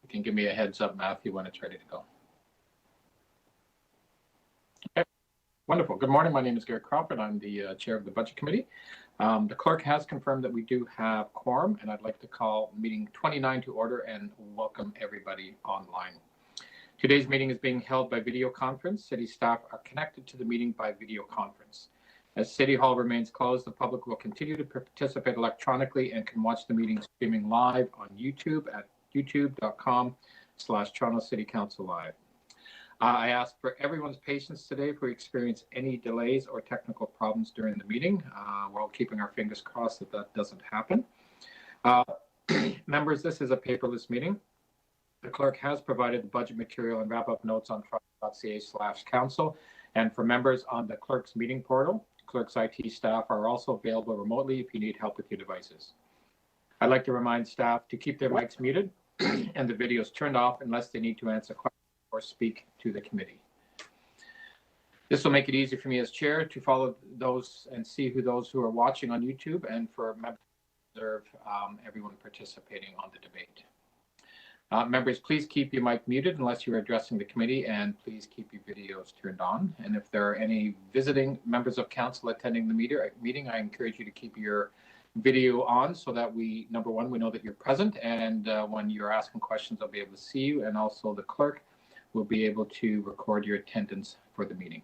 You can give me a heads up, Matthew, when it's ready to go. Okay, wonderful. Good morning. My name is Gary Crawford. I'm the chair of the Budget Committee. The clerk has confirmed that we do have quorum, and I'd like to call meeting 29 to order and welcome everybody online. Today's meeting is being held by video conference. City staff are connected to the meeting by video conference. As City Hall remains closed, the public will continue to participate electronically and can watch the meeting streaming live on YouTube at youtube.com/Toronto City Council Live. I ask for everyone's patience today if we experience any delays or technical problems during the meeting. We're all keeping our fingers crossed that that doesn't happen. Members, this is a paperless meeting. The clerk has provided the budget material and wrap-up notes on Toronto.ca/council, and for members on the clerk's meeting portal, clerk's IT staff are also available remotely if you need help with your devices. I'd like to remind staff to keep their mics muted and the videos turned off unless they need to answer questions or speak to the committee. This will make it easy for me as chair to follow those and see those who are watching on YouTube, and for members to observe everyone participating on the debate. Members, please keep your mic muted unless you're addressing the committee, and please keep your videos turned on. And if there are any visiting members of council attending the meeting, I encourage you to keep your video on so that number one, we know that you're present, and when you're asking questions, I'll be able to see you, and also the clerk will be able to record your attendance for the meeting.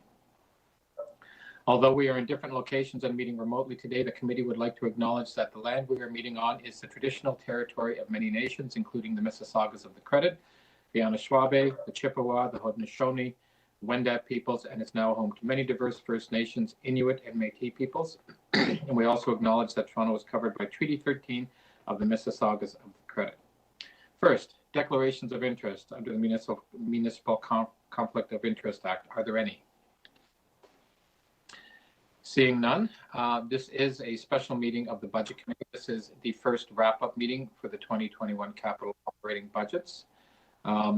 Although we are in different locations and meeting remotely today, the committee would like to acknowledge that the land we are meeting on is the traditional territory of many nations, including the Mississaugas of the Credit, the Anishinaabe, the Chippewa, the Haudenosaunee, Wendat peoples, and it's now home to many diverse First Nations, Inuit, and Métis peoples. And we also acknowledge that Toronto is covered by Treaty 13 of the Mississaugas of the Credit. First, declarations of interest under the Municipal Conflict of Interest Act. Are there any? Seeing none, this is a special meeting of the Budget Committee. This is the first wrap-up meeting for the 2021 capital operating budgets.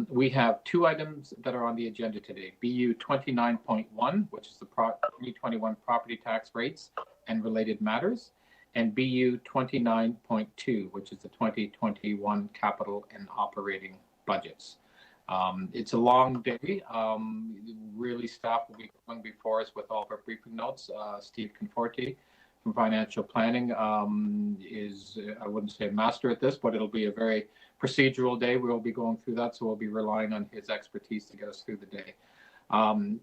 We have two items that are on the agenda today. BU 29.1, which is the 2021 property tax rates and related matters, and BU 29.2, which is the 2021 capital and operating budgets. It's a long day. Really, staff will be going before us with all of our briefing notes. Steve Conforti from Financial Planning is, I wouldn't say a master at this, but it'll be a very procedural day. We'll be going through that, so we'll be relying on his expertise to get us through the day.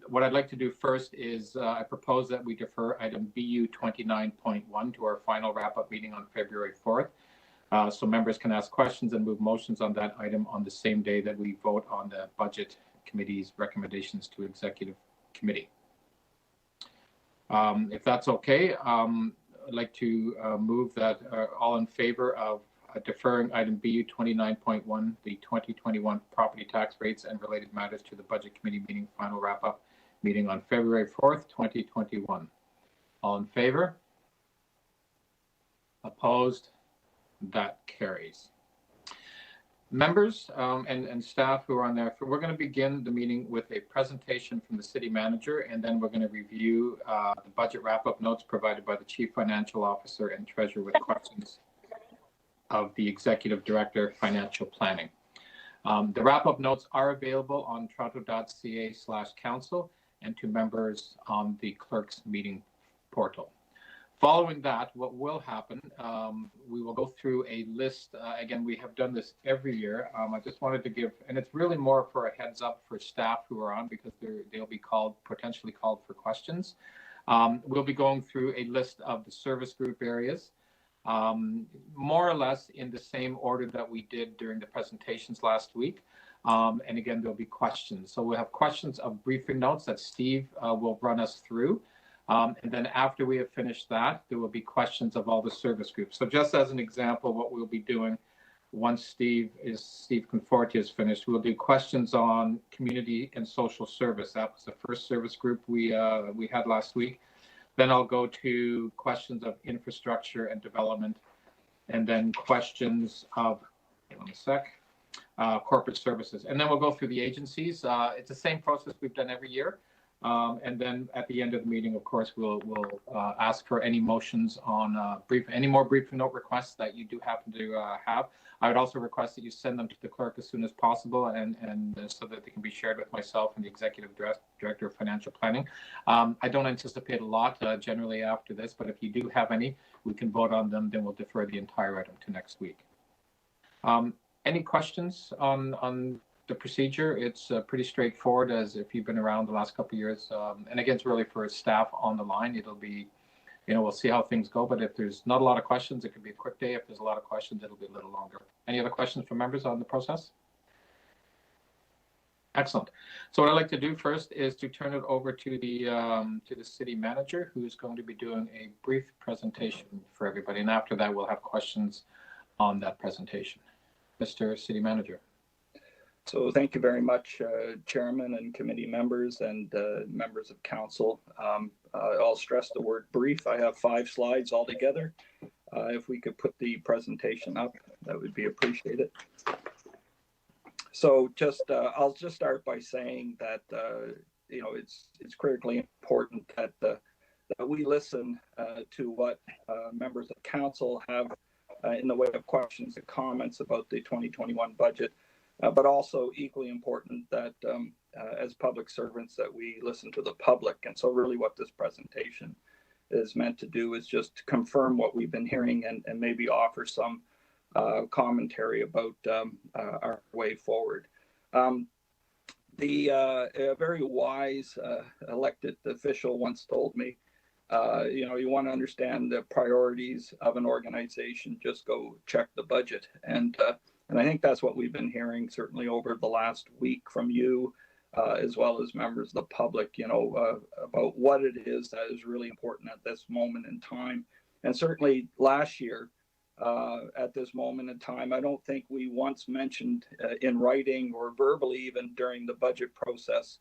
What I'd like to do first is I propose that we defer item BU 29.1 to our final wrap-up meeting on February 4th. So members can ask questions and move motions on that item on the same day that we vote on the Budget Committee's recommendations to Executive Committee. If that's okay, I'd like to move that all in favor of deferring item BU 29.1, the 2021 property tax rates and related matters to the Budget Committee meeting final wrap-up meeting on February 4th, 2021. All in favor? Opposed? That carries. Members and staff who are on there, we're going to begin the meeting with a presentation from the city manager, and then we're going to review the budget wrap-up notes provided by the chief financial officer and treasurer with questions of the executive director, financial planning. The wrap-up notes are available on Toronto.ca/council and to members on the clerk's meeting portal. Following that, what will happen, we will go through a list. Again, we have done this every year. I just wanted to give, and it's really more for a heads up for staff who are on, because they'll be potentially called for questions. We'll be going through a list of the service group areas, more or less in the same order that we did during the presentations last week. And again, there'll be questions. So we'll have questions of briefing notes that Steve will run us through. And then after we have finished that, there will be questions of all the service groups. So just as an example, what we'll be doing once Steve Conforti is finished, we'll do questions on community and social service. That was the first service group we had last week. Then I'll go to questions of infrastructure and development, and then questions of, corporate services. And then we'll go through the agencies. It's the same process we've done every year. And then at the end of the meeting, of course, we'll ask for any motions on any more briefing note requests that you do happen to have. I would also request that you send them to the clerk as soon as possible, and so that they can be shared with myself and the executive director of financial planning. I don't anticipate a lot generally after this, but if you do have any, we can vote on them. Then we'll defer the entire item to next week. Any questions on the procedure? It's pretty straightforward, as if you've been around the last couple of years. And again, it's really for staff on the line. It'll be, we'll see how things go. But if there's not a lot of questions, it could be a quick day. If there's a lot of questions, it'll be a little longer. Any other questions from members on the process? Excellent. So what I'd like to do first is to turn it over to the city manager, who's going to be doing a brief presentation for everybody. And after that, we'll have questions on that presentation. Mr. City Manager. So thank you very much, Chairman and committee members and members of council. I'll stress the word brief. I have 5 slides altogether. If we could put the presentation up, that would be appreciated. So I'll just start by saying that it's critically important that we listen to what members of council have in the way of questions and comments about the 2021 budget. But also equally important that as public servants that we listen to the public. And so really what this presentation is meant to do is just confirm what we've been hearing and maybe offer some commentary about our way forward. A very wise elected official once told me, you want to understand the priorities of an organization, just go check the budget. And I think that's what we've been hearing certainly over the last week from you, as well as members of the public, about what it is that is really important at this moment in time. And certainly last year, at this moment in time, I don't think we once mentioned in writing or verbally, even during the budget process,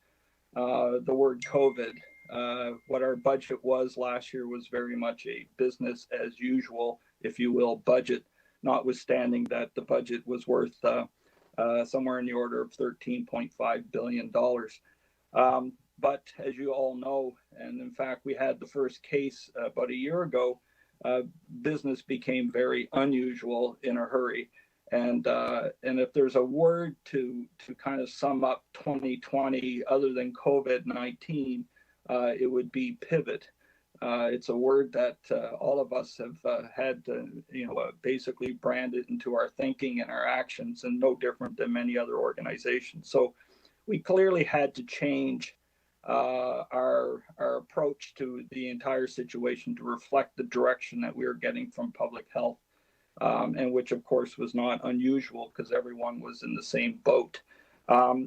the word COVID. What our budget was last year was very much a business as usual, if you will, budget, notwithstanding that the budget was worth somewhere in the order of $13.5 billion. But as you all know, and in fact, we had the first case about a year ago, business became very unusual in a hurry. And if there's a word to kind of sum up 2020 other than COVID-19, it would be pivot. It's a word that all of us have had to, basically branded into our thinking and our actions, and no different than many other organizations. So we clearly had to change our approach to the entire situation to reflect the direction that we were getting from public health, and which of course was not unusual because everyone was in the same boat.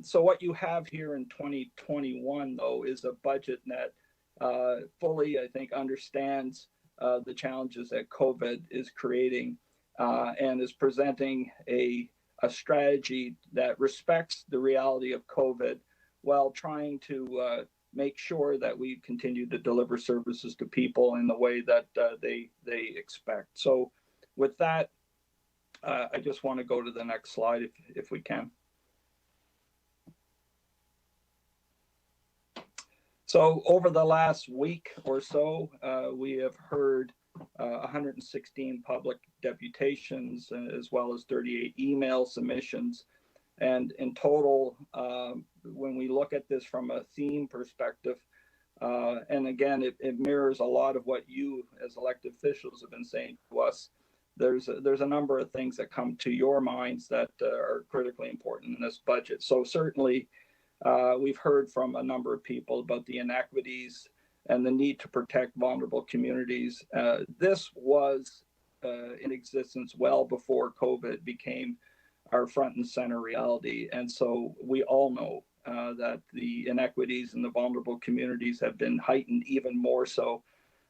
So what you have here in 2021, though, is a budget that fully, I think, understands the challenges that COVID is creating, and is presenting a strategy that respects the reality of COVID while trying to make sure that we continue to deliver services to people in the way that they expect. So with that, I just want to go to the next slide if we can. So over the last week or so, we have heard 116 public deputations, as well as 38 email submissions. And in total, when we look at this from a theme perspective, and again, it mirrors a lot of what you as elected officials have been saying to us, there's a number of things that come to your minds that are critically important in this budget. So certainly, we've heard from a number of people about the inequities and the need to protect vulnerable communities. This was in existence well before COVID became our front and center reality. And so we all know that the inequities in the vulnerable communities have been heightened even more so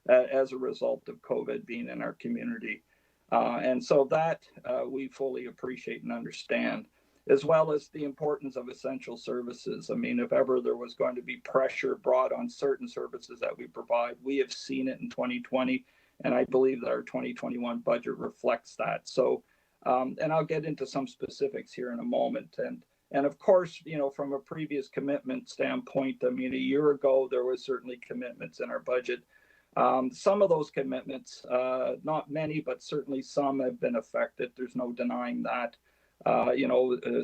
as a result of COVID being in our community. And so that we fully appreciate and understand, as well as the importance of essential services. I mean, if ever there was going to be pressure brought on certain services that we provide, we have seen it in 2020, and I believe that our 2021 budget reflects that. So, and I'll get into some specifics here in a moment. And of course, from a previous commitment standpoint, I mean, a year ago, there was certainly commitments in our budget. Some of those commitments, not many, but certainly some have been affected. There's no denying that.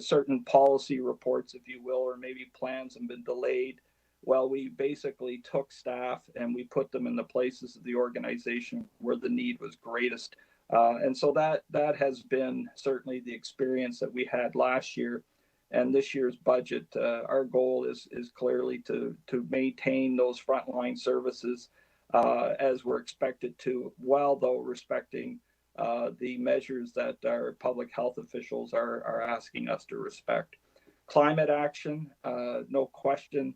Certain policy reports, if you will, or maybe plans have been delayed. Well, we basically took staff and we put them in the places of the organization where the need was greatest. And so that has been certainly the experience that we had last year. And this year's budget, our goal is clearly to maintain those frontline services as we're expected to, while though respecting the measures that our public health officials are asking us to respect. Climate action, no question.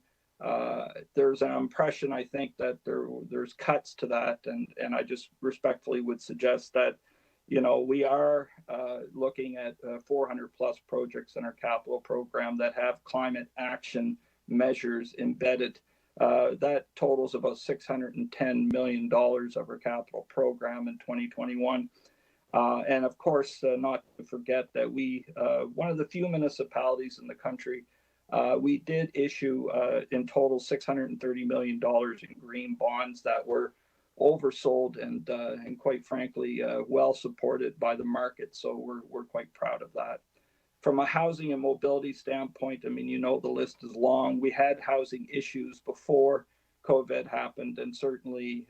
There's an impression, I think, that there's cuts to that, and I just respectfully would suggest that, we are looking at 400 plus projects in our capital program that have climate action measures embedded. That totals about $610 million of our capital program in 2021. And of course, not to forget that we, one of the few municipalities in the country, we did issue in total $630 million in green bonds that were oversold and quite frankly, well supported by the market. So we're quite proud of that. From a housing and mobility standpoint, I mean, the list is long. We had housing issues before COVID happened, and certainly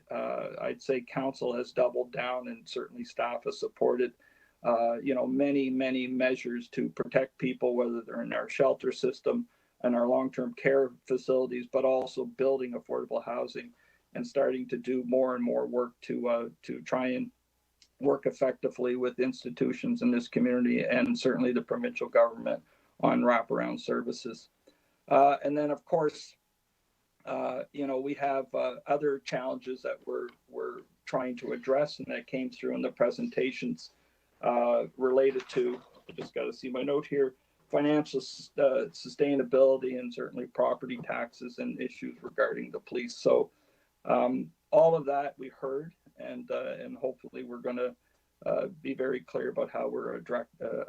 I'd say council has doubled down, and certainly staff has supported many measures to protect people, whether they're in our shelter system and our long-term care facilities, but also building affordable housing and starting to do more and more work to try and work effectively with institutions in this community and certainly the provincial government on wraparound services. And then, of course, we have other challenges that we're trying to address, and that came through in the presentations related to, I just got to see my note here, financial sustainability and certainly property taxes and issues regarding the police. So all of that we heard, and hopefully we're going to be very clear about how we're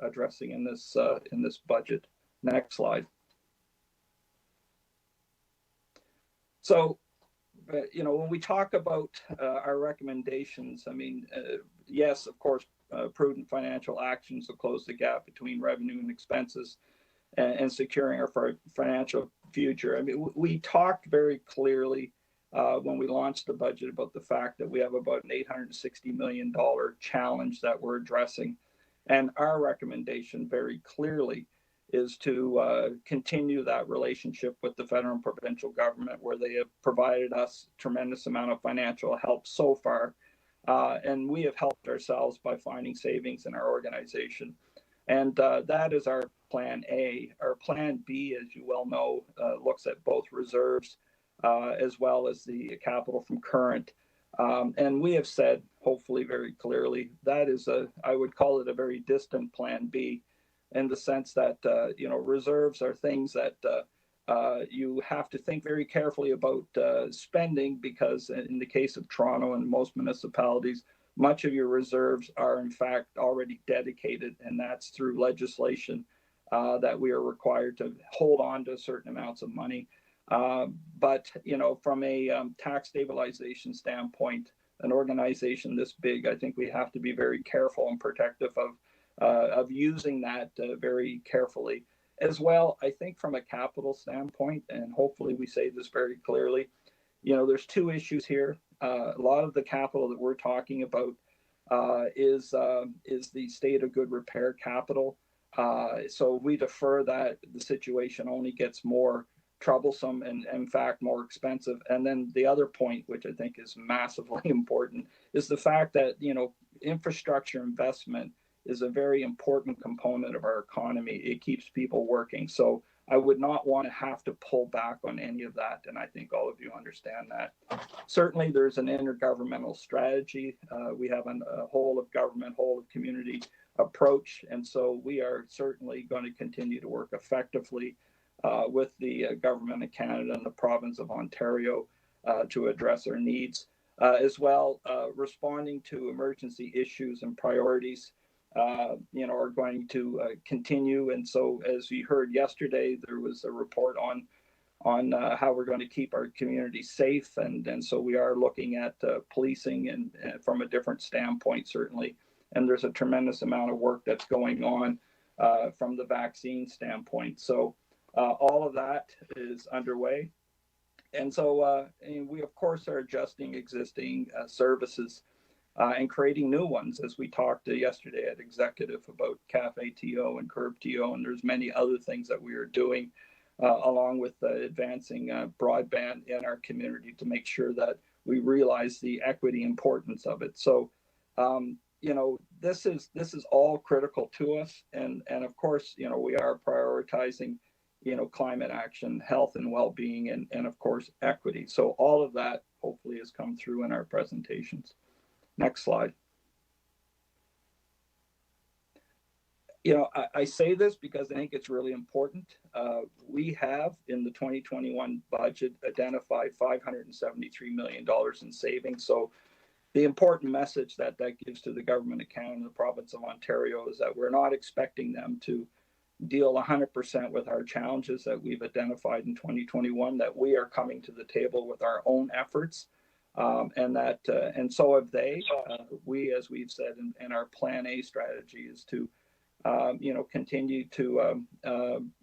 addressing in this budget. Next slide. So, when we talk about our recommendations, I mean, yes, of course, prudent financial actions to close the gap between revenue and expenses and securing our financial future. I mean, we talked very clearly when we launched the budget about the fact that we have about an $860 million challenge that we're addressing. And our recommendation very clearly is to continue that relationship with the federal and provincial government, where they have provided us a tremendous amount of financial help so far. And we have helped ourselves by finding savings in our organization. And that is our plan A. Our plan B, as you well know, looks at both reserves as well as the capital from current. And we have said, hopefully very clearly, that is I would call it a very distant plan B, in the sense that, reserves are things that you have to think very carefully about spending, because in the case of Toronto and most municipalities, much of your reserves are in fact already dedicated, and that's through legislation that we are required to hold on to certain amounts of money. But, from a tax stabilization standpoint, an organization this big, I think we have to be very careful and protective of using that very carefully. As well, I think from a capital standpoint, and hopefully we say this very clearly, there's two issues here. A lot of the capital that we're talking about is the state of good repair capital. So we defer that, the situation only gets more troublesome and in fact more expensive. And then the other point, which I think is massively important, is the fact that infrastructure investment is a very important component of our economy. It keeps people working. So I would not want to have to pull back on any of that, and I think all of you understand that. Certainly there's an intergovernmental strategy. We have a whole of government, whole of community approach, and so we are certainly going to continue to work effectively with the government of Canada and the province of Ontario to address our needs. As well, responding to emergency issues and priorities. are going to continue. And so, as we heard yesterday, there was a report on how we're going to keep our community safe, and so we are looking at policing and from a different standpoint, certainly. And there's a tremendous amount of work that's going on from the vaccine standpoint. So all of that is underway. And so and we, of course, are adjusting existing services and creating new ones, as we talked yesterday at Executive about Cafe TO and Curb TO, and there's many other things that we are doing, along with advancing broadband in our community to make sure that we realize the equity importance of it. So, this is all critical to us, and of course, we are prioritizing, climate action, health and well-being, and of course, equity. So all of that hopefully has come through in our presentations. Next slide. I say this because I think it's really important. We have in the 2021 budget identified $573 million in savings. So the important message that gives to the government of Canada and the province of Ontario is that we're not expecting them to deal 100% with our challenges that we've identified in 2021, that we are coming to the table with our own efforts. And so have they. We, as we've said in our Plan A strategy, is to continue to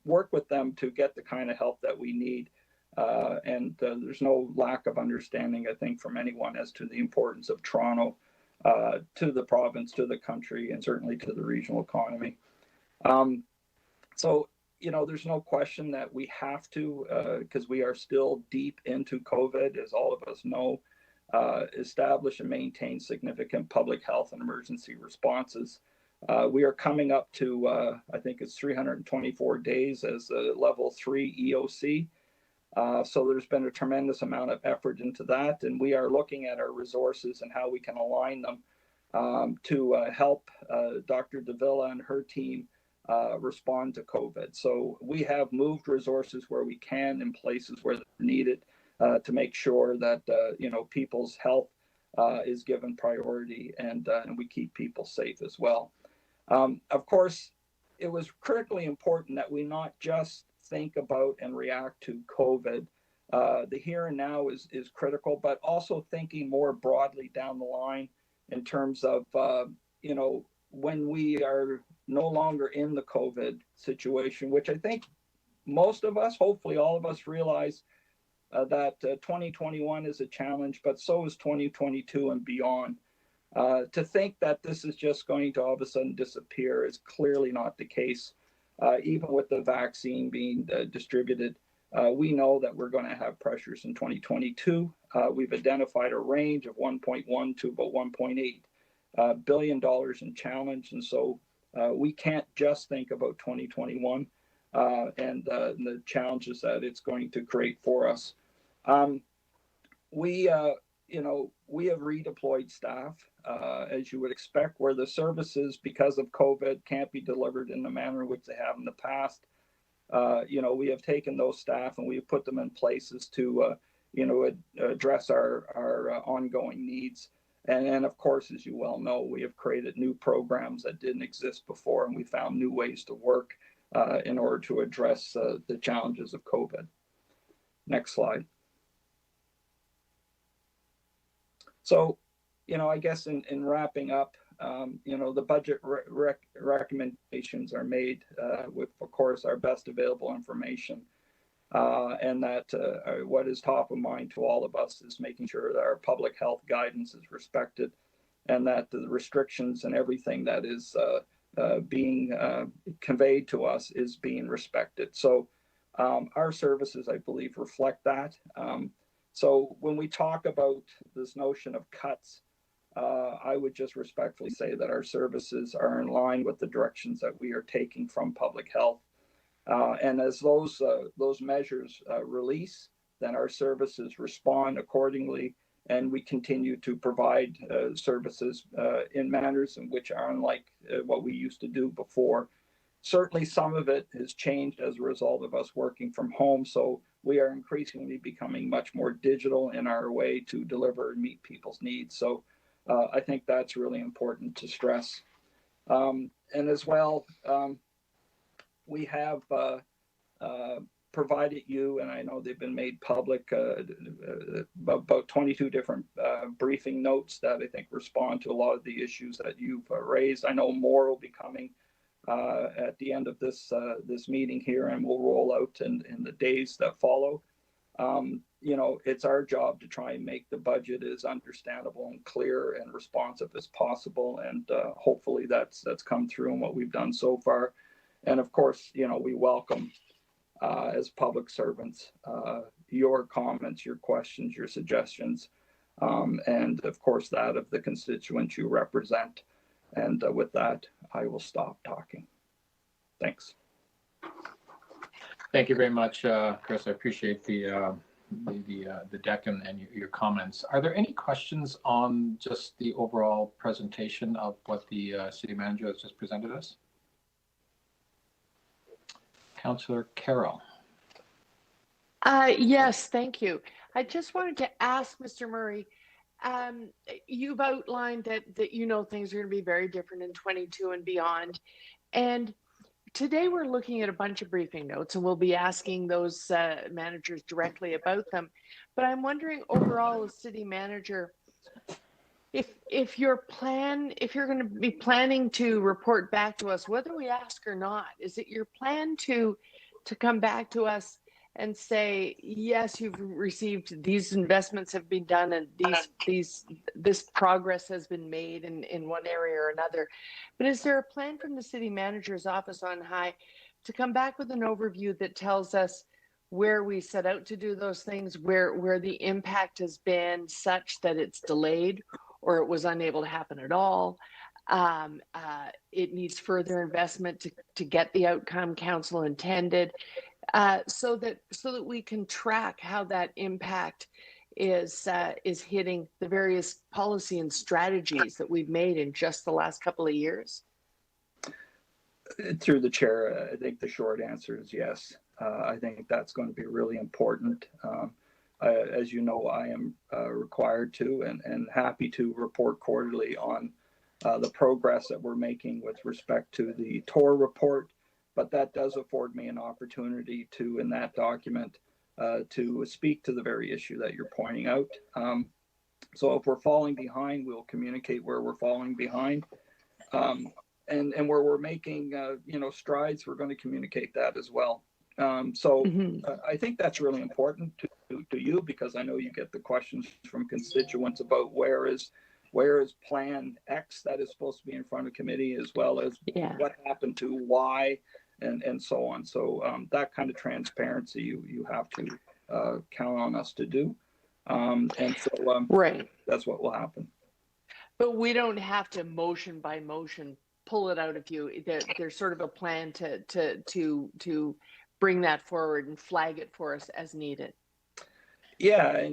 work with them to get the kind of help that we need. And there's no lack of understanding, I think, from anyone as to the importance of Toronto to the province, to the country, and certainly to the regional economy. So there's no question that we have to, because we are still deep into COVID, as all of us know, establish and maintain significant public health and emergency responses. We are coming up to, I think it's 324 days as a level 3 EOC. So there's been a tremendous amount of effort into that, and we are looking at our resources and how we can align them to help Dr. Davila and her team respond to COVID. So we have moved resources where we can in places where they're needed to make sure that people's health is given priority, and we keep people safe as well. Of course, it was critically important that we not just think about and react to COVID. The here and now is critical, but also thinking more broadly down the line in terms of when we are no longer in the COVID situation, which I think most of us, hopefully all of us, realize that 2021 is a challenge, but so is 2022 and beyond. To think that this is just going to all of a sudden disappear is clearly not the case. Even with the vaccine being distributed, we know that we're going to have pressures in 2022. We've identified a range of 1.1 to about 1.8 billion dollars in challenge, and so we can't just think about 2021 and the challenges that it's going to create for us. We have redeployed staff, as you would expect, where the services, because of COVID, can't be delivered in the manner in which they have in the past. We have taken those staff and we have put them in places to, address our ongoing needs. And of course, as you well know, we have created new programs that didn't exist before, and we found new ways to work in order to address the challenges of COVID. Next slide. So, I guess in wrapping up, the budget recommendations are made with, of course, our best available information. And that what is top of mind to all of us is making sure that our public health guidance is respected, and that the restrictions and everything that is being conveyed to us is being respected. So our services, I believe, reflect that. So when we talk about this notion of cuts, I would just respectfully say that our services are in line with the directions that we are taking from public health. And as those measures release, then our services respond accordingly, and we continue to provide services in manners in which are unlike what we used to do before. Certainly, some of it has changed as a result of us working from home, so we are increasingly becoming much more digital in our way to deliver and meet people's needs. So I think that's really important to stress. And as well, we have provided you, and I know they've been made public, about 22 different briefing notes that I think respond to a lot of the issues that you've raised. I know more will be coming at the end of this meeting here, and will roll out in the days that follow. It's our job to try and make the budget as understandable and clear and responsive as possible, and hopefully that's come through in what we've done so far. And of course, we welcome, as public servants, your comments, your questions, your suggestions, and of course that of the constituents you represent. And with that, I will stop talking. Thanks. Thank you very much, Chris. I appreciate the deck and your comments. Are there any questions on just the overall presentation of what the city manager has just presented us? Councillor Carroll. Yes, thank you. I just wanted to ask Mr. Murray, you've outlined that things are going to be very different in 22 and beyond. And today we're looking at a bunch of briefing notes, and we'll be asking those managers directly about them. But I'm wondering overall, as city manager, if you're going to be planning to report back to us, whether we ask or not, is it your plan to come back to us and say, yes, you've received, these investments have been done, and this progress has been made in one area or another? But is there a plan from the city manager's office on high to come back with an overview that tells us where we set out to do those things, where the impact has been such that it's delayed or it was unable to happen at all? It needs further investment to get the outcome council intended, so that we can track how that impact is hitting the various policy and strategies that we've made in just the last couple of years. Through the chair, I think the short answer is yes. I think that's going to be really important. As you know, I am required to and happy to report quarterly on the progress that we're making with respect to the TOR report, but that does afford me an opportunity to, in that document, to speak to the very issue that you're pointing out. So if we're falling behind, we'll communicate where we're falling behind. And where we're making strides, we're going to communicate that as well. I think that's really important to you, because I know you get the questions from constituents about where is plan X that is supposed to be in front of committee, as well as what happened to Y, and so on. So that kind of transparency you have to count on us to do. And so right, that's what will happen. But we don't have to motion by motion pull it out of you. There's sort of a plan to bring that forward and flag it for us as needed. Yeah,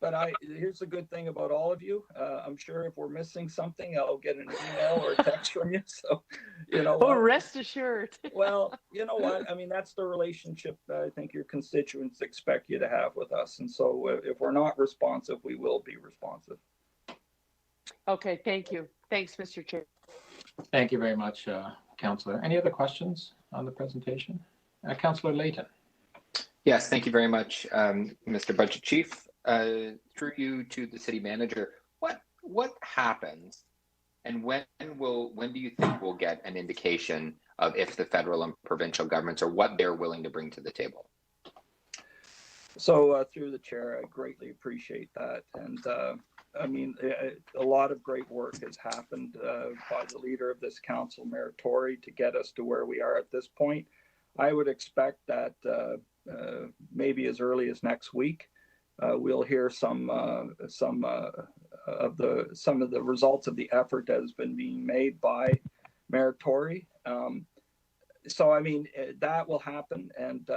but here's the good thing about all of you. I'm sure if we're missing something, I'll get an email or a text from you. So, rest assured. Well, you know what? I mean, that's the relationship I think your constituents expect you to have with us. And so if we're not responsive, we will be responsive. Okay, thank you. Thanks, Mr. Chair. Thank you very much, Councillor. Any other questions on the presentation? Councillor Layton. Yes, thank you very much, Mr. Budget Chief. Through you to the city manager, what happens, and when do you think we'll get an indication of if the federal and provincial governments are what they're willing to bring to the table? So through the chair, I greatly appreciate that. And I mean, a lot of great work has happened by the leader of this council, Mayor Tory, to get us to where we are at this point. I would expect that maybe as early as next week, we'll hear some of the results of the effort that has been being made by Mayor Tory. So I mean, that will happen, and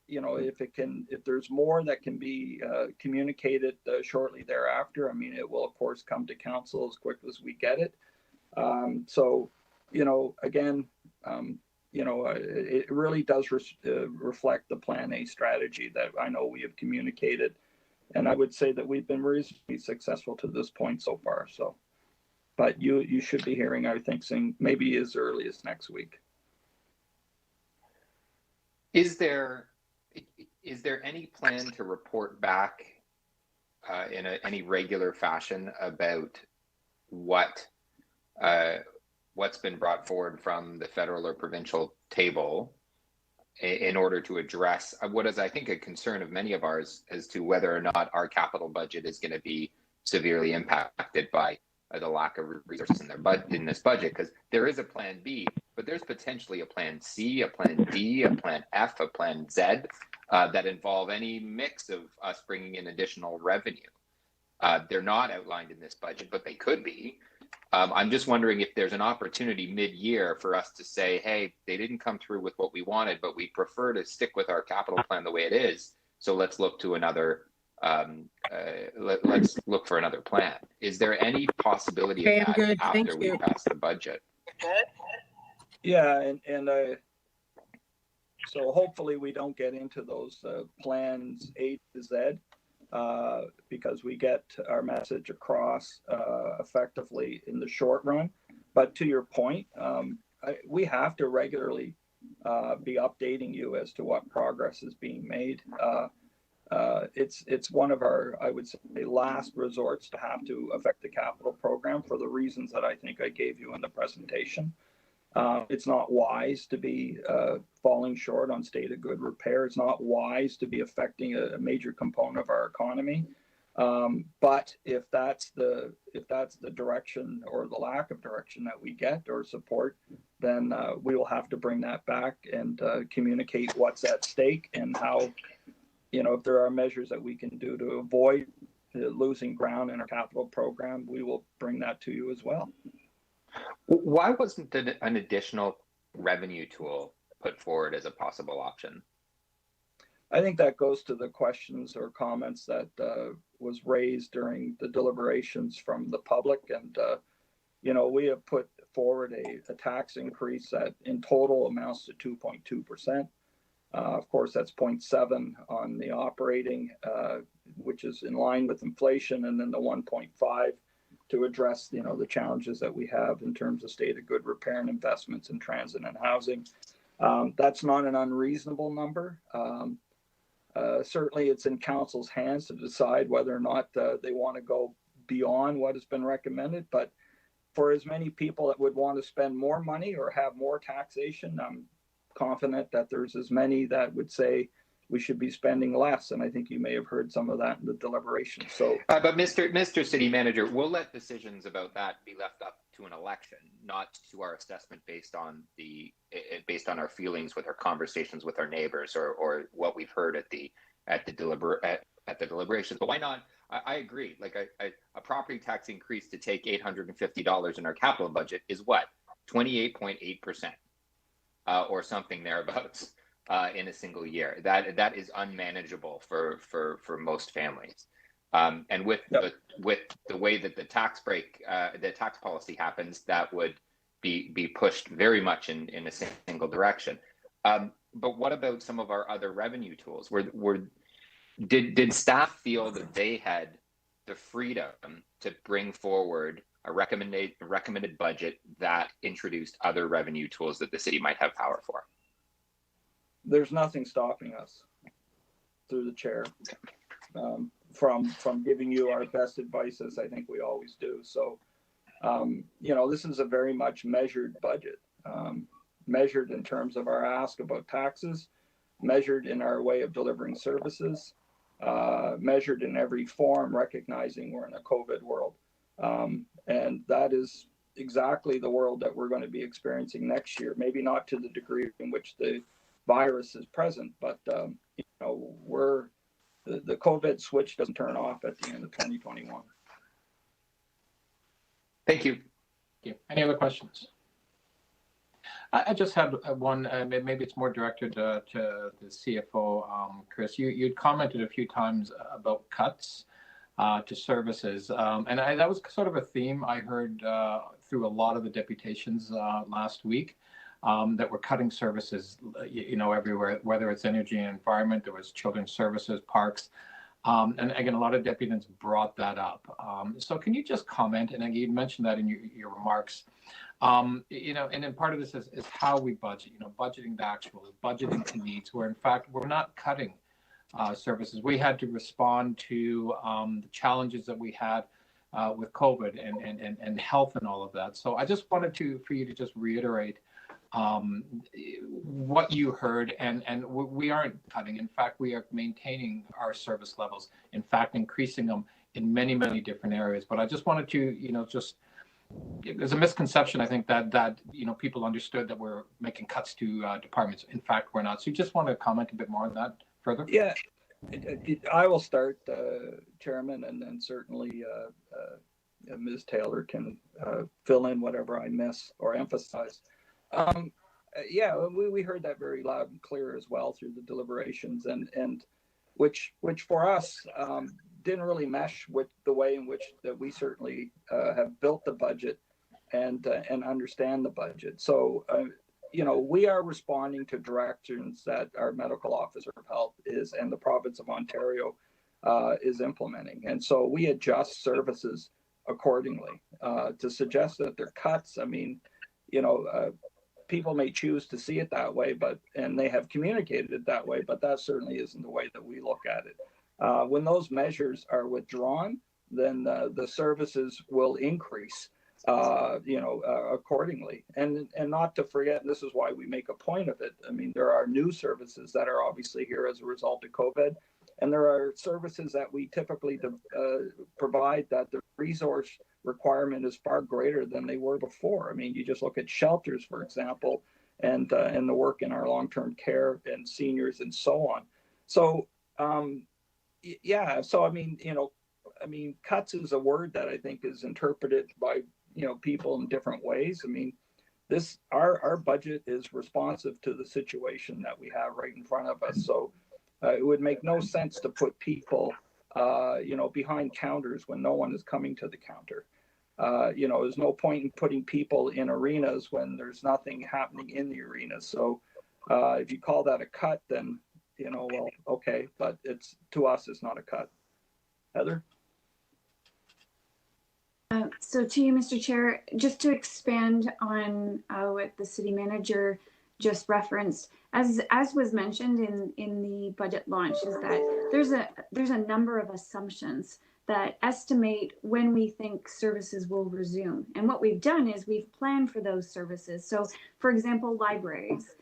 if there's more that can be communicated shortly thereafter, I mean, it will of course come to council as quick as we get it. So again, it really does reflect the Plan A strategy that I know we have communicated, and I would say that we've been reasonably successful to this point so far. So But you should be hearing, I think, maybe as early as next week. Is there any plan to report back in any regular fashion about what's been brought forward from the federal or provincial table in order to address what is, I think, a concern of many of ours as to whether or not our capital budget is going to be severely impacted by the lack of resources in this budget? Because there is a plan B, but there's potentially a plan C, a plan D, a plan F, a plan Z that involve any mix of us bringing in additional revenue. They're not outlined in this budget, but they could be. I'm just wondering if there's an opportunity mid-year for us to say, hey, they didn't come through with what we wanted, but we prefer to stick with our capital plan the way it is. So let's look to another. Let's look for another plan. Is there any possibility of that after we pass the budget? Yeah, and so hopefully we don't get into those plans A to Z because we get our message across effectively in the short run. But to your point, we have to regularly be updating you as to what progress is being made. It's one of our, I would say, last resorts to have to affect the capital program for the reasons that I think I gave you in the presentation. It's not wise to be falling short on state of good repair. It's not wise to be affecting a major component of our economy. But if that's the direction or the lack of direction that we get or support, then we will have to bring that back and communicate what's at stake and how, if there are measures that we can do to avoid losing ground in our capital program, we will bring that to you as well. Why wasn't an additional revenue tool put forward as a possible option? I think that goes to the questions or comments that was raised during the deliberations from the public. And, we have put forward a tax increase that in total amounts to 2.2%. Of course, that's 0.7 on the operating, which is in line with inflation, and then the 1.5 to address, the challenges that we have in terms of state of good repair and investments in transit and housing. That's not an unreasonable number. Certainly, it's in council's hands to decide whether or not they want to go beyond what has been recommended. But for as many people that would want to spend more money or have more taxation, I'm confident that there's as many that would say we should be spending less. And I think you may have heard some of that in the deliberation. So, but Mr. City Manager, we'll let decisions about that be left up to an election, not to our assessment based on our feelings with our conversations with our neighbors or what we've heard at the deliberations. But why not? I agree. Like a property tax increase to take $850 in our capital budget is what, 28.8%, or something thereabouts. In a single year, that is unmanageable for most families, and with the way that the tax policy happens, that would be pushed very much in a single direction. But what about some of our other revenue tools? Did staff feel that they had the freedom to bring forward a recommended budget that introduced other revenue tools that the city might have power for? There's nothing stopping us through the chair from giving you our best advice, as I think we always do. So, this is a very much measured budget, measured in terms of our ask about taxes, measured in our way of delivering services, measured in every form, recognizing we're in a COVID world. And that is exactly the world that we're going to be experiencing next year, maybe not to the degree in which the virus is present, but the COVID switch doesn't turn off at the end of 2021. Thank you. Any other questions? I just had one, maybe it's more directed to the CFO, Chris. You'd commented a few times about cuts to services, and that was sort of a theme I heard through a lot of the deputations last week. That we're cutting services, everywhere, whether it's energy and environment, there was children's services, parks. And again, a lot of deputies brought that up. So can you just comment, and again, you mentioned that in your remarks, you know, and then part of this is how we budget, you know, budgeting the actual, budgeting to needs, where in fact, we're not cutting services. We had to respond to the challenges that we had with COVID and health and all of that. So I just wanted for you to just reiterate what you heard, and we aren't cutting. In fact, we are maintaining our service levels, in fact, increasing them in many, many different areas. But I just wanted to, you know, just, there's a misconception, I think, that you know, people understood that we're making cuts to departments. In fact, we're not. So you just want to comment a bit more on that further? Yeah, I will start, Chairman, and then certainly Ms. Taylor can fill in whatever I miss or emphasize. Yeah, we heard that very loud and clear as well through the deliberations, and which for us didn't really mesh with the way in which that we certainly have built the budget and understand the budget. So you know, we are responding to directions that our medical officer of health is and the province of Ontario is implementing, and so we adjust services accordingly. To suggest that they're cuts, I mean, you know, people may choose to see it that way, and they have communicated it that way, but that certainly isn't the way that we look at it. When those measures are withdrawn, then the services will increase, you know, accordingly. And not to forget, and this is why we make a point of it, I mean, there are new services that are obviously here as a result of COVID, and there are services that we typically provide that the resource requirement is far greater than they were before. I mean, you just look at shelters, for example, and the work in our long-term care and seniors and so on. So, yeah, so I mean, you know, I mean, cuts is a word that I think is interpreted by, you know, people in different ways. I mean, our budget is responsive to the situation that we have right in front of us. So it would make no sense to put people, you know, behind counters when no one is coming to the counter. You know, there's no point in putting people in arenas when there's nothing happening in the arena. So if you call that a cut, then, you know, well, okay, but to us, it's not a cut. Heather? So to you, Mr. Chair, just to expand on what the city manager just referenced, as was mentioned in the budget launch, is that there's a number of assumptions that estimate when we think services will resume. And what we've done is we've planned for those services. So, for example, libraries,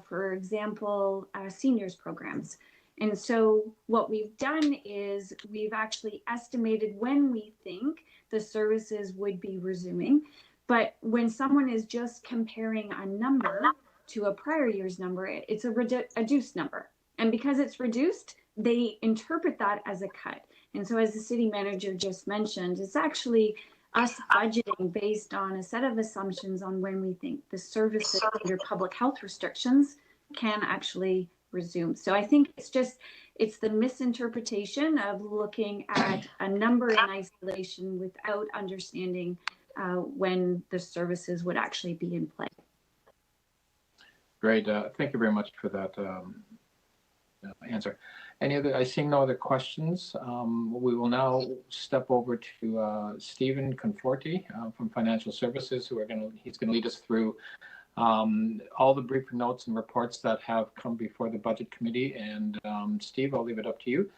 for example, seniors programs. And so what we've done is we've actually estimated when we think the services would be resuming. But when someone is just comparing a number to a prior year's number, it's a reduced number. And because it's reduced, they interpret that as a cut. And so as the city manager just mentioned, it's actually us budgeting based on a set of assumptions on when we think the services under public health restrictions can actually resume. So I think it's the misinterpretation of looking at a number in isolation without understanding when the services would actually be in play. Great. Thank you very much for that answer. I see no other questions. We will now step over to Stephen Conforti from Financial Services, he's going to lead us through all the briefing notes and reports that have come before the Budget Committee. And Steve, I'll leave it up to you.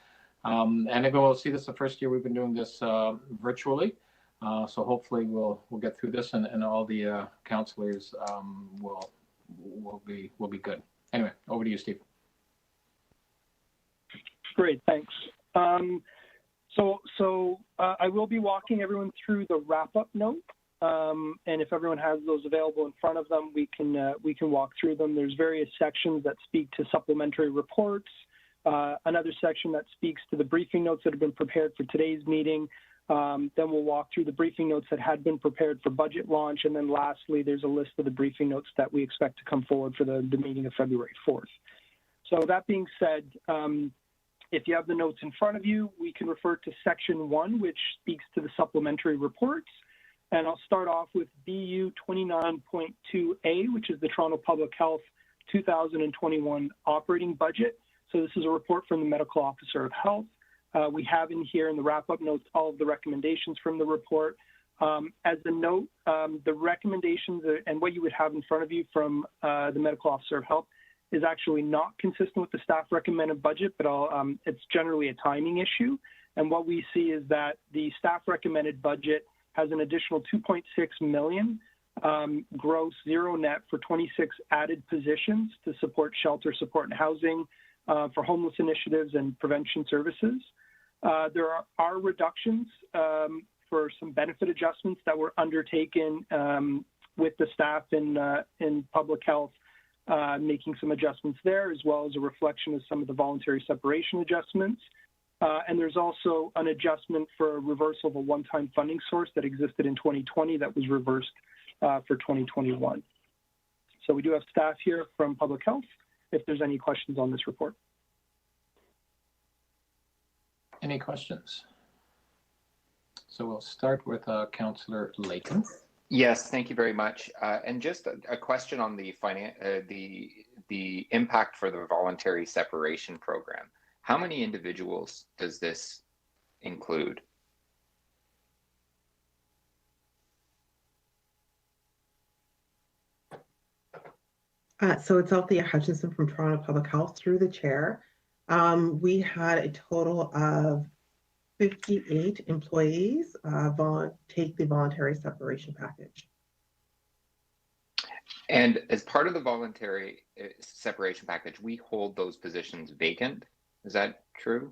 And again, we'll see this the first year we've been doing this virtually. So hopefully we'll get through this, and all the councillors will be good. Anyway, over to you, Steve. Great, thanks. So I will be walking everyone through the wrap-up note, and if everyone has those available in front of them, we can walk through them. There's various sections that speak to supplementary reports, another section that speaks to the briefing notes that have been prepared for today's meeting. Then we'll walk through the briefing notes that had been prepared for budget launch, and then lastly, there's a list of the briefing notes that we expect to come forward for the meeting of February 4th. So that being said, if you have the notes in front of you, we can refer to section 1, which speaks to the supplementary reports. And I'll start off with BU 29.2A, which is the Toronto Public Health 2021 operating budget. So this is a report from the Medical Officer of Health. We have in here in the wrap-up notes all of the recommendations from the report. As a note, the recommendations and what you would have in front of you from the Medical Officer of Health is actually not consistent with the staff recommended budget, but it's generally a timing issue. And what we see is that the staff recommended budget has an additional 2.6 million gross, zero net for 26 added positions to support shelter support and housing for homeless initiatives and prevention services. There are reductions for some benefit adjustments that were undertaken with the staff in public health, making some adjustments there, as well as a reflection of some of the voluntary separation adjustments. And there's also an adjustment for a reversal of a one-time funding source that existed in 2020 that was reversed for 2021. So we do have staff here from public health if there's any questions on this report. Any questions? So we'll start with Councillor Layton. Yes, thank you very much. And just a question on the impact for the voluntary separation program. How many individuals does this include? So it's Althea Hutchinson from Toronto Public Health through the chair. We had a total of 58 employees take the voluntary separation package. And as part of the voluntary separation package, we hold those positions vacant. Is that true?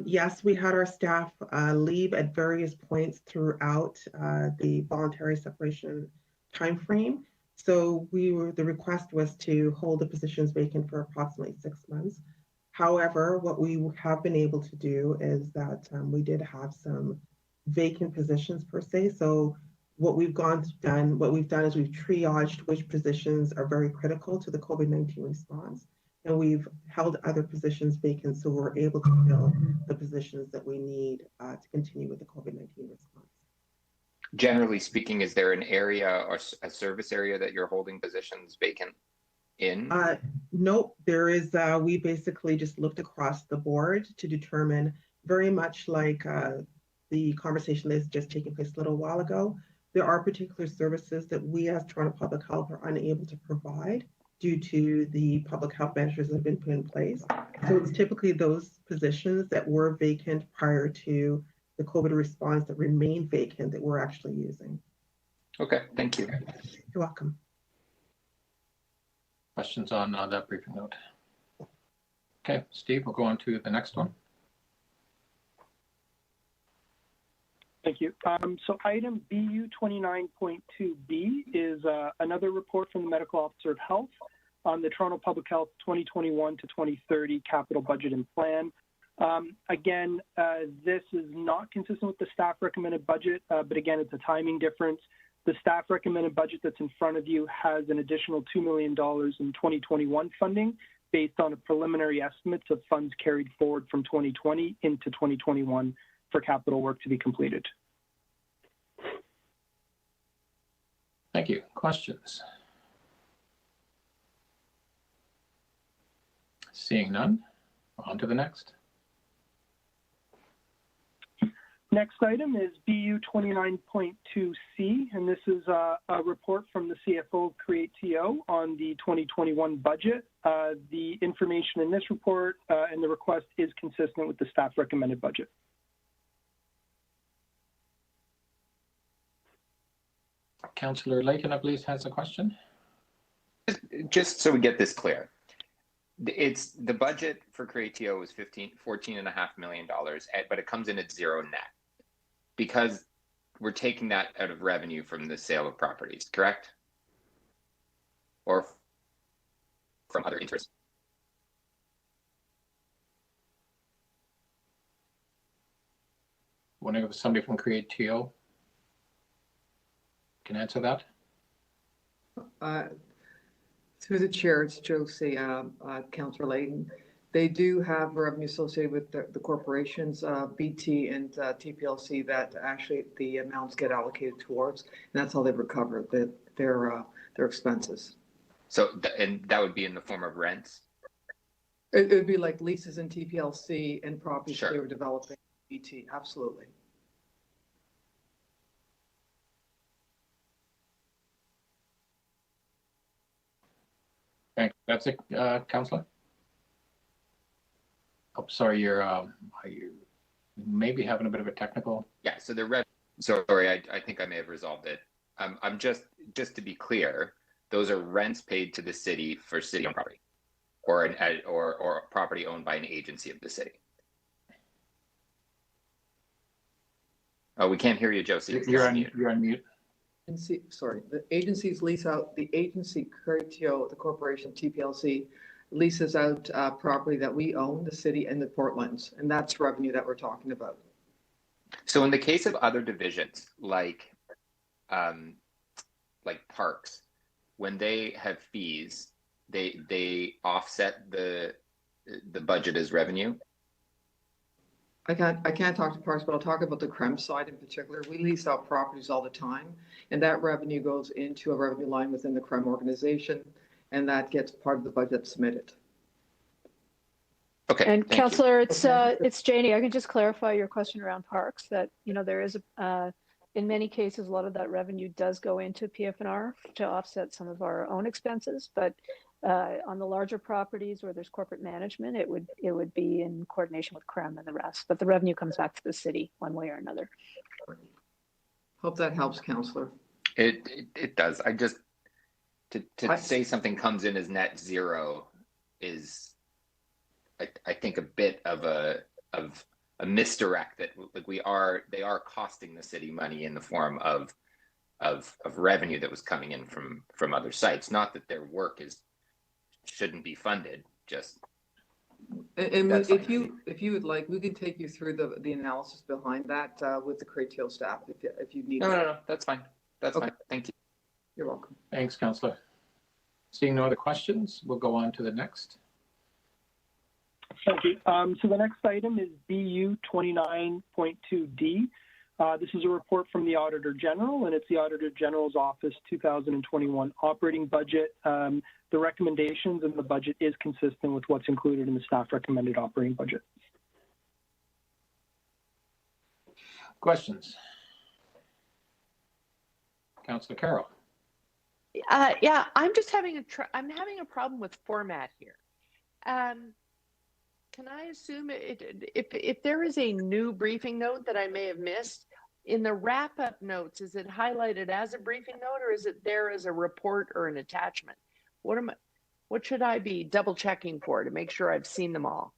Yes, we had our staff leave at various points throughout the voluntary separation timeframe. So the request was to hold the positions vacant for approximately 6 months. However, what we have been able to do is that we did have some vacant positions per se. So what we've done is we've triaged which positions are very critical to the COVID-19 response, and we've held other positions vacant, so we're able to fill the positions that we need to continue with the COVID-19 response. Generally speaking, is there an area or a service area that you're holding positions vacant in? Nope, there is, we basically just looked across the board to determine, very much like the conversation that's just taken place a little while ago, there are particular services that we as Toronto Public Health are unable to provide due to the public health measures that have been put in place. So it's typically those positions that were vacant prior to the COVID response that remain vacant that we're actually using. Okay, thank you. You're welcome. Questions on that briefing note? Okay, Steve, we'll go on to the next one. Thank you. So item BU 29.2B is another report from the Medical Officer of Health on the Toronto Public Health 2021 to 2030 capital budget and plan. Again, this is not consistent with the staff recommended budget, but again, it's a timing difference. The staff recommended budget that's in front of you has an additional $2 million in 2021 funding based on a preliminary estimates of funds carried forward from 2020 into 2021 for capital work to be completed. Thank you. Questions? Seeing none, on to the next. Next item is BU 29.2C, and this is a report from the CFO of CreateTO on the 2021 budget. The information in this report and the request is consistent with the staff recommended budget. Councillor Layton, I believe, has a question. Just so we get this clear, it's the budget for CreateTO is $14.5 million, but it comes in at zero net because we're taking that out of revenue from the sale of properties, correct? Or from other interests? Wondering if somebody from CreateTO can answer that. Through the chair, it's Josie, Councillor Layton. They do have revenue associated with the corporations, BT and TPLC, that actually the amounts get allocated towards, and that's how they recover their expenses. So, and that would be in the form of rents? It would be like leases in TPLC and properties Sure. they were developing. BT, absolutely. Thank you. That's it, Councillor? Oh, sorry, you're maybe having a bit of a technical. Yeah, so sorry, I think I may have resolved it. I'm just to be clear, those are rents paid to the city for city-owned property, or property owned by an agency of the city. Oh, we can't hear you, Josie. You're on mute. Sorry, the agencies lease out, the agency Cratio, the corporation TPLC, leases out property that we own, the city and the Portlands, and that's revenue that we're talking about. So in the case of other divisions, like parks, when they have fees, they offset the budget as revenue. I can't talk to parks, but I'll talk about the CREM side in particular. We lease out properties all the time, and that revenue goes into a revenue line within the CREM organization, and that gets part of the budget submitted. Okay. And Councillor, it's Janie. I can just clarify your question around parks, that, you know, there is in many cases, a lot of that revenue does go into PFNR to offset some of our own expenses, but on the larger properties where there's corporate management, it would be in coordination with CREM and the rest, but the revenue comes back to the city one way or another. Hope that helps, Councillor. It does. I just to say something comes in as net zero is, I think, a bit of a misdirect, that like they are costing the city money in the form of revenue that was coming in from other sites. Not that their work shouldn't be funded. Just and if you would like, we can take you through the analysis behind that with the Cratio staff if you need. No, that's fine. That's okay. Fine. Thank you. You're welcome. Thanks, Councillor. Seeing no other questions, we'll go on to the next. Thank you. So the next item is BU 29.2D. This is a report from the Auditor General, and it's the Auditor General's Office 2021 operating budget. The recommendations in the budget is consistent with what's included in the staff recommended operating budget. Questions? Councillor Carroll. Yeah, I'm just having a problem with format here. Can I assume if there is a new briefing note that I may have missed in the wrap-up notes, is it highlighted as a briefing note, or is it there as a report or an attachment? What should I be double checking for to make sure I've seen them all?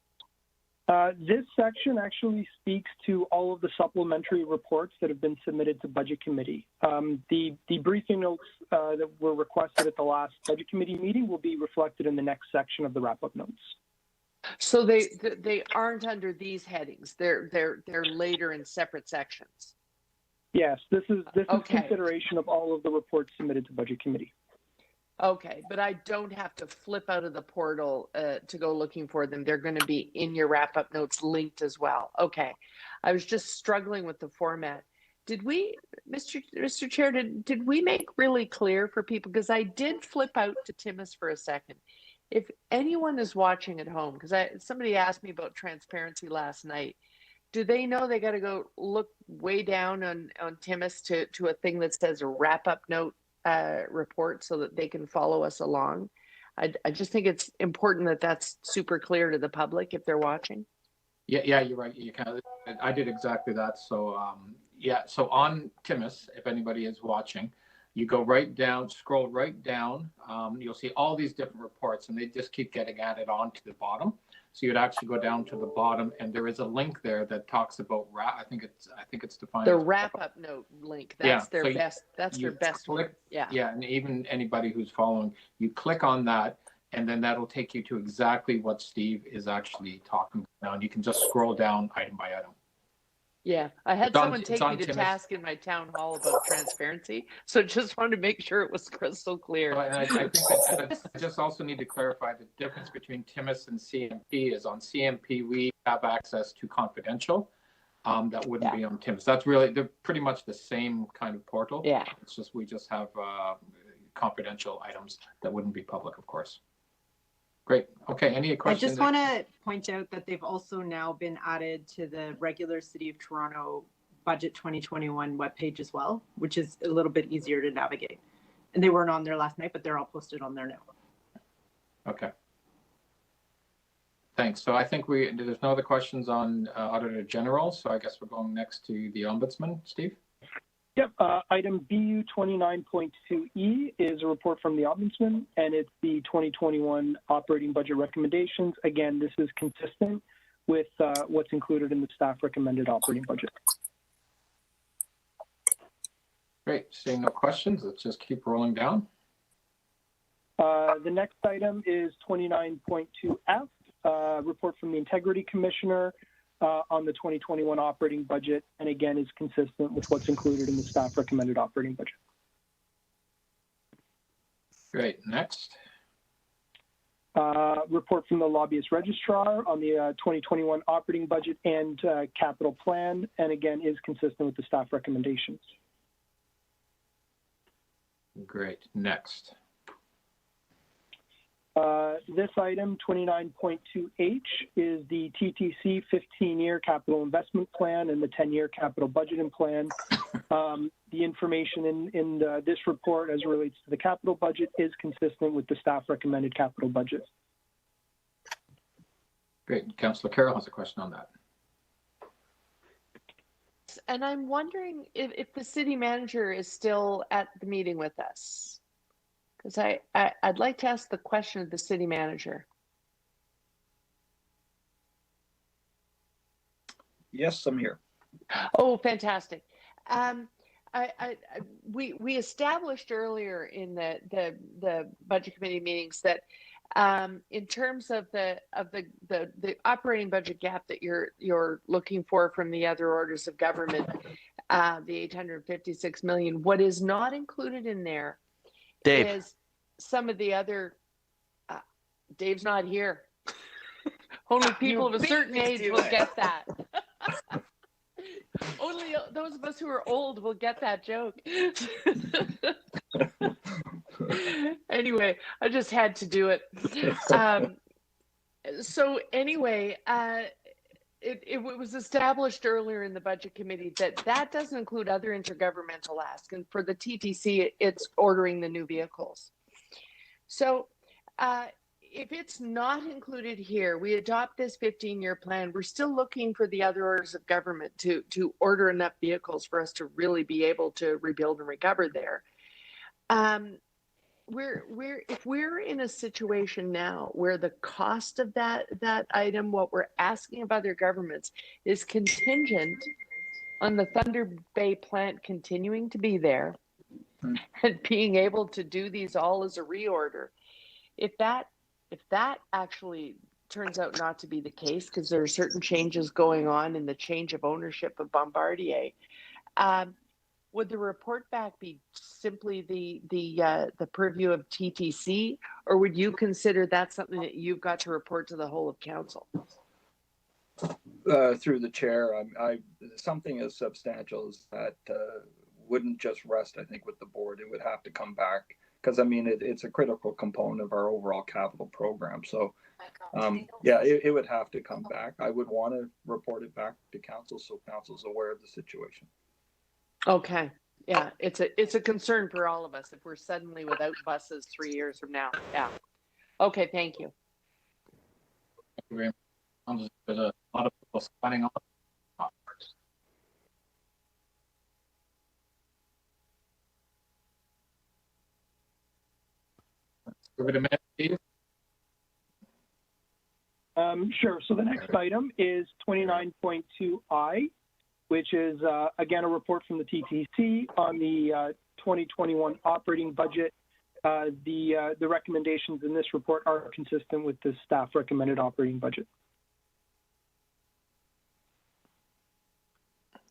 This section actually speaks to all of the supplementary reports that have been submitted to Budget Committee. The briefing notes that were requested at the last Budget Committee meeting will be reflected in the next section of the wrap-up notes. So they aren't under these headings. They're later in separate sections. Yes, this is Okay. consideration of all of the reports submitted to Budget Committee. Okay, but I don't have to flip out of the portal to go looking for them. They're going to be in your wrap-up notes linked as well. Okay, I was just struggling with the format. Did we, Mr. Chair, did we make really clear for people, because I did flip out to Timus for a second. If anyone is watching at home, because somebody asked me about transparency last night, do they know they got to go look way down on Timus to a thing that says a wrap-up note report so that they can follow us along? I just think it's important that that's super clear to the public if they're watching. Yeah, you're right. I did exactly that. So so on Timus, if anybody is watching, you go right down, scroll right down. You'll see all these different reports, and they just keep getting added on to the bottom. So you'd actually go down to the bottom, and there is a link there that talks about I think it's defined. The wrap-up note link. That's their so best. That's their best one. Yeah. Yeah, and even anybody who's following, you click on that, and then that'll take you to exactly what Steve is actually talking about. And you can just scroll down item by item. Yeah, I had someone take me to Timus. task in my town hall about transparency, so just wanted to make sure it was crystal clear. And I think that I just also need to clarify the difference between Timus and CMP is on CMP we have access to confidential. That wouldn't be on Timus. They're pretty much the same kind of portal. Yeah. It's just we just have confidential items that wouldn't be public, of course. Great. Okay, any I questions? just want to point out that they've also now been added to the regular City of Toronto Budget 2021 webpage as well, which is a little bit easier to navigate. And they weren't on there last night, but they're all posted on there now. Okay. Thanks. So I think there's no other questions on Auditor General. So I guess we're going next to the Ombudsman, Steve. Yep, item BU 29.2E is a report from the Ombudsman, and it's the 2021 operating budget recommendations. Again, this is consistent with what's included in the staff recommended operating budget. Great. Seeing no questions, let's just keep rolling down. The next item is 29.2F, report from the Integrity Commissioner on the 2021 operating budget, and again is consistent with what's included in the staff recommended operating budget. Great. Next. Report from the Lobbyist Registrar on the 2021 operating budget and capital plan, and again is consistent with the staff recommendations. Great. Next. This item, 29.2H, is the TTC 15-year capital investment plan and the 10-year capital budgeting plan. The information in this report as it relates to the capital budget is consistent with the staff recommended capital budget. Great. Councillor Carroll has a question on that. And I'm wondering if the city manager is still at the meeting with us. Because I'd like to ask the question of the city manager. Yes, I'm here. Oh, fantastic. We established earlier in the budget committee meetings that in terms of the operating budget gap that you're looking for from the other orders of government, the 856 million, what is not included in there is some of the other. Dave's not here. Only people of a certain age will get that. Only those of us who are old will get that joke. Anyway, I just had to do it. So anyway, it was established earlier in the budget committee that doesn't include other intergovernmental asks. And for the TTC, it's ordering the new vehicles. So if it's not included here, we adopt this 15-year plan. We're still looking for the other orders of government to order enough vehicles for us to really be able to rebuild and recover there. If we're in a situation now where the cost of that item, what we're asking of other governments, is contingent on the Thunder Bay plant continuing to be there and being able to do these all as a reorder, if that actually turns out not to be the case, because there are certain changes going on in the change of ownership of Bombardier, would the report back be simply the purview of TTC, or would you consider that something that you've got to report to the whole of council? Through the chair, something as substantial as that wouldn't just rest, I think, with the board. It would have to come back because, I mean, it's a critical component of our overall capital program. So, yeah, it would have to come back. I would want to report it back to council so council's aware of the situation. Okay. Yeah, it's a concern for all of us if we're suddenly without buses 3 years from now. Yeah. Okay, thank you. Thank you very much. There's a lot of people signing on. Let's give it a minute, Steve. Sure. So the next item is 29.2I, which is, again, a report from the TTC on the 2021 operating budget. The recommendations in this report are consistent with the staff recommended operating budget.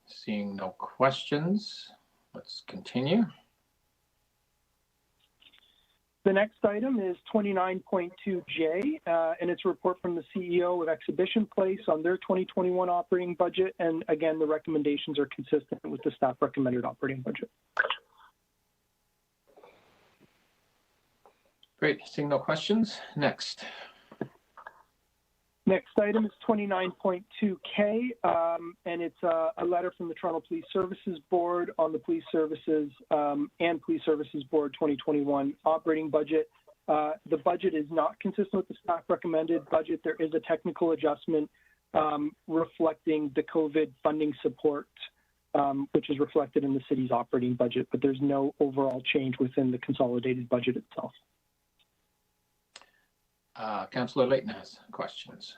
Seeing no questions, let's continue. The next item is 29.2J, and it's a report from the CEO of Exhibition Place on their 2021 operating budget. And again, the recommendations are consistent with the staff recommended operating budget. Great, seeing no questions, next. Next item is 29.2K, and it's a letter from the Toronto Police Services Board on the Police Services and Police Services Board 2021 operating budget. The budget is not consistent with the staff recommended budget. There is a technical adjustment reflecting the COVID funding support, which is reflected in the city's operating budget, but there's no overall change within the consolidated budget itself. Councillor Layton has questions.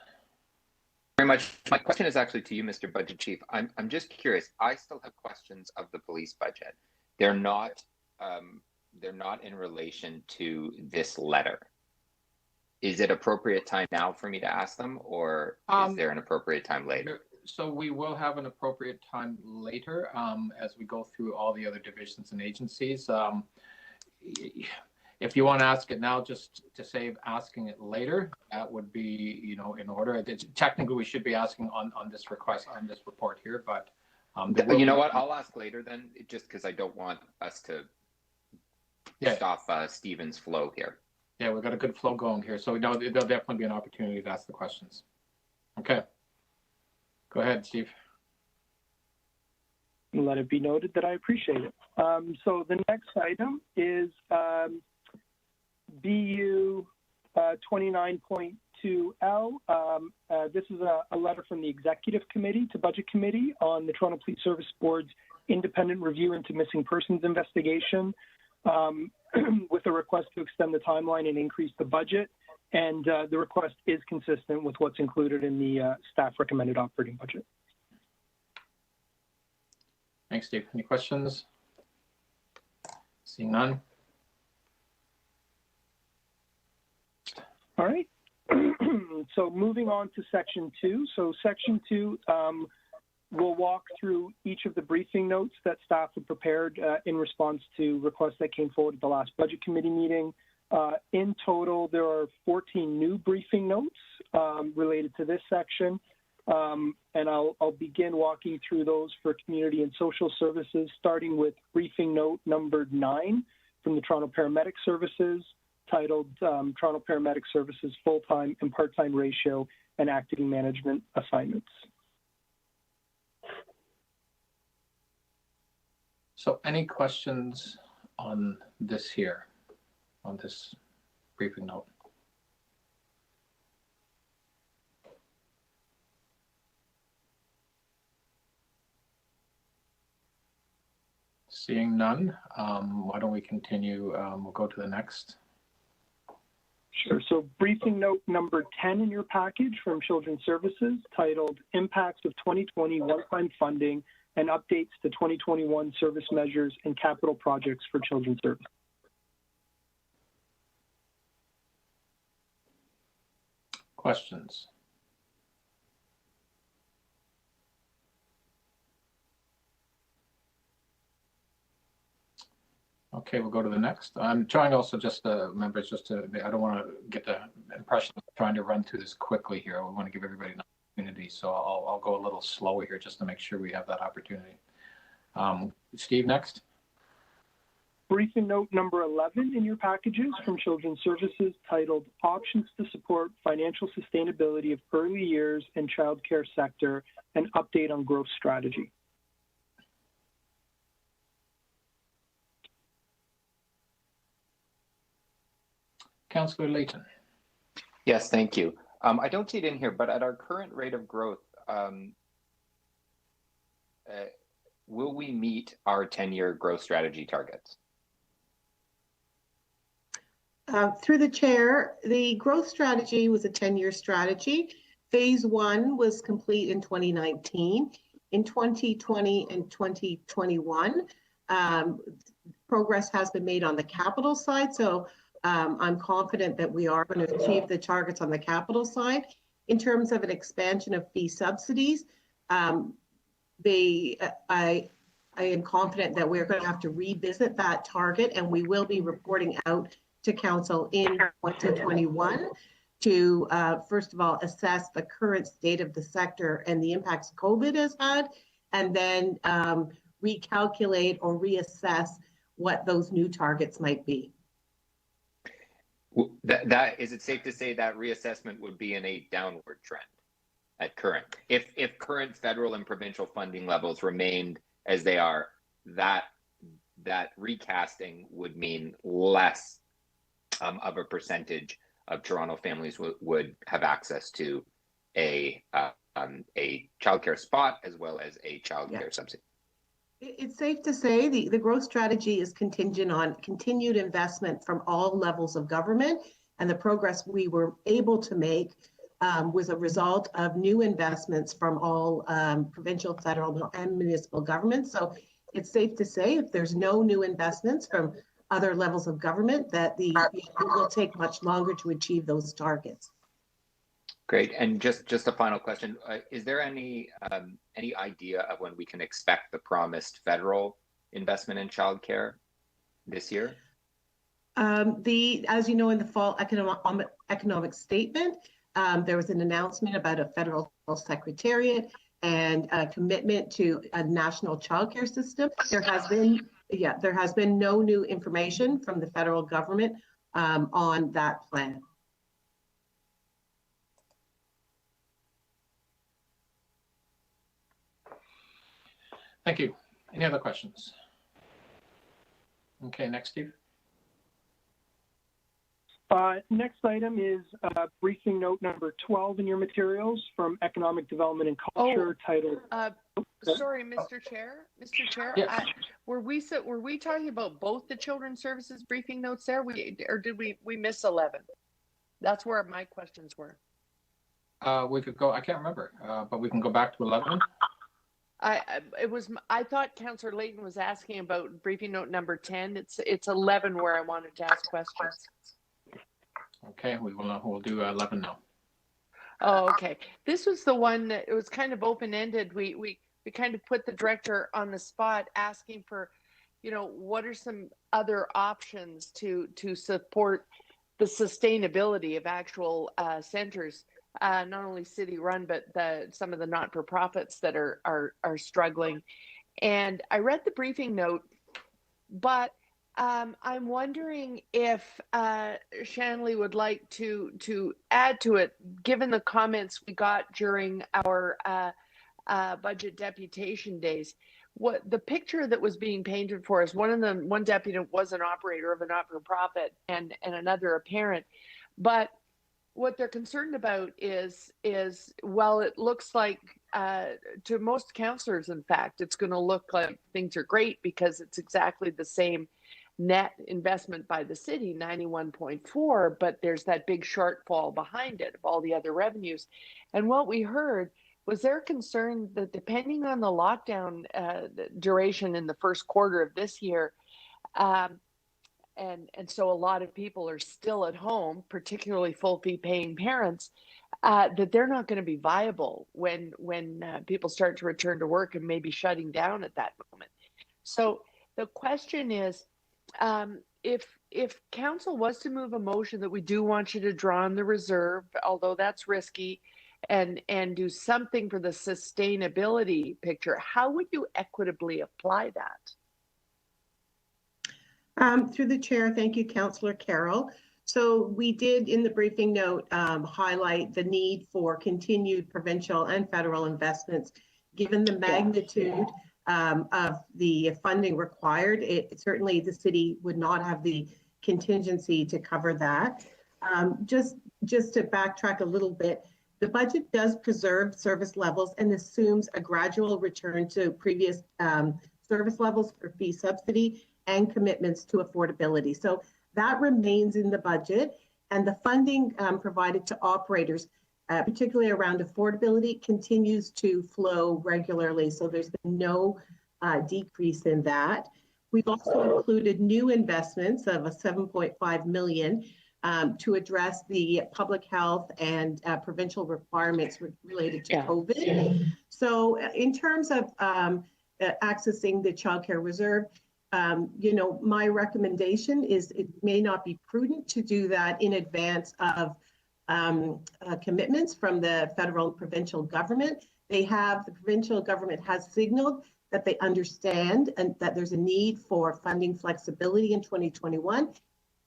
Very much. My question is actually to you, Mr. Budget Chief. I'm just curious. I still have questions of the police budget. They're not in relation to this letter. Is it appropriate time now for me to ask them, or is there an appropriate time later? So we will have an appropriate time later as we go through all the other divisions and agencies. If you want to ask it now, just to save asking it later, that would be, in order. Technically, we should be asking on this request, on this report here, but you know what? I'll ask later then, just because I don't want us to stop Stephen's flow here. Yeah, we've got a good flow going here, so there'll definitely be an opportunity to ask the questions. Okay, go ahead, Steve. Let it be noted that I appreciate it. So the next item is BU 29.2L. This is a letter from the Executive Committee to Budget Committee on the Toronto Police Service Board's independent review into missing persons investigation, with a request to extend the timeline and increase the budget. And the request is consistent with what's included in the staff recommended operating budget. Thanks, Steve. Any questions? Seeing none. All right. So moving on to section 2. So section 2, we'll walk through each of the briefing notes that staff have prepared in response to requests that came forward at the last budget committee meeting. In total, there are 14 new briefing notes related to this section. And I'll begin walking through those for community and social services, starting with briefing note number 9 from the Toronto Paramedic Services, titled Toronto Paramedic Services Full-Time and Part-Time Ratio and Acting Management Assignments. So any questions on this here, on this briefing note? Seeing none, why don't we continue? We'll go to the next. Sure. So briefing note number 10 in your package from Children's Services, titled Impacts of 2020 One-Time Funding and Updates to 2021 Service Measures and Capital Projects for Children's Services. Questions? Okay, we'll go to the next. I'm trying also just members, I don't want to get the impression of trying to run through this quickly here. I want to give everybody an opportunity. So I'll go a little slower here just to make sure we have that opportunity. Steve, next. Briefing note number 11 in your packages from Children's Services, titled Options to Support Financial Sustainability of Early Years and Child Care Sector, an Update on Growth Strategy. Councillor Layton. Yes, thank you. I don't see it in here, but at our current rate of growth, will we meet our 10-year growth strategy targets? Through the chair, the growth strategy was a 10-year strategy. Phase 1 was complete in 2019. In 2020 and 2021, progress has been made on the capital side. So I'm confident that we are going to achieve the targets on the capital side. In terms of an expansion of fee subsidies, I am confident that we're going to have to revisit that target, and we will be reporting out to council in 2021 to, first of all, assess the current state of the sector and the impacts COVID has had, and then recalculate or reassess what those new targets might be. That is it safe to say that reassessment would be in a downward trend at current? If current federal and provincial funding levels remained as they are, that recasting would mean less of a percentage of Toronto families would have access to a childcare spot as well as a childcare subsidy. It's safe to say the growth strategy is contingent on continued investment from all levels of government, and the progress we were able to make was a result of new investments from all provincial, federal, and municipal governments. So it's safe to say if there's no new investments from other levels of government, that it will take much longer to achieve those targets. Great. And just a final question: is there any idea of when we can expect the promised federal investment in childcare this year? As you know, in the fall economic statement, there was an announcement about a federal secretariat and a commitment to a national childcare system. There has been no new information from the federal government on that plan. Thank you. Any other questions? Okay, next, Steve. Next item is briefing note number 12 in your materials from Economic Development and Culture, titled. Sorry, Mr. Chair. Mr. Chair, Yes. were we talking about both the Children's Services briefing notes there, or did we miss 11? That's where my questions were. We could go. I can't remember, but we can go back to 11. I thought Councillor Layton was asking about briefing note number 10. It's 11 where I wanted to ask questions. Okay, we'll do 11 now. Oh, okay. This was the one that it was kind of open-ended. We kind of put the director on the spot, asking for, what are some other options to support the sustainability of actual centers, not only city-run, but some of the not-for-profits that are struggling. And I read the briefing note, but I'm wondering if Shanley would like to add to it, given the comments we got during our budget deputation days. What the picture that was being painted for us, one deputy was an operator of a not-for-profit and another a parent, but what they're concerned about is well, it looks like to most councillors, in fact, it's going to look like things are great because it's exactly the same net investment by the city, 91.4, but there's that big shortfall behind it of all the other revenues. And what we heard was their concern that depending on the lockdown duration in the first quarter of this year, and so a lot of people are still at home, particularly full fee paying parents, that they're not going to be viable when people start to return to work and maybe shutting down at that moment. So the question is, if council was to move a motion that we do want you to draw on the reserve, although that's risky, and do something for the sustainability picture, how would you equitably apply that? Through the chair, thank you, Councillor Carroll. So we did in the briefing note highlight the need for continued provincial and federal investments, given the magnitude of the funding required. Certainly the city would not have the contingency to cover that. Just to backtrack a little bit, the budget does preserve service levels and assumes a gradual return to previous service levels for fee subsidy and commitments to affordability. So that remains in the budget, and the funding provided to operators, particularly around affordability, continues to flow regularly. So there's been no decrease in that. We've also included new investments of a 7.5 million to address the public health and provincial requirements related to COVID. So in terms of accessing the childcare reserve, my recommendation is it may not be prudent to do that in advance of commitments from the federal and provincial government. The provincial government has signaled that they understand and that there's a need for funding flexibility in 2021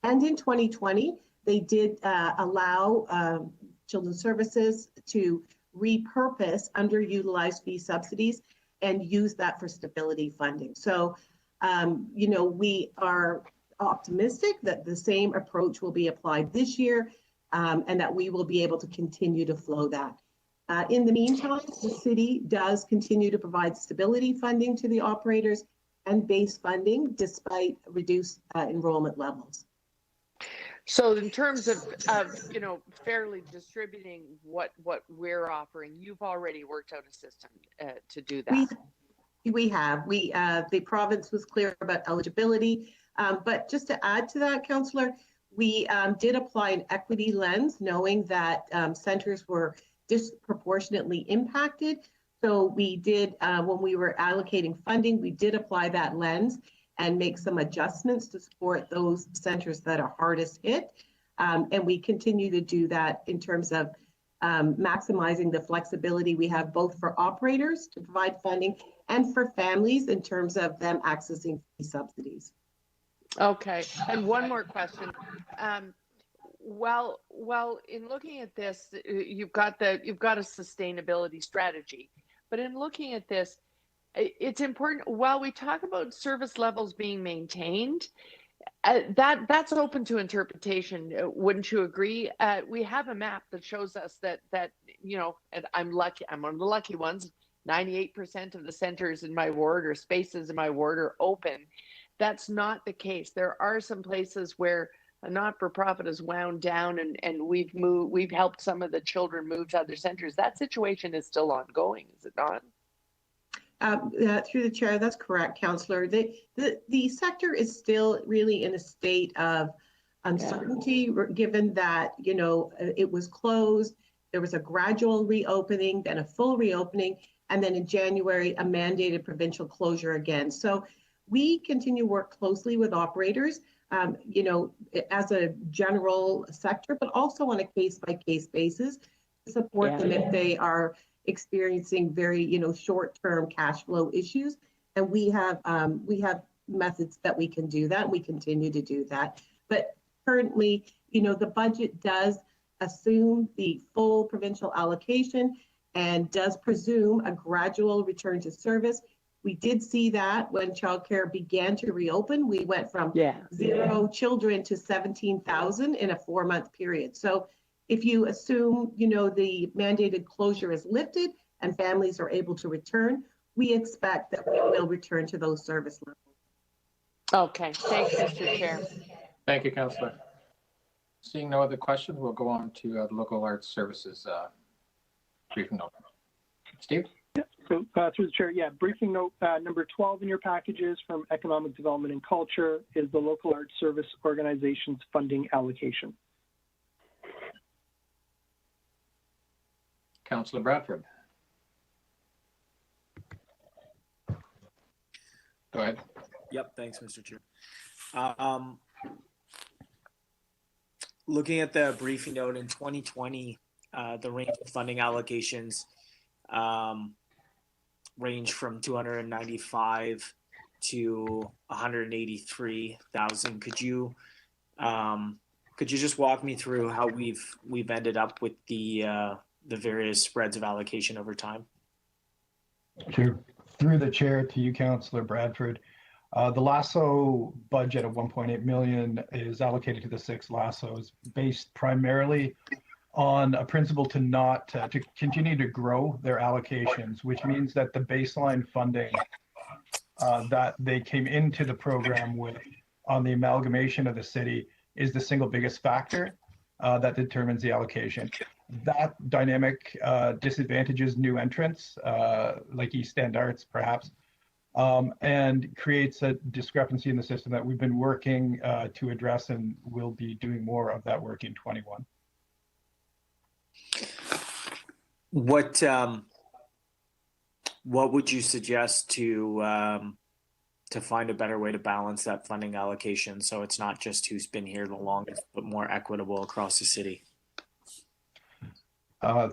and in 2020. they did allow Children's Services to repurpose underutilized fee subsidies and use that for stability funding. So, we are optimistic that the same approach will be applied this year, and that we will be able to continue to flow that. In the meantime, the city does continue to provide stability funding to the operators and base funding despite reduced enrollment levels. So in terms of fairly distributing what we're offering, you've already worked out a system to do that. We have. The province was clear about eligibility, but just to add to that, Councillor, we did apply an equity lens, knowing that centers were disproportionately impacted. So we did, when we were allocating funding, we did apply that lens and make some adjustments to support those centers that are hardest hit. And we continue to do that in terms of maximizing the flexibility we have both for operators to provide funding and for families in terms of them accessing fee subsidies. Okay, and one more question. Well, in looking at this, you've got a sustainability strategy, but in looking at this, it's important. While we talk about service levels being maintained, that's open to interpretation. Wouldn't you agree? We have a map that shows us that and I'm lucky. I'm one of the lucky ones. 98% of the centers in my ward or spaces in my ward are open. That's not the case. There are some places where a not-for-profit is wound down, and we've helped some of the children move to other centers. That situation is still ongoing, is it not? Through the chair, that's correct, Councillor. The sector is still really in a state of uncertainty, given that it was closed. There was a gradual reopening, then a full reopening, and then in January, a mandated provincial closure again. So we continue to work closely with operators, as a general sector, but also on a case-by-case basis to support them if they are experiencing very, short-term cash flow issues. And we have methods that we can do that. We continue to do that. But currently, the budget does assume the full provincial allocation and does presume a gradual return to service. We did see that when childcare began to reopen. We went from 0 children to 17,000 in a 4-month period. So if you assume, the mandated closure is lifted and families are able to return, we expect that we will return to those service levels. Okay, thanks, Mr. Chair. Thank you, Councillor. Seeing no other questions, we'll go on to the local arts services briefing note. Steve? So through the chair, briefing note number 12 in your packages from Economic Development and Culture is the local arts service organization's funding allocation. Councillor Bradford. Go ahead. Yep, thanks, Mr. Chair. Looking at the briefing note in 2020, the range of funding allocations range from 295 to 183,000. Could you just walk me through how we've ended up with the various spreads of allocation over time? Sure. Through the chair to you, Councillor Bradford. The LASSO budget of 1.8 million is allocated to the 6 LASSOs based primarily on a principle to continue to grow their allocations, which means that the baseline funding that they came into the program with on the amalgamation of the city is the single biggest factor that determines the allocation. That dynamic disadvantages new entrants like East End Arts perhaps, and creates a discrepancy in the system that we've been working to address, and will be doing more of that work in 21. What would you suggest to find a better way to balance that funding allocation so it's not just who's been here the longest, but more equitable across the city?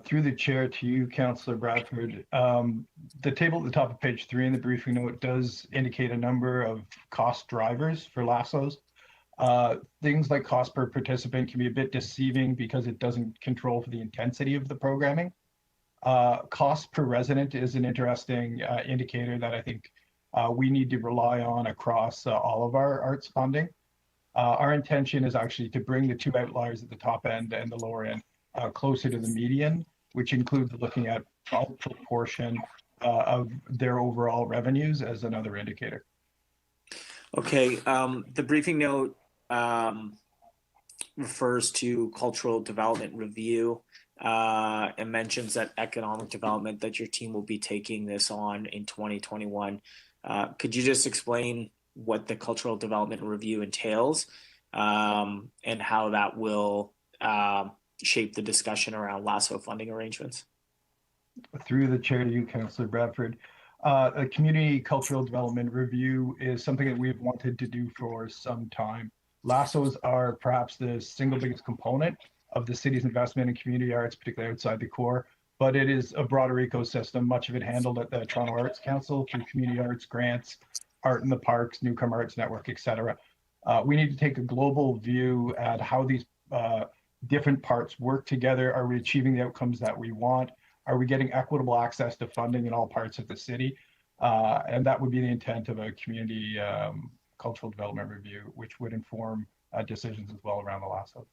Through the chair to you, Councillor Bradford, the table at the top of page 3 in the briefing note does indicate a number of cost drivers for LASSOs. Things like cost per participant can be a bit deceiving because it doesn't control for the intensity of the programming. Cost per resident is an interesting indicator that I think we need to rely on across all of our arts funding. Our intention is actually to bring the two outliers at the top end and the lower end closer to the median, which includes looking at proportion of their overall revenues as another indicator. Okay, the briefing note refers to cultural development review and mentions that economic development, that your team will be taking this on in 2021. Could you just explain what the cultural development review entails and how that will shape the discussion around LASSO funding arrangements? Through the chair to you, Councillor Bradford. A community cultural development review is something that we've wanted to do for some time. LASSOs are perhaps the single biggest component of the city's investment in community arts, particularly outside the core, but it is a broader ecosystem, much of it handled at the Toronto Arts Council through community arts grants, Art in the Parks, Newcomer Arts Network, etc. We need to take a global view at how these different parts work together. Are we achieving the outcomes that we want? Are we getting equitable access to funding in all parts of the city? And that would be the intent of a community cultural development review, which would inform decisions as well around the LASSO.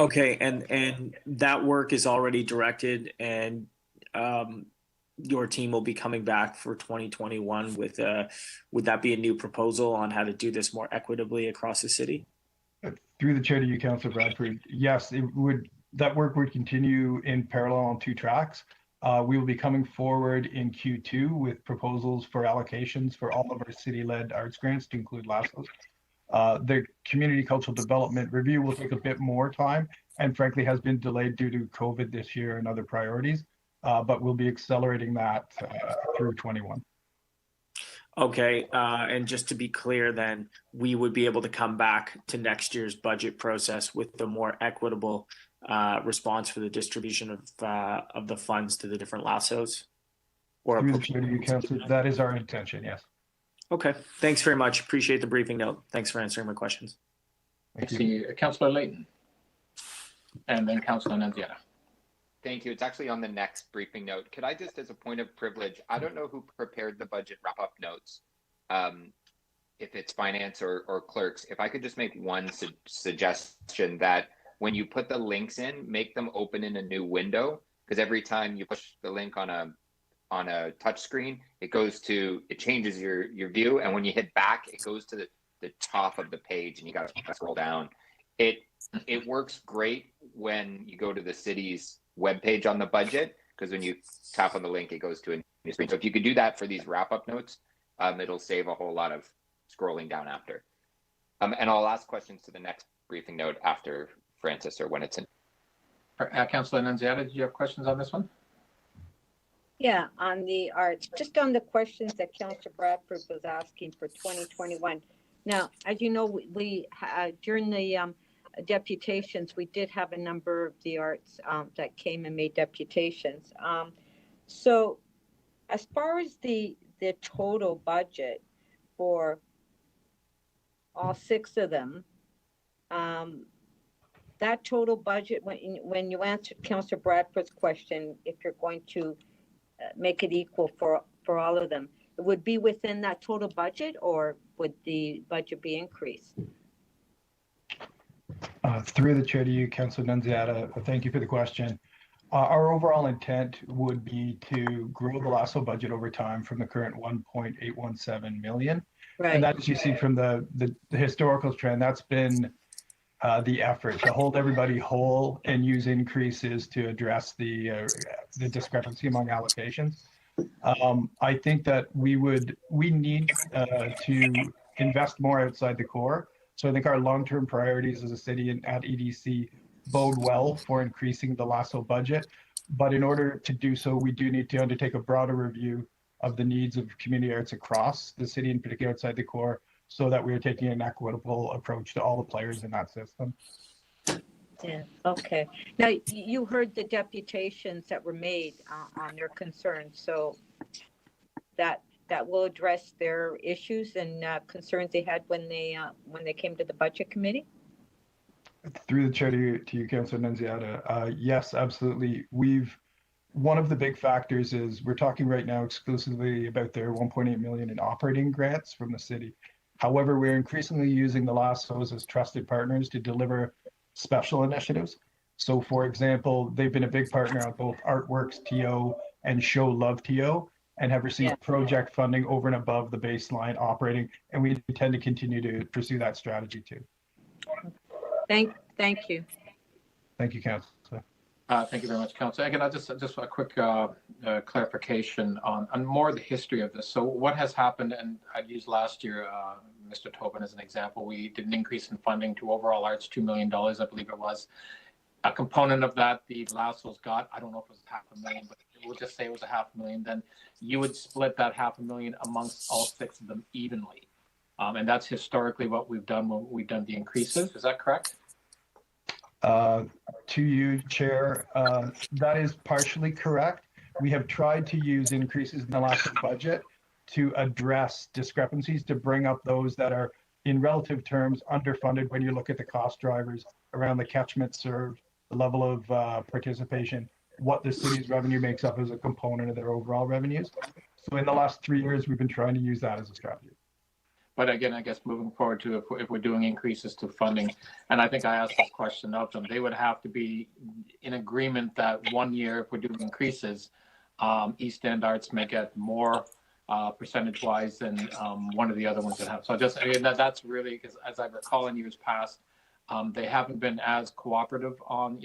Okay, and that work is already directed, and your team will be coming back for 2021 with would that be a new proposal on how to do this more equitably across the city? Through the chair to you, Councillor Bradford, yes, it would. That work would continue in parallel on two tracks. We will be coming forward in Q2 with proposals for allocations for all of our city-led arts grants to include LASSOs. The community cultural development review will take a bit more time and frankly has been delayed due to COVID this year and other priorities, but we'll be accelerating that through 21. Okay, and just to be clear then, we would be able to come back to next year's budget process with the more equitable response for the distribution of the funds to the different LASSOs? Or through the chair to you, Councillor, that is our intention, yes. Okay, thanks very much. Appreciate the briefing note. Thanks for answering my questions. Thank you. Councillor Layton. And then Councillor Nunziata. Thank you. It's actually on the next briefing note. Could I just, as a point of privilege, I don't know who prepared the budget wrap-up notes, if it's finance or clerks, if I could just make one suggestion that when you put the links in, make them open in a new window, because every time you push the link on a touch screen, it changes your view, and when you hit back, it goes to the top of the page, and you got to scroll down. It works great when you go to the city's webpage on the budget, because when you tap on the link, it goes to a new screen. So if you could do that for these wrap-up notes, it'll save a whole lot of scrolling down after. And I'll ask questions to the next briefing note after Francis, or when it's in. Councillor Nunziata, do you have questions on this one? Yeah, on the arts, just on the questions that Councillor Bradford was asking for 2021. Now, as you know, we during the deputations, we did have a number of the arts that came and made deputations. So as far as the total budget for all 6 of them, that total budget, when you answered Councillor Bradford's question, if you're going to make it equal for all of them, it would be within that total budget, or would the budget be increased? Through the chair to you, Councillor Nunziata, thank you for the question. Our overall intent would be to grow the LASSO budget over time from the current 1.817 million. Right. And that, as you see from the historical trend, that's been the effort to hold everybody whole and use increases to address the discrepancy among allocations. I think that we need to invest more outside the core. So I think our long-term priorities as a city and at EDC bode well for increasing the LASSO budget. But in order to do so, we do need to undertake a broader review of the needs of community arts across the city, in particular outside the core, so that we are taking an equitable approach to all the players in that system. Yeah, okay. Now, you heard the deputations that were made on their concerns. So that that will address their issues and concerns they had when they came to the budget committee? Through the chair to you, Councillor Nunziata. Yes, absolutely. One of the big factors is we're talking right now exclusively about their 1.8 million in operating grants from the city. However, we're increasingly using the LASSOs as trusted partners to deliver special initiatives. So for example, they've been a big partner on both Artworks TO and Show Love TO and have received project funding over and above the baseline operating. And we intend to continue to pursue that strategy too. Thank you. Thank you, Councillor. Thank you very much, Councillor. Again, just a quick clarification on more the history of this. So what has happened, and I'd use last year, Mr. Tobin as an example, we did an increase in funding to overall arts, $2 million, I believe it was. A component of that, the LASSOs got, I don't know if it was $500,000, but we'll just say it was $500,000. Then you would split that $500,000 amongst all 6 of them evenly. And that's historically what we've done when we've done the increases. Is that correct? To you, Chair, that is partially correct. We have tried to use increases in the last budget to address discrepancies, to bring up those that are in relative terms underfunded when you look at the cost drivers around the catchment served, the level of participation, what the city's revenue makes up as a component of their overall revenues. So in the last 3 years, we've been trying to use that as a strategy. But again, I guess moving forward to if we're doing increases to funding, and I think I asked this question of them, they would have to be in agreement that 1 year, if we're doing increases, East End Arts may get more percentage-wise than one of the other ones that have. So that's really, because as I recall in years past, they haven't been as cooperative on,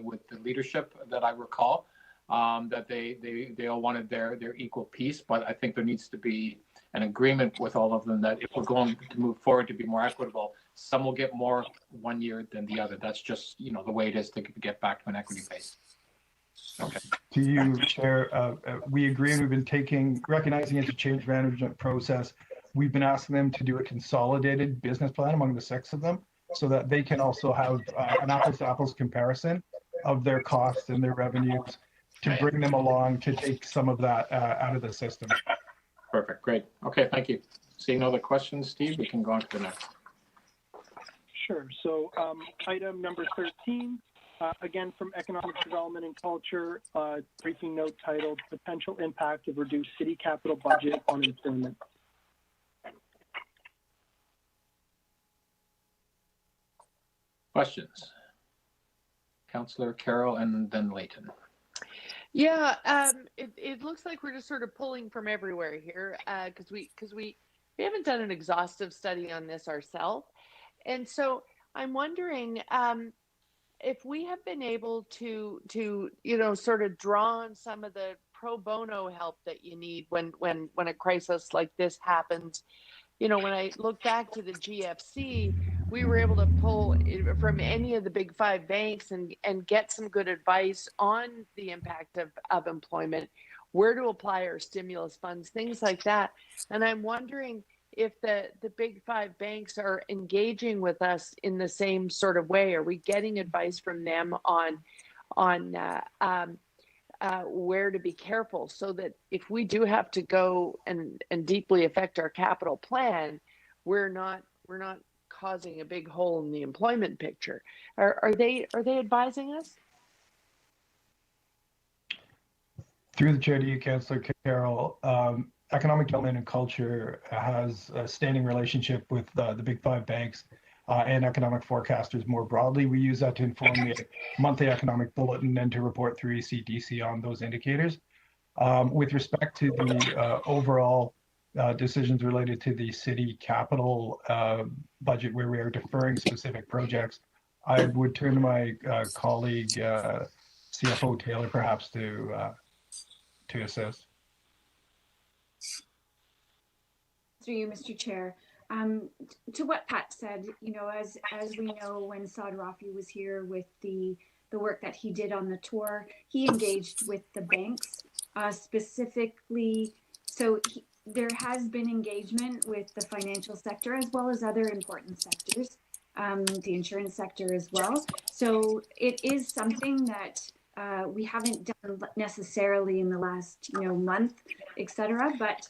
with the leadership that I recall, that they all wanted their equal piece. But I think there needs to be an agreement with all of them that if we're going to move forward to be more equitable, some will get more 1 year than the other. That's just, the way it is to get back to an equity base. Okay. To you, Chair, we agree, and we've been recognizing it's a change management process. We've been asking them to do a consolidated business plan among the 6 of them so that they can also have an apples to apples comparison of their costs and their revenues to bring them along to take some of that out of the system. Perfect. Great. Okay. Thank you. Seeing no other questions, Steve, we can go on to the next. Sure. So item number 13, again from Economic Development and Culture, briefing note titled Potential Impact of Reduced City Capital Budget on Employment. Questions? Councillor Carroll and then Layton. Yeah, it looks like we're just sort of pulling from everywhere here because we haven't done an exhaustive study on this ourselves, and so I'm wondering if we have been able to sort of draw on some of the pro bono help that you need when a crisis like this happens. When I look back to the GFC, we were able to pull from any of the big 5 banks and get some good advice on the impact of employment, where to apply our stimulus funds, things like that. And I'm wondering if the big 5 banks are engaging with us in the same sort of way. Are we getting advice from them on where to be careful so that if we do have to go and deeply affect our capital plan, we're not causing a big hole in the employment picture? Are they advising us? Through the chair to you, Councillor Carroll, Economic Development and Culture has a standing relationship with the big 5 banks and economic forecasters more broadly. We use that to inform the monthly economic bulletin and to report through ECDC on those indicators. With respect to the overall decisions related to the city capital budget, where we are deferring specific projects, I would turn to my colleague, CFO Taylor, perhaps to assist. Through you, Mr. Chair. To what Pat said, as we know, when Saad Rafi was here with the work that he did on the tour, he engaged with the banks specifically. So there has been engagement with the financial sector as well as other important sectors, the insurance sector as well. So it is something that we haven't done necessarily in the last month, etc. But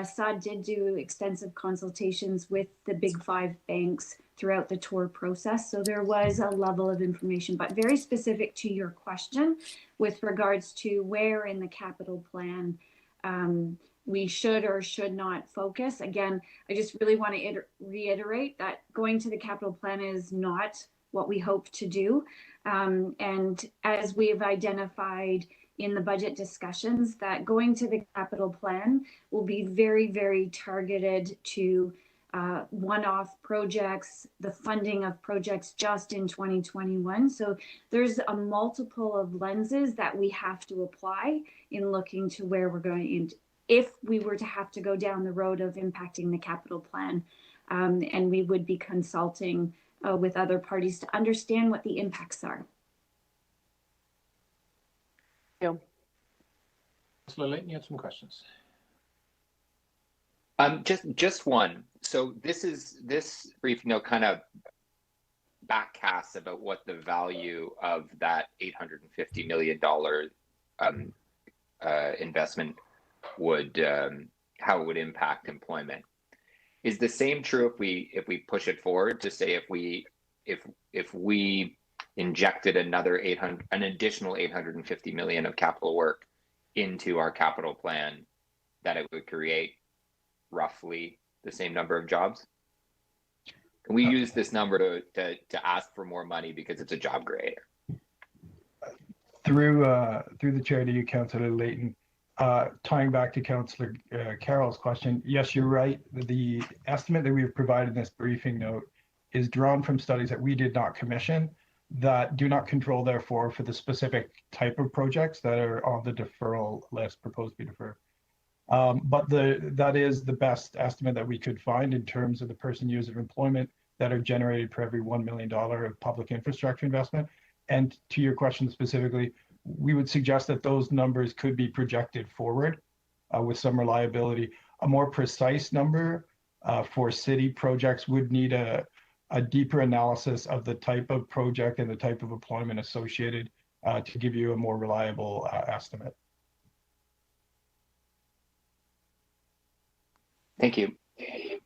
SOD did do extensive consultations with the big 5 banks throughout the tour process. So there was a level of information, but very specific to your question with regards to where in the capital plan we should or should not focus. Again, I just really want to reiterate that going to the capital plan is not what we hope to do. And as we've identified in the budget discussions, that going to the capital plan will be very, very targeted to one-off projects, the funding of projects just in 2021. So there's a multiple of lenses that we have to apply in looking to where we're going if we were to have to go down the road of impacting the capital plan. And we would be consulting with other parties to understand what the impacts are. Yeah. Councillor Layton, you have some questions. Just one. So this briefing note kind of backcasts about what the value of that $850 million investment would, how it would impact employment. Is the same true if we push it forward to say if we injected an additional $850 million of capital work into our capital plan, that it would create roughly the same number of jobs? Can we use this number to ask for more money because it's a job creator? Through the chair to you, Councillor Layton, tying back to Councillor Carroll's question, yes, you're right. The estimate that we have provided in this briefing note is drawn from studies that we did not commission, that do not control, therefore, for the specific type of projects that are on the deferral list, proposed to be deferred. But that is the best estimate that we could find in terms of the person years of employment that are generated for every $1 million of public infrastructure investment. And to your question specifically, we would suggest that those numbers could be projected forward with some reliability. A more precise number for city projects would need a deeper analysis of the type of project and the type of employment associated to give you a more reliable estimate. Thank you.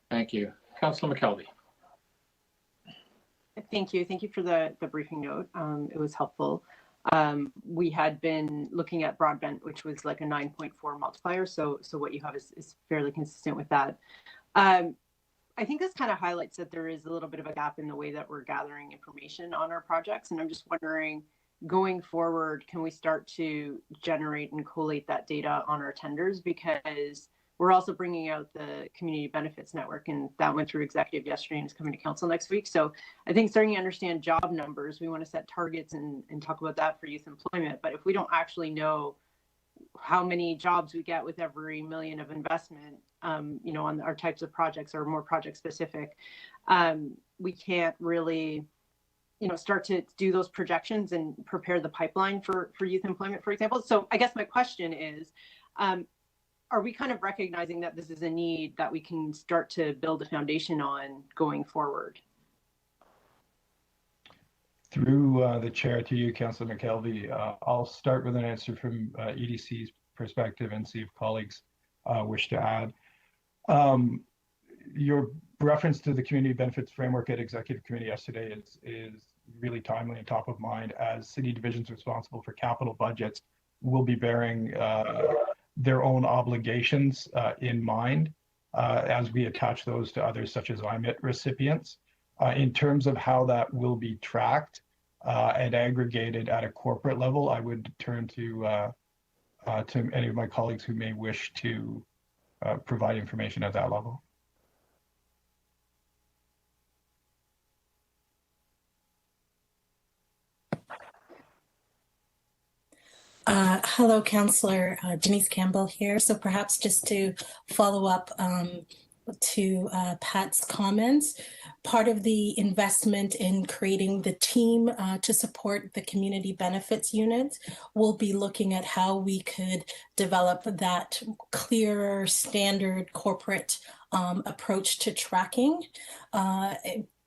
Thank you. Councillor McKelvey. Thank you. Thank you for the briefing note. It was helpful. We had been looking at broadband, which was like a 9.4 multiplier. So what you have is fairly consistent with that. I think this kind of highlights that there is a little bit of a gap in the way that we're gathering information on our projects. And I'm just wondering, going forward, can we start to generate and collate that data on our tenders? Because we're also bringing out the community benefits network, and that went through executive yesterday and is coming to council next week. So I think starting to understand job numbers, we want to set targets and talk about that for youth employment. But if we don't actually know how many jobs we get with every million of investment, on our types of projects or more project specific, we can't really, start to do those projections and prepare the pipeline for youth employment, for example. So I guess my question is, are we kind of recognizing that this is a need that we can start to build a foundation on going forward? Through the chair to you, Councillor McKelvey, I'll start with an answer from EDC's perspective and see if colleagues wish to add. Your reference to the community benefits framework at executive committee yesterday is really timely and top of mind, as city divisions responsible for capital budgets will be bearing their own obligations in mind as we attach those to others such as IMIT recipients. In terms of how that will be tracked and aggregated at a corporate level, I would turn to any of my colleagues who may wish to provide information at that level. Hello, Councillor Denise Campbell here. So perhaps just to follow up to Pat's comments, part of the investment in creating the team to support the community benefits units will be looking at how we could develop that clearer standard corporate approach to tracking.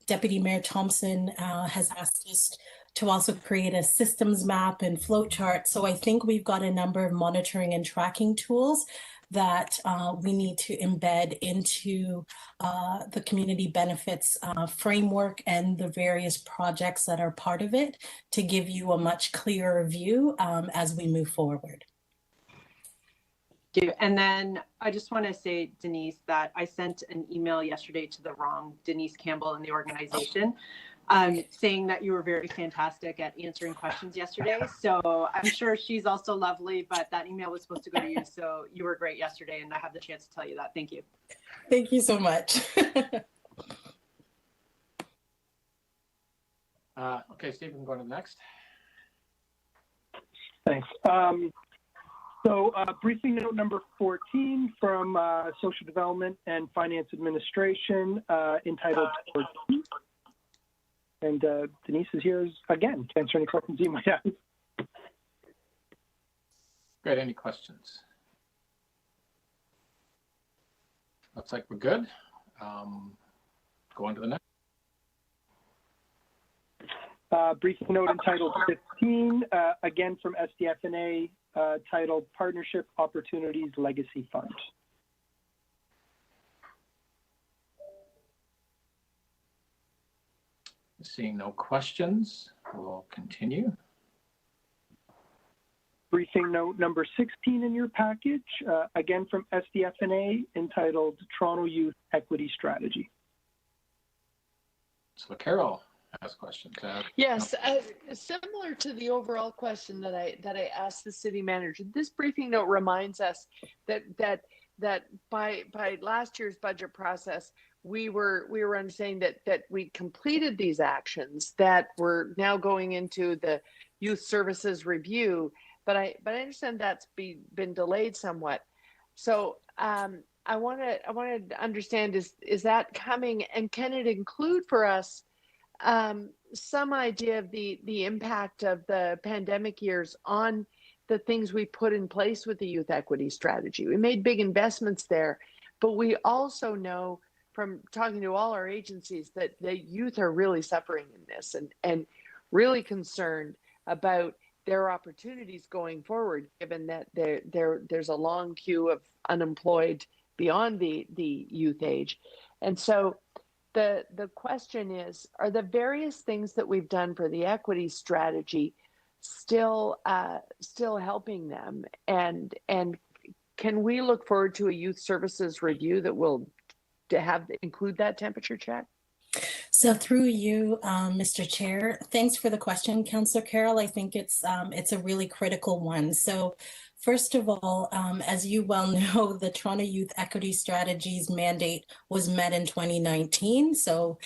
Deputy Mayor Thompson has asked us to also create a systems map and flow chart. So I think we've got a number of monitoring and tracking tools that we need to embed into the community benefits framework and the various projects that are part of it to give you a much clearer view as we move forward. Thank you. And then I just want to say, Denise, that I sent an email yesterday to the wrong Denise Campbell in the organization, saying that you were very fantastic at answering questions yesterday. So I'm sure she's also lovely, but that email was supposed to go to you. So you were great yesterday, and I have the chance to tell you that. Thank you. Thank you so much. Okay, Stephen, go to the next. Thanks. So briefing note number 14 from Social Development and Finance Administration, entitled and Denise is here again to answer any questions you might have. Great, any questions? Looks like we're good. Go on to the next. Briefing note entitled 15, again from SDF&A, titled Partnership Opportunities Legacy Fund. Seeing no questions, we'll continue. Briefing note number 16 in your package, again from SDF&A, entitled Toronto Youth Equity Strategy. So Carol has questions. Yes, similar to the overall question that I asked the city manager, this briefing note reminds us that by last year's budget process, we were understanding that we completed these actions that were now going into the youth services review, but I understand that's been delayed somewhat. So I want to understand, is that coming, and can it include for us some idea of the impact of the pandemic years on the things we put in place with the youth equity strategy? We made big investments there, but we also know from talking to all our agencies that the youth are really suffering in this and really concerned about their opportunities going forward, given that there's a long queue of unemployed beyond the youth age. And so the question is, are the various things that we've done for the equity strategy still helping them? And can we look forward to a youth services review that will include that temperature check? So through you, Mr. Chair, thanks for the question, Councillor Carroll. I think it's a really critical one. So first of all, as you well know, the Toronto Youth Equity Strategies mandate was met in 2019. So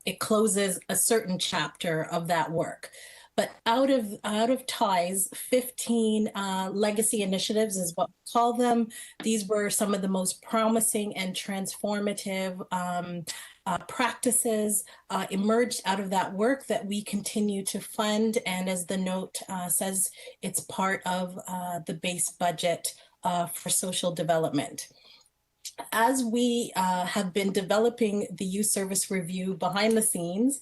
it closes a certain chapter of that work. But out of ties, 15 legacy initiatives is what we call them. These were some of the most promising and transformative practices emerged out of that work that we continue to fund. And as the note says, it's part of the base budget for social development. As we have been developing the youth service review behind the scenes,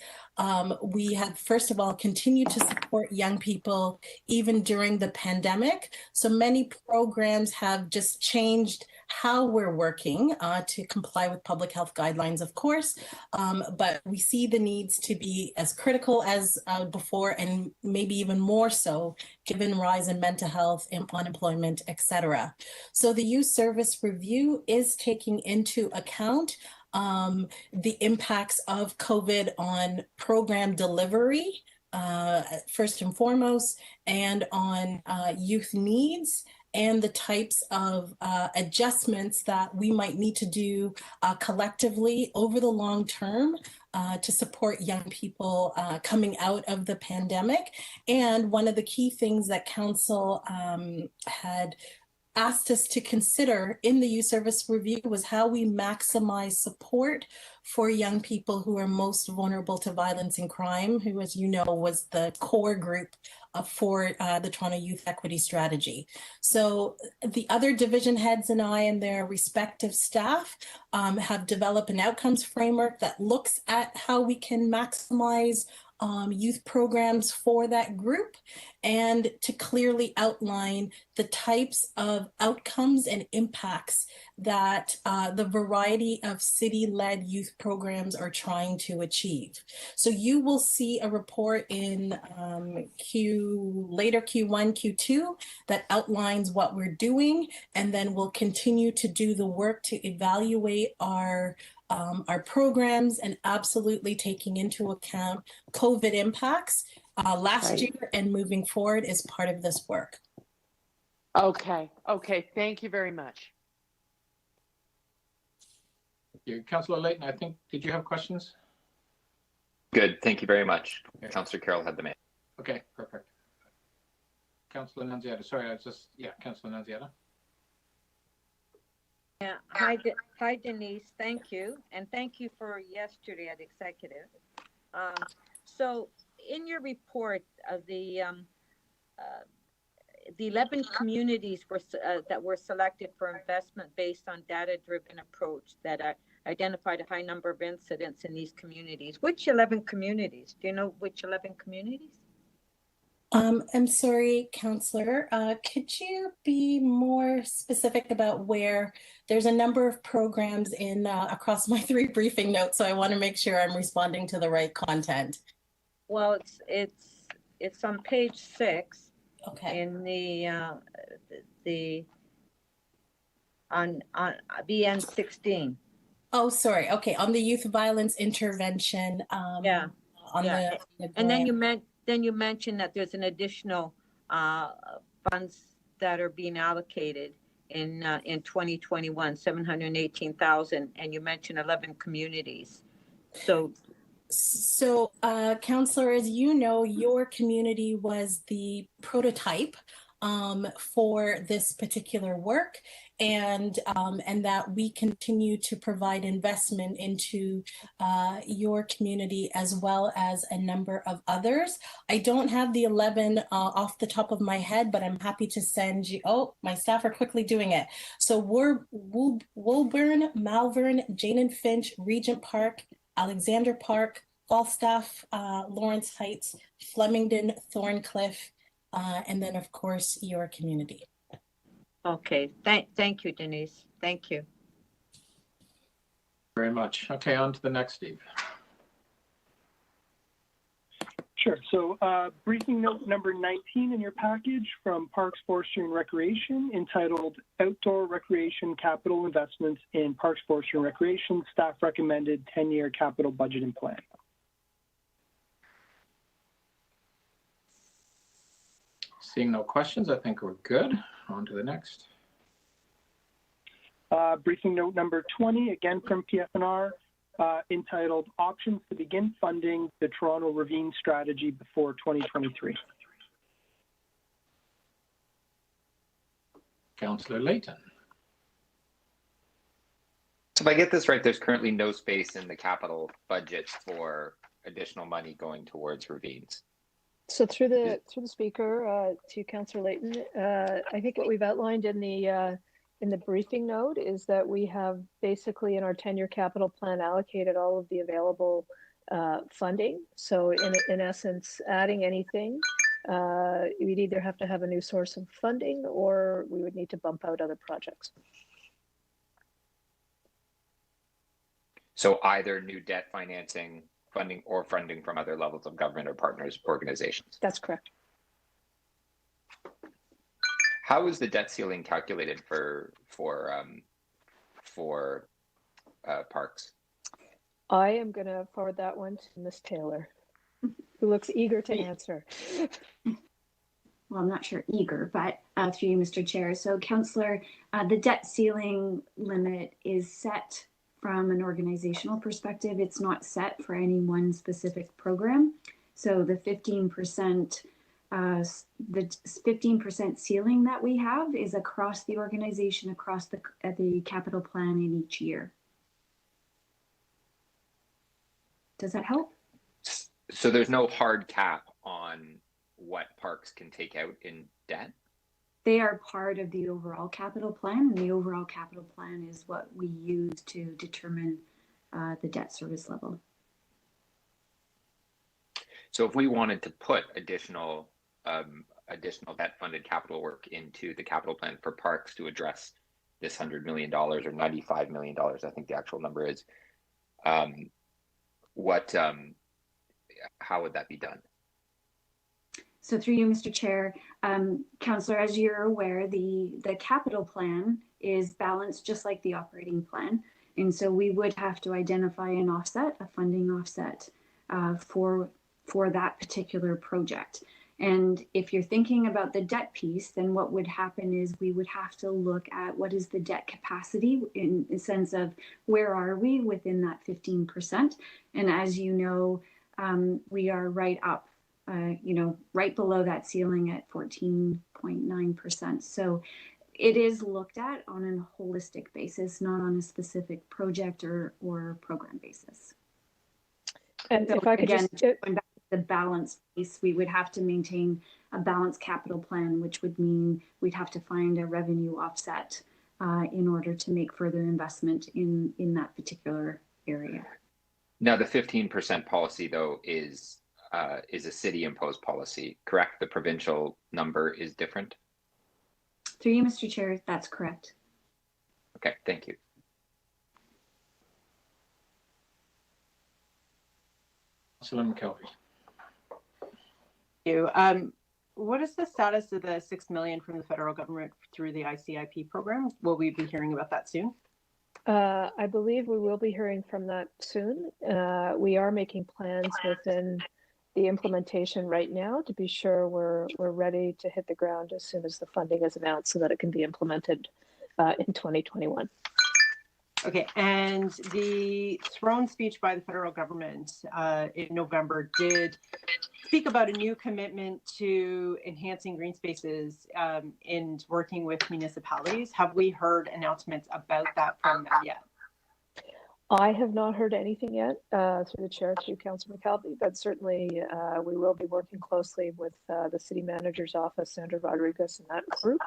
we have, first of all, continued to support young people even during the pandemic. So many programs have just changed how we're working to comply with public health guidelines, of course, but we see the needs to be as critical as before, and maybe even more so given rise in mental health, unemployment, etc. So the youth service review is taking into account the impacts of COVID on program delivery, first and foremost, and on youth needs, and the types of adjustments that we might need to do collectively over the long term to support young people coming out of the pandemic. And one of the key things that Council had asked us to consider in the youth service review was how we maximize support for young people who are most vulnerable to violence and crime, who, as you know, was the core group for the Toronto Youth Equity Strategy. So the other division heads and I and their respective staff have developed an outcomes framework that looks at how we can maximize youth programs for that group, and to clearly outline the types of outcomes and impacts that the variety of city-led youth programs are trying to achieve. So you will see a report in later Q1, Q2 that outlines what we're doing, and then we'll continue to do the work to evaluate our programs and absolutely taking into account COVID impacts last year and moving forward as part of this work. Okay, thank you very much. Councillor Layton, I think, did you have questions? Good, thank you very much. Okay. Councillor Carroll had the man. Okay, perfect. Councillor Nunziata, sorry, Councillor Nunziata. Yeah, hi Denise, thank you. And thank you for yesterday at Executive. So in your report of the 11 communities that were selected for investment based on data-driven approach that identified a high number of incidents in these communities. Which 11 communities? Do you know which 11 communities? I'm sorry, Councillor. Could you be more specific about where? There's a number of programs in across my 3 briefing notes, so I want to make sure I'm responding to the right content. Well, it's on page 6. Okay. In the on BN 16. Oh, sorry. Okay, on the youth violence intervention. Yeah. On the and then you mentioned that there's an additional funds that are being allocated in 2021, 718,000, and you mentioned 11 communities. So, Councillor, as you know, your community was the prototype for this particular work, and that we continue to provide investment into your community as well as a number of others. I don't have the 11 off the top of my head, but I'm happy to send you. Oh, my staff are quickly doing it. So Woburn, Malvern, Jane and Finch, Regent Park, Alexander Park, Falstaff, Lawrence Heights, Flemington, Thorncliffe, and then of course your community. Okay, thank you, Denise. Thank you. Very much. Okay, on to the next, Steve. Sure. So briefing note number 19 in your package from Parks, Forestry and Recreation, entitled Outdoor Recreation Capital Investments in Parks, Forestry and Recreation, staff recommended 10-year capital budget and plan. Seeing no questions, I think we're good. On to the next. Briefing note number 20, again from PFNR, entitled Options to Begin Funding the Toronto Ravine Strategy Before 2023. Councillor Layton. So if I get this right, there's currently no space in the capital budget for additional money going towards ravines. So through the speaker to Councillor Layton, I think what we've outlined in the briefing note is that we have basically in our 10-year capital plan allocated all of the available funding. So in essence, adding anything, we'd either have to have a new source of funding or we would need to bump out other projects. So either new debt financing, funding, or funding from other levels of government or partners organizations. That's correct. How is the debt ceiling calculated for parks? I am going to forward that one to Ms. Taylor, who looks eager to answer. Well, I'm not sure eager, but through you, Mr. Chair. So, Councillor, the debt ceiling limit is set from an organizational perspective. It's not set for any one specific program. So the 15%, the 15% ceiling that we have is across the organization, across the capital plan in each year. Does that help? So there's no hard cap on what parks can take out in debt? They are part of the overall capital plan, and the overall capital plan is what we use to determine the debt service level. So if we wanted to put additional debt funded capital work into the capital plan for parks to address this $100 million or $95 million, I think the actual number is, how would that be done? So through you, Mr. Chair, Councillor, as you're aware, the capital plan is balanced just like the operating plan. And so we would have to identify an offset, a funding offset for that particular project. And if you're thinking about the debt piece, then what would happen is we would have to look at what is the debt capacity in the sense of where are we within that 15%. And as you know, we are right up, right below that ceiling at 14.9%. So it is looked at on a holistic basis, not on a specific project or program basis. And so if I could again, just going back to the balance piece, we would have to maintain a balanced capital plan, which would mean we'd have to find a revenue offset in order to make further investment in that particular area. Now, the 15% policy, though, is a city-imposed policy, correct? The provincial number is different? Through you, Mr. Chair, that's correct. Okay, thank you. Councillor McKelvey. Thank you. What is the status of the $6 million from the federal government through the ICIP program? Will we be hearing about that soon? I believe we will be hearing from that soon. We are making plans within the implementation right now to be sure we're ready to hit the ground as soon as the funding is announced so that it can be implemented in 2021. Okay, and the throne speech by the federal government in November did speak about a new commitment to enhancing green spaces and working with municipalities. Have we heard announcements about that from them yet? I have not heard anything yet through the chair, through Councillor McKelvey, but certainly we will be working closely with the city manager's office, Sandra Rodriguez, and that group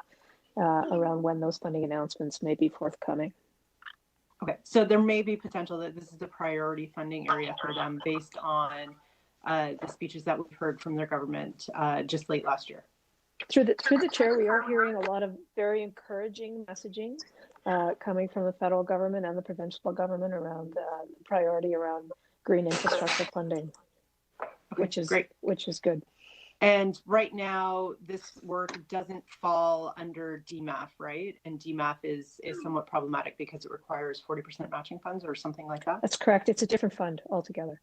around when those funding announcements may be forthcoming. Okay, so there may be potential that this is a priority funding area for them based on the speeches that we've heard from their government just late last year. Through the chair, we are hearing a lot of very encouraging messaging coming from the federal government and the provincial government around priority around green infrastructure funding, okay, which is great, which is good. And right now, this work doesn't fall under DMAF, right? And DMAF is somewhat problematic because it requires 40% matching funds or something like that? That's correct. It's a different fund altogether.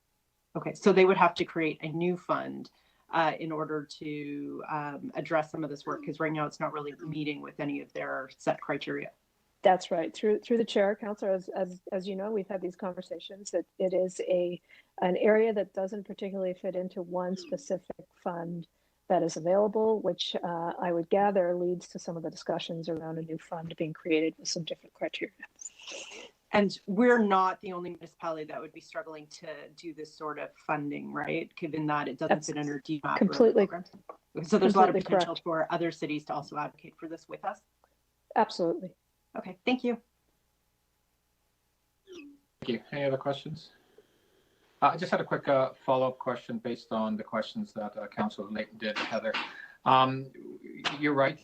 Okay, so they would have to create a new fund in order to address some of this work, because right now it's not really meeting with any of their set criteria. That's right. Through the chair, Councillor, as you know, we've had these conversations that it is an area that doesn't particularly fit into one specific fund that is available, which I would gather leads to some of the discussions around a new fund being created with some different criteria. And we're not the only municipality that would be struggling to do this sort of funding, right? Given that it doesn't fit under DMAP. Completely. So there's a lot of potential correct. for other cities to also advocate for this with us. Absolutely. Okay, thank you. Thank you. Any other questions? I just had a quick follow-up question based on the questions that Councillor Layton did, Heather. You're right.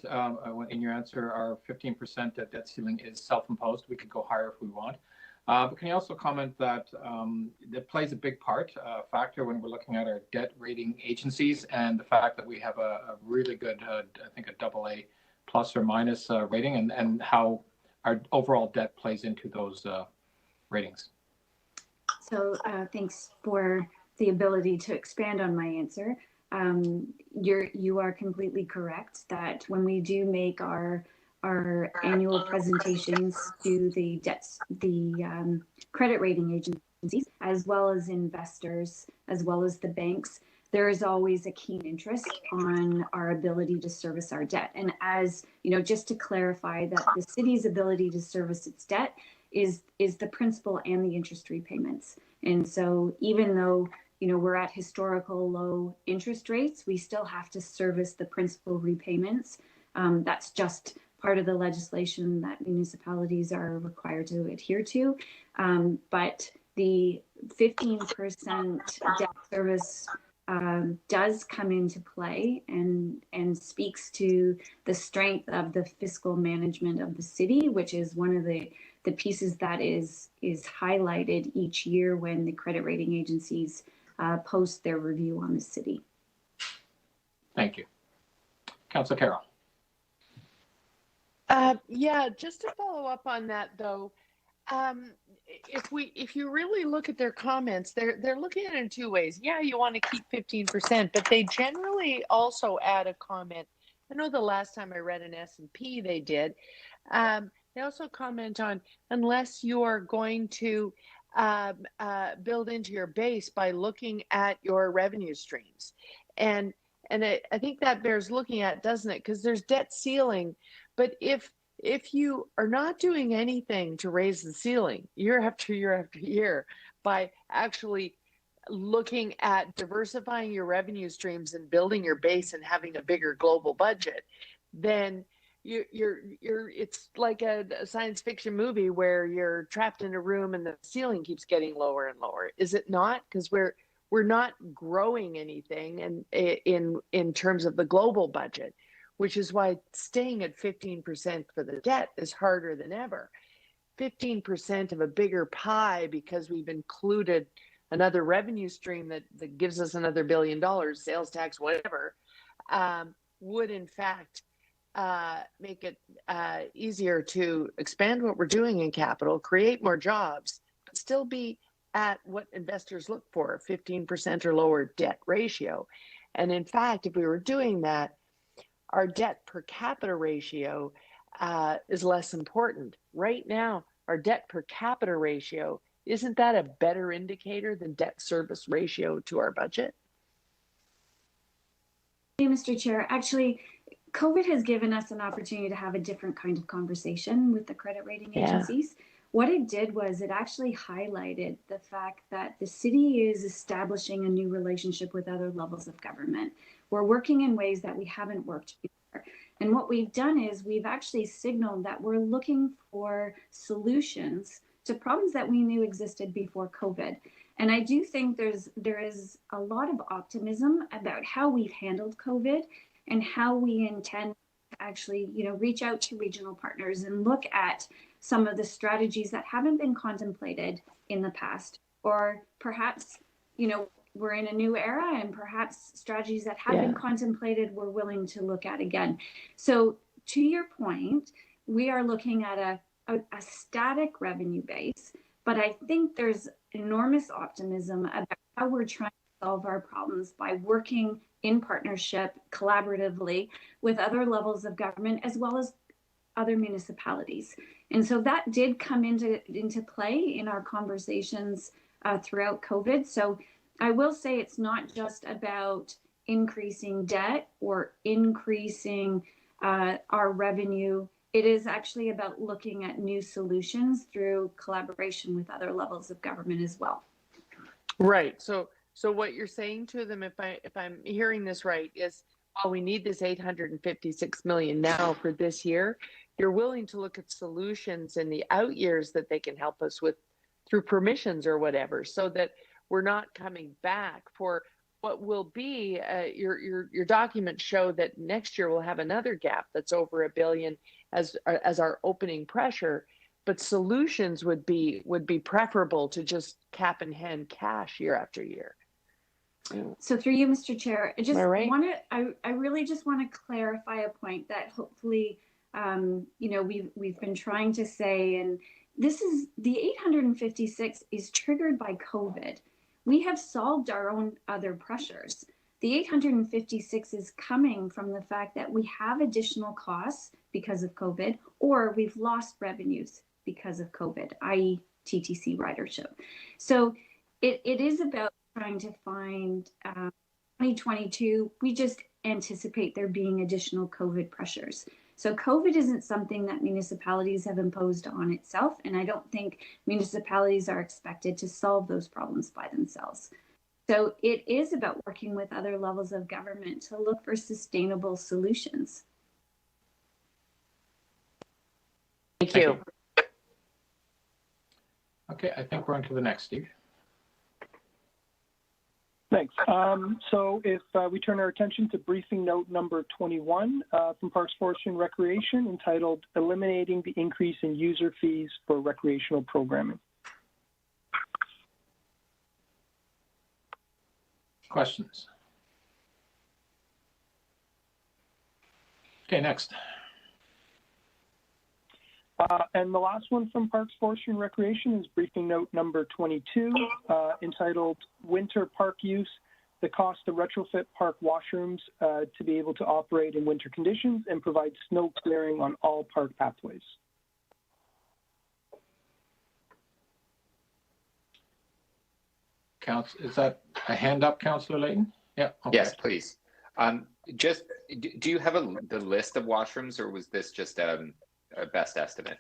In your answer, our 15% debt ceiling is self-imposed. We could go higher if we want. But can you also comment that that plays a big factor when we're looking at our debt rating agencies and the fact that we have a really good, I think a AA plus or minus rating, and how our overall debt plays into those ratings? So thanks for the ability to expand on my answer. You are completely correct that when we do make our annual presentations to the credit rating agencies, as well as investors, as well as the banks, there is always a keen interest on our ability to service our debt. And as you know, just to clarify that the city's ability to service its debt is the principal and the interest repayments. And so even though we're at historical low interest rates, we still have to service the principal repayments. That's just part of the legislation that municipalities are required to adhere to. But the 15% debt service does come into play and speaks to the strength of the fiscal management of the city, which is one of the pieces that is highlighted each year when the credit rating agencies post their review on the city. Thank you. Councillor Carroll. Yeah, just to follow up on that though, if you really look at their comments, they're looking at it in two ways. Yeah, you want to keep 15%, but they generally also add a comment. I know the last time I read an S&P they did. They also comment on unless you are going to build into your base by looking at your revenue streams, and I think that bears looking at, doesn't it? Because there's debt ceiling, but if you are not doing anything to raise the ceiling year after year after year by actually looking at diversifying your revenue streams and building your base and having a bigger global budget, then it's like a science fiction movie where you're trapped in a room and the ceiling keeps getting lower and lower. Is it not? Because we're not growing anything and in terms of the global budget, which is why staying at 15% for the debt is harder than ever. 15% of a bigger pie because we've included another revenue stream that gives us another $1 billion, sales tax, whatever, would in fact make it easier to expand what we're doing in capital, create more jobs, but still be at what investors look for, 15% or lower debt ratio. And in fact, if we were doing that, our debt per capita ratio is less important. Right now, our debt per capita ratio, isn't that a better indicator than debt service ratio to our budget? Hey, Mr. Chair, actually, COVID has given us an opportunity to have a different kind of conversation with the credit rating agencies. What it did was it actually highlighted the fact that the city is establishing a new relationship with other levels of government. We're working in ways that we haven't worked before. And what we've done is we've actually signaled that we're looking for solutions to problems that we knew existed before COVID. And I do think there is a lot of optimism about how we've handled COVID and how we intend to actually, reach out to regional partners and look at some of the strategies that haven't been contemplated in the past, or perhaps, we're in a new era and perhaps strategies that have been contemplated we're willing to look at again. So to your point, we are looking at a static revenue base, but I think there's enormous optimism about how we're trying to solve our problems by working in partnership collaboratively with other levels of government as well as other municipalities. And so that did come into play in our conversations throughout COVID. So I will say it's not just about increasing debt or increasing our revenue. It is actually about looking at new solutions through collaboration with other levels of government as well. Right. So what you're saying to them, if I'm hearing this right, is while we need this $856 million now for this year, you're willing to look at solutions in the out years that they can help us with through permissions or whatever, so that we're not coming back for what will be your documents show that next year we'll have another gap that's over $1 billion as our opening pressure, but solutions would be preferable to just cap in hand cash year after year. So through you, Mr. Chair, I just right? I really just want to clarify a point that hopefully we've been trying to say, and this is the 856 is triggered by COVID. We have solved our own other pressures. The 856 is coming from the fact that we have additional costs because of COVID, or we've lost revenues because of COVID, i.e. TTC ridership. So it is about trying to find 2022, we just anticipate there being additional COVID pressures. So COVID isn't something that municipalities have imposed on itself, and I don't think municipalities are expected to solve those problems by themselves. So it is about working with other levels of government to look for sustainable solutions. Thank you. Okay, I think we're on to the next, Steve. Thanks. So if we turn our attention to briefing note number 21 from Parks, Forestry and Recreation, entitled Eliminating the Increase in User Fees for Recreational Programming. Questions? Okay, next. And the last one from Parks, Forestry and Recreation is briefing note number 22, entitled Winter Park Use, the cost to retrofit park washrooms to be able to operate in winter conditions and provide snow clearing on all park pathways. Is that a hand up, Councillor Layton? Yeah. Okay. Yes, please. Just, do you have the list of washrooms, or was this just a best estimate?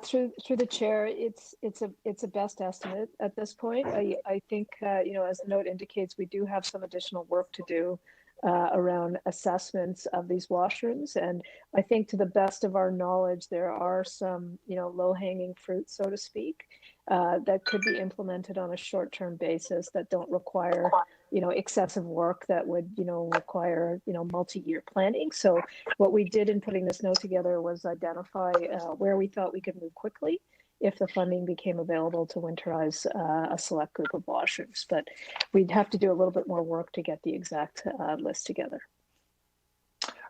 Through the chair, it's a best estimate at this point. I think you know, as the note indicates, we do have some additional work to do around assessments of these washrooms, and I think to the best of our knowledge, there are some, you know, low-hanging fruit, so to speak, that could be implemented on a short-term basis that don't require, you know, excessive work that would, you know, require, you know, multi-year planning. So what we did in putting this note together was identify where we thought we could move quickly if the funding became available to winterize a select group of washrooms. But we'd have to do a little bit more work to get the exact list together.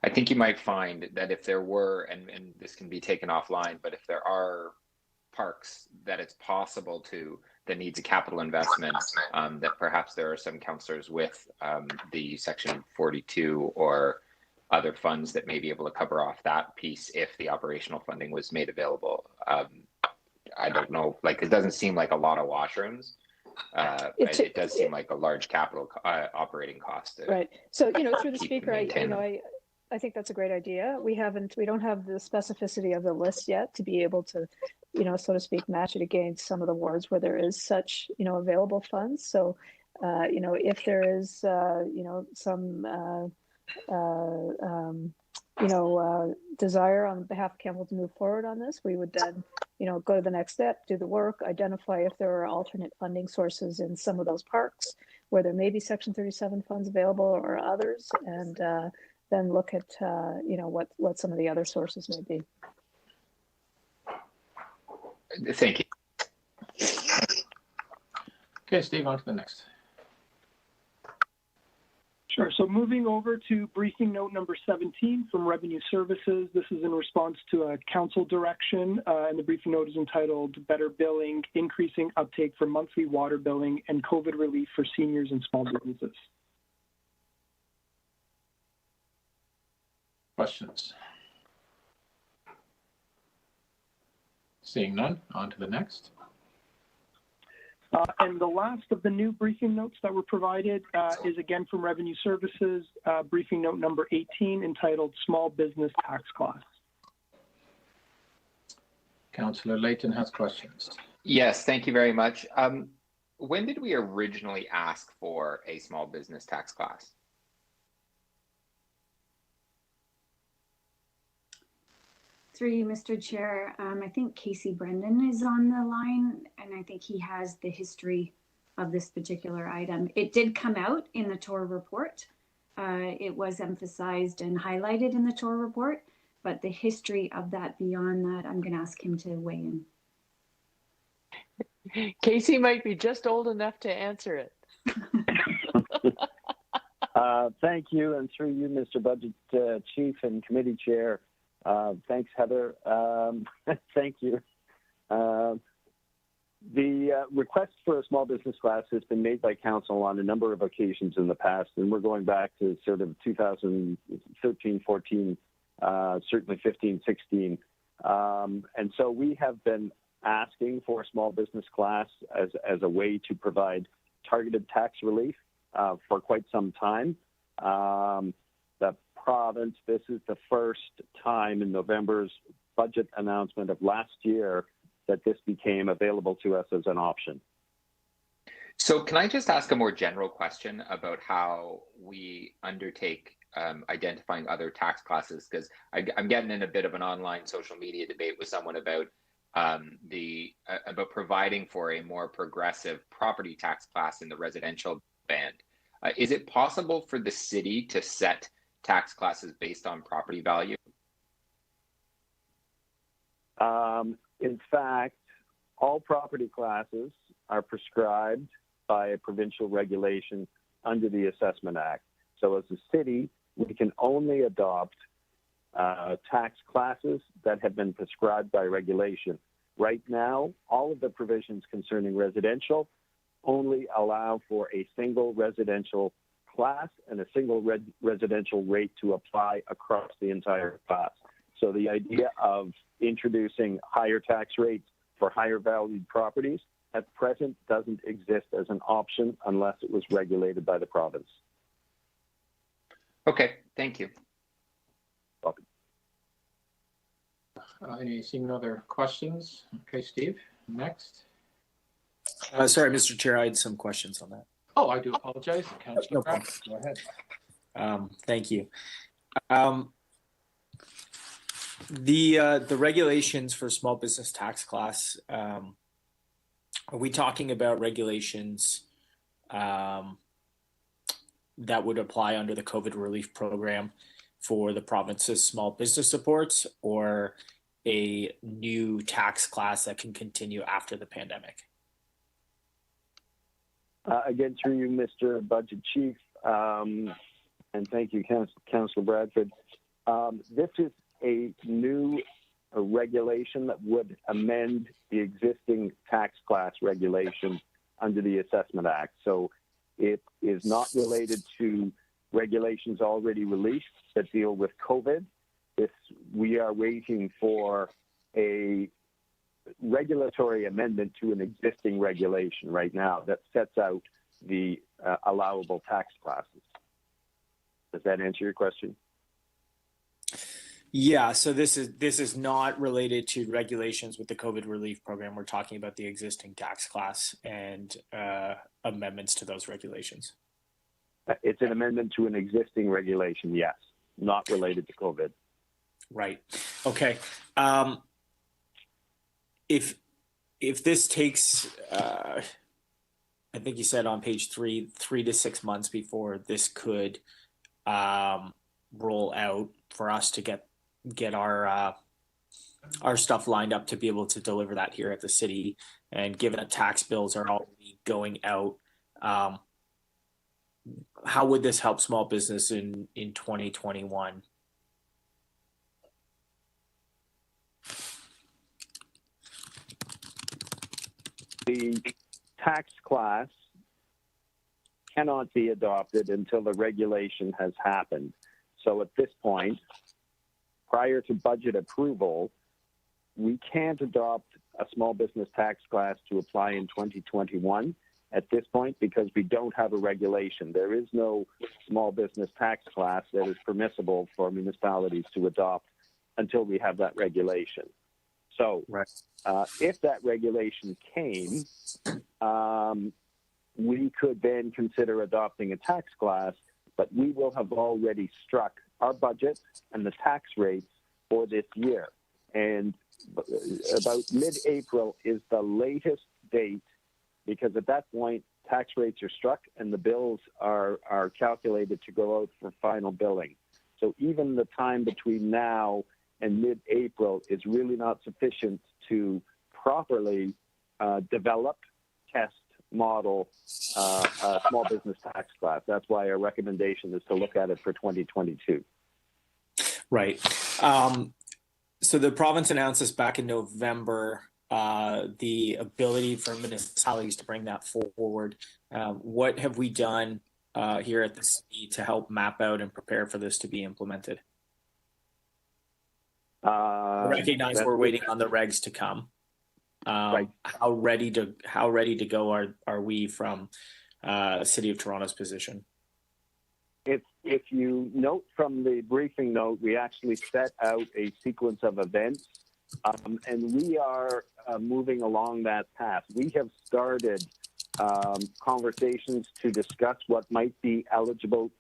I think you might find that if there were, and this can be taken offline, but if there are parks that it's possible to, that needs a capital investment, that perhaps there are some councillors with the Section 42 or other funds that may be able to cover off that piece if the operational funding was made available. I don't know, like, it doesn't seem like a lot of washrooms. It does seem like a large capital operating cost. Right. So, you know, through the speaker, I think that's a great idea. We don't have the specificity of the list yet to be able to, you know, so to speak, match it against some of the wards where there is such, you know, available funds. So, you know, if there is, you know, some, you know, desire on behalf of Campbell to move forward on this, we would then, you know, go to the next step, do the work, identify if there are alternate funding sources in some of those parks where there may be Section 37 funds available or others, and then look at, you know, what some of the other sources may be. Thank you. Okay, Steve, on to the next. Sure. So moving over to briefing note number 17 from Revenue Services. This is in response to a council direction, and the briefing note is entitled Better Billing, Increasing Uptake for Monthly Water Billing and COVID Relief for Seniors and Small Businesses. Questions? Seeing none, on to the next. And the last of the new briefing notes that were provided is again from Revenue Services, briefing note number 18, entitled Small Business Tax Class. Councillor Layton has questions. Yes, thank you very much. When did we originally ask for a small business tax class? Through you, Mr. Chair, I think Casey Brendan is on the line, and I think he has the history of this particular item. It did come out in the TOR report. It was emphasized and highlighted in the TOR report, but the history of that beyond that, I'm going to ask him to weigh in. Casey might be just old enough to answer it. Thank you, and through you, Mr. Budget Chief and Committee Chair. Thanks, Heather. Thank you. The request for a small business class has been made by Council on a number of occasions in the past, and we're going back to sort of 2013, 14, certainly 15, 16. And so we have been asking for a small business class as a way to provide targeted tax relief for quite some time. The province, this is the first time in November's budget announcement of last year that this became available to us as an option. So can I just ask a more general question about how we undertake identifying other tax classes? Because I'm getting in a bit of an online social media debate with someone about about providing for a more progressive property tax class in the residential band. Is it possible for the city to set tax classes based on property value? In fact, all property classes are prescribed by a provincial regulation under the Assessment Act. So as a city, we can only adopt tax classes that have been prescribed by regulation. Right now, all of the provisions concerning residential only allow for a single residential class and a single residential rate to apply across the entire class. So the idea of introducing higher tax rates for higher valued properties at present doesn't exist as an option unless it was regulated by the province. Okay, thank you. Welcome. Seeing no other questions? Okay, Steve, next. Sorry, Mr. Chair, I had some questions on that. Oh, I do apologize. Councillor No Pratt, problem. go ahead. Thank you. The regulations for small business tax class, are we talking about regulations that would apply under the COVID relief program for the province's small business supports, or a new tax class that can continue after the pandemic? Again, through you, Mr. Budget Chief, and thank you, Councillor Bradford. This is a new regulation that would amend the existing tax class regulation under the Assessment Act. So it is not related to regulations already released that deal with COVID. We are waiting for a regulatory amendment to an existing regulation right now that sets out the allowable tax classes. Does that answer your question? Yeah, so this is not related to regulations with the COVID relief program. We're talking about the existing tax class and amendments to those regulations. It's an amendment to an existing regulation, yes, not related to COVID. Right. Okay. If this takes, I think you said on page 3 to 6 months before this could roll out for us to get our stuff lined up to be able to deliver that here at the city, and given that tax bills are already going out, how would this help small business in 2021? The tax class cannot be adopted until the regulation has happened. So at this point, prior to budget approval, we can't adopt a small business tax class to apply in 2021 at this point because we don't have a regulation. There is no small business tax class that is permissible for municipalities to adopt until we have that regulation. So if that regulation came, we could then consider adopting a tax class, but we will have already struck our budget and the tax rates for this year. And about mid-April is the latest date, because at that point, tax rates are struck and the bills are calculated to go out for final billing. So even the time between now and mid-April is really not sufficient to properly develop, test, model a small business tax class. That's why our recommendation is to look at it for 2022. Right. So the province announced this back in November, the ability for municipalities to bring that forward. What have we done here at the city to help map out and prepare for this to be implemented? I recognize we're waiting on the regs to come. Right. How ready to go are we from City of Toronto's position? If you note from the briefing note, we actually set out a sequence of events, and we are moving along that path. We have started conversations to discuss what might be eligible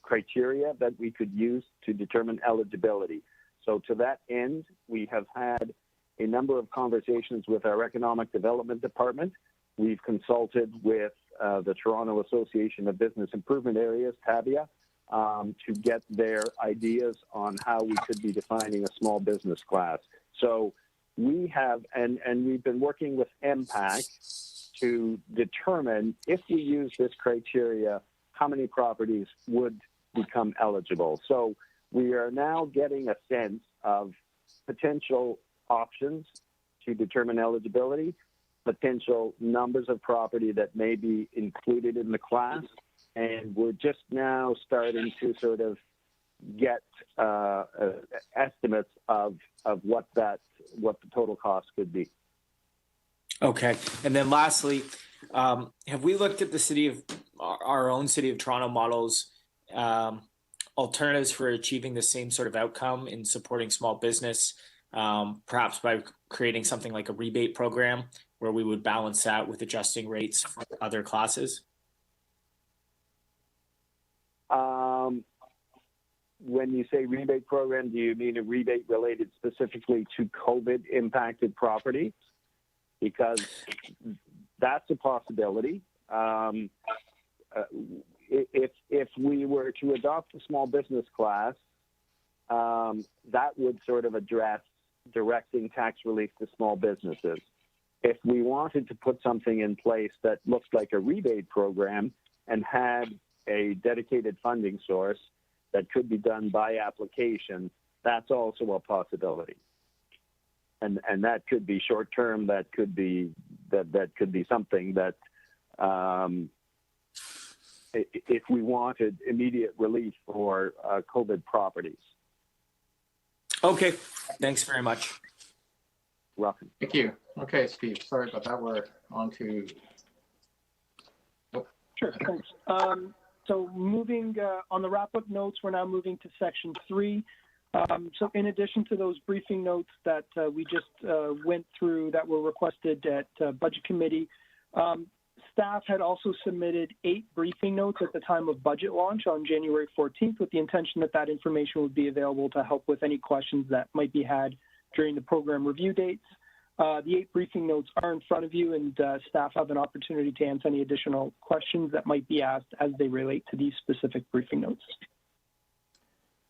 criteria that we could use to determine eligibility. So to that end, we have had a number of conversations with our economic development department, We've consulted with the Toronto Association of Business Improvement Areas, TABIA, to get their ideas on how we could be defining a small business class. So we have, and we've been working with MPAC to determine if we use this criteria, how many properties would become eligible. So we are now getting a sense of potential options to determine eligibility, potential numbers of property that may be included in the class, and we're just now starting to sort of get estimates of what the total cost could be. Okay, and then lastly, have we looked at the our own City of Toronto models, alternatives for achieving the same sort of outcome in supporting small business, perhaps by creating something like a rebate program where we would balance that with adjusting rates for other classes? When you say rebate program, do you mean a rebate related specifically to COVID impacted properties? Because that's a possibility. If we were to adopt a small business class, that would sort of address directing tax relief to small businesses. If we wanted to put something in place that looked like a rebate program and had a dedicated funding source that could be done by application, that's also a possibility. And that could be short term. That could be something that if we wanted immediate relief for COVID properties. Okay, thanks very much. Welcome. Thank you. Okay, Steve, sorry about that. We're on to... Sure, thanks. So moving on the wrap-up notes, we're now moving to section 3. So in addition to those briefing notes that we just went through that were requested at Budget Committee, staff had also submitted 8 briefing notes at the time of budget launch on January 14th with the intention that that information would be available to help with any questions that might be had during the program review dates. The 8 briefing notes are in front of you, and staff have an opportunity to answer any additional questions that might be asked as they relate to these specific briefing notes.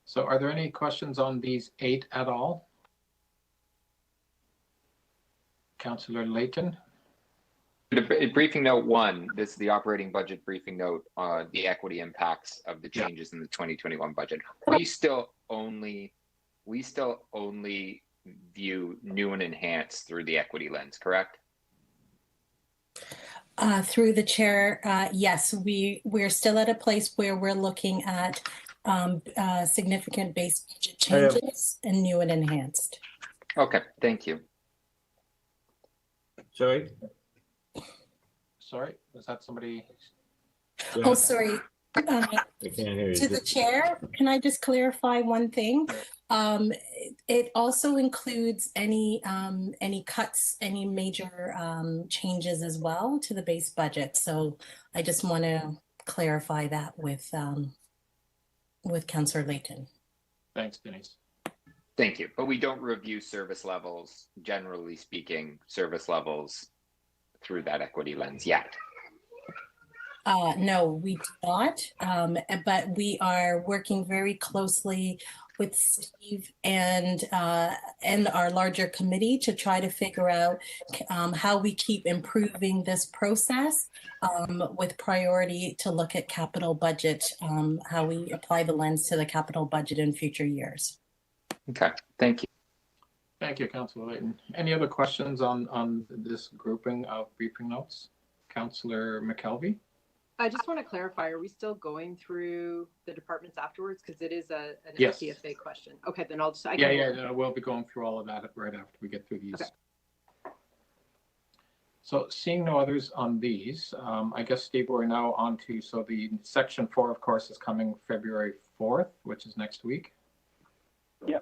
So are there any questions on these 8 at all? Councillor Layton? Briefing note 1, this is the operating budget briefing note on the equity impacts of the changes in the 2021 budget. We still only view new and enhanced through the equity lens, correct? Through the chair, yes, we're still at a place where we're looking at significant base budget changes and new and enhanced. Okay, thank you. Sorry, was that somebody? Oh, sorry. I can't hear you. To the chair, can I just clarify one thing? It also includes any cuts, any major changes as well to the base budget. So I just want to clarify that with Councillor Layton. Thanks, Denise. Thank you. But we don't review service levels, generally speaking, service levels through that equity lens yet. No, we do not. But we are working very closely with Steve and our larger committee to try to figure out how we keep improving this process with priority to look at capital budget, how we apply the lens to the capital budget in future years. Okay, thank you. Thank you, Councillor Layton. Any other questions on this grouping of briefing notes? Councillor McKelvey? I just want to clarify, are we still going through the departments afterwards? Because it is an Yes. FTFA question. Okay, then I'll just... We'll be going through all of that right after we get through these. Okay. So seeing no others on these, I guess, Steve, we're now on to, so the section 4, of course, is coming February 4th, which is next week. Yeah,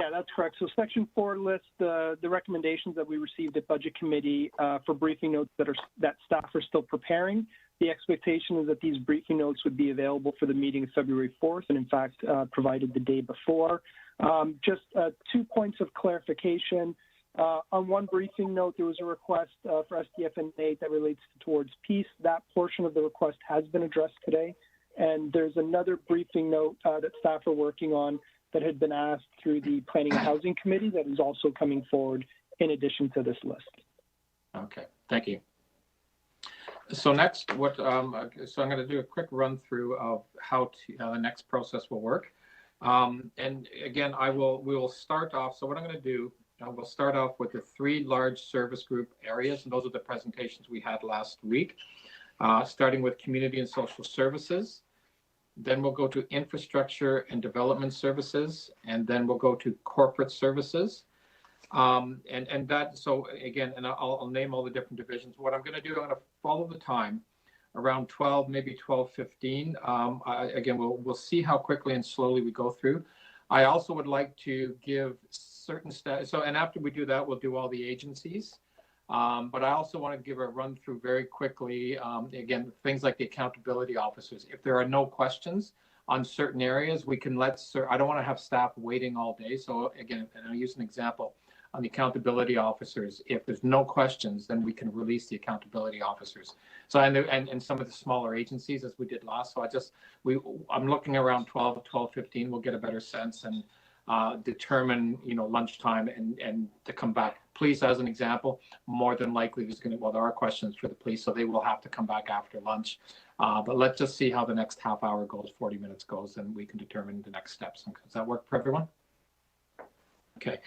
that's correct. So section 4 lists the recommendations that we received at Budget Committee for briefing notes that staff are still preparing. The expectation is that these briefing notes would be available for the meeting of February 4th, and in fact, provided the day before. Just 2 points of clarification. On one briefing note, there was a request for SDF and aid that relates towards peace. That portion of the request has been addressed today. And there's another briefing note that staff are working on that had been asked through the Planning and Housing Committee that is also coming forward in addition to this list. Okay, thank you. So next, so I'm going to do a quick run through of how the next process will work. And again, we will start off. So what I'm going to do, we'll start off with the 3 large service group areas, and those are the presentations we had last week, starting with community and social services. Then we'll go to infrastructure and development services, and then we'll go to corporate services. And that, so again, and I'll name all the different divisions. What I'm going to do, I'm going to follow the time around 12, maybe 12:15. Again, we'll see how quickly and slowly we go through. I also would like to give certain so, and after we do that, we'll do all the agencies. But I also want to give a run through very quickly, again, things like the accountability officers. If there are no questions on certain areas, we can I don't want to have staff waiting all day. So again, and I'll use an example on the accountability officers. If there's no questions, then we can release the accountability officers. So I know, and some of the smaller agencies as we did last. So I'm looking around 12:15. We'll get a better sense and determine, lunchtime and to come back. Police, as an example, more than likely there are questions for the police, so they will have to come back after lunch. But let's just see how the next half hour goes, 40 minutes goes, and we can determine the next steps. Does that work for everyone? Okay.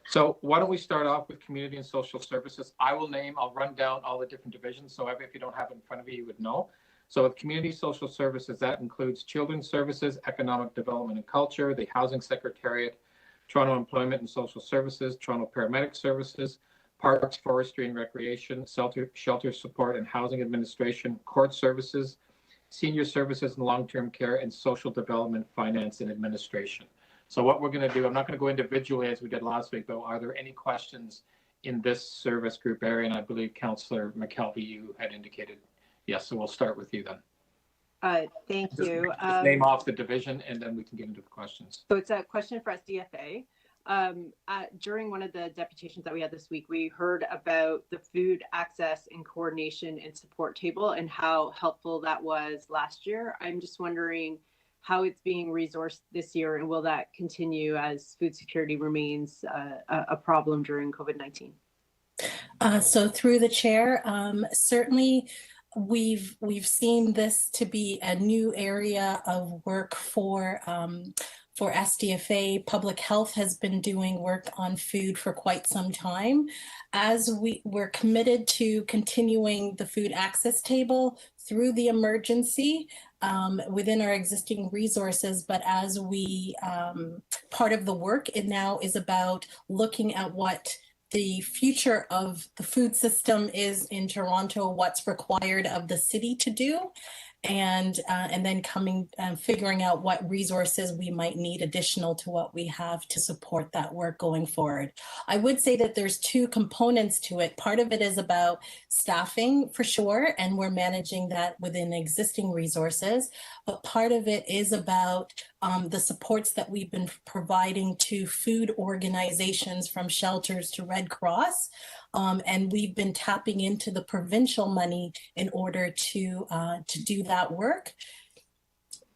So why don't we start off with community and social services? I'll run down all the different divisions. So if you don't have it in front of you, you would know. So with community social services, that includes children's services, economic development and culture, the housing secretariat, Toronto Employment and Social Services, Toronto Paramedic Services, Parks, Forestry and Recreation, Shelter Support and Housing Administration, Court Services, Senior Services and Long-Term Care, and Social Development, Finance and Administration. So what we're going to do, I'm not going to go individually as we did last week, but are there any questions in this service group area? And I believe Councillor McKelvey, you had indicated yes, so we'll start with you then. Thank you. Just name off the division and then we can get into the questions. So it's a question for SDFA. During one of the deputations that we had this week, we heard about the food access and coordination and support table and how helpful that was last year. I'm just wondering how it's being resourced this year, and will that continue as food security remains a problem during COVID-19? So through the chair, certainly we've seen this to be a new area of work for SDFA. Public Health has been doing work on food for quite some time. As we're committed to continuing the food access table through the emergency within our existing resources, but as part of the work, it now is about looking at what the future of the food system is in Toronto, what's required of the city to do, and then figuring out what resources we might need additional to what we have to support that work going forward. I would say that there's 2 components to it. Part of it is about staffing for sure, and we're managing that within existing resources, but part of it is about the supports that we've been providing to food organizations, from shelters to Red Cross. And we've been tapping into the provincial money in order to do that work.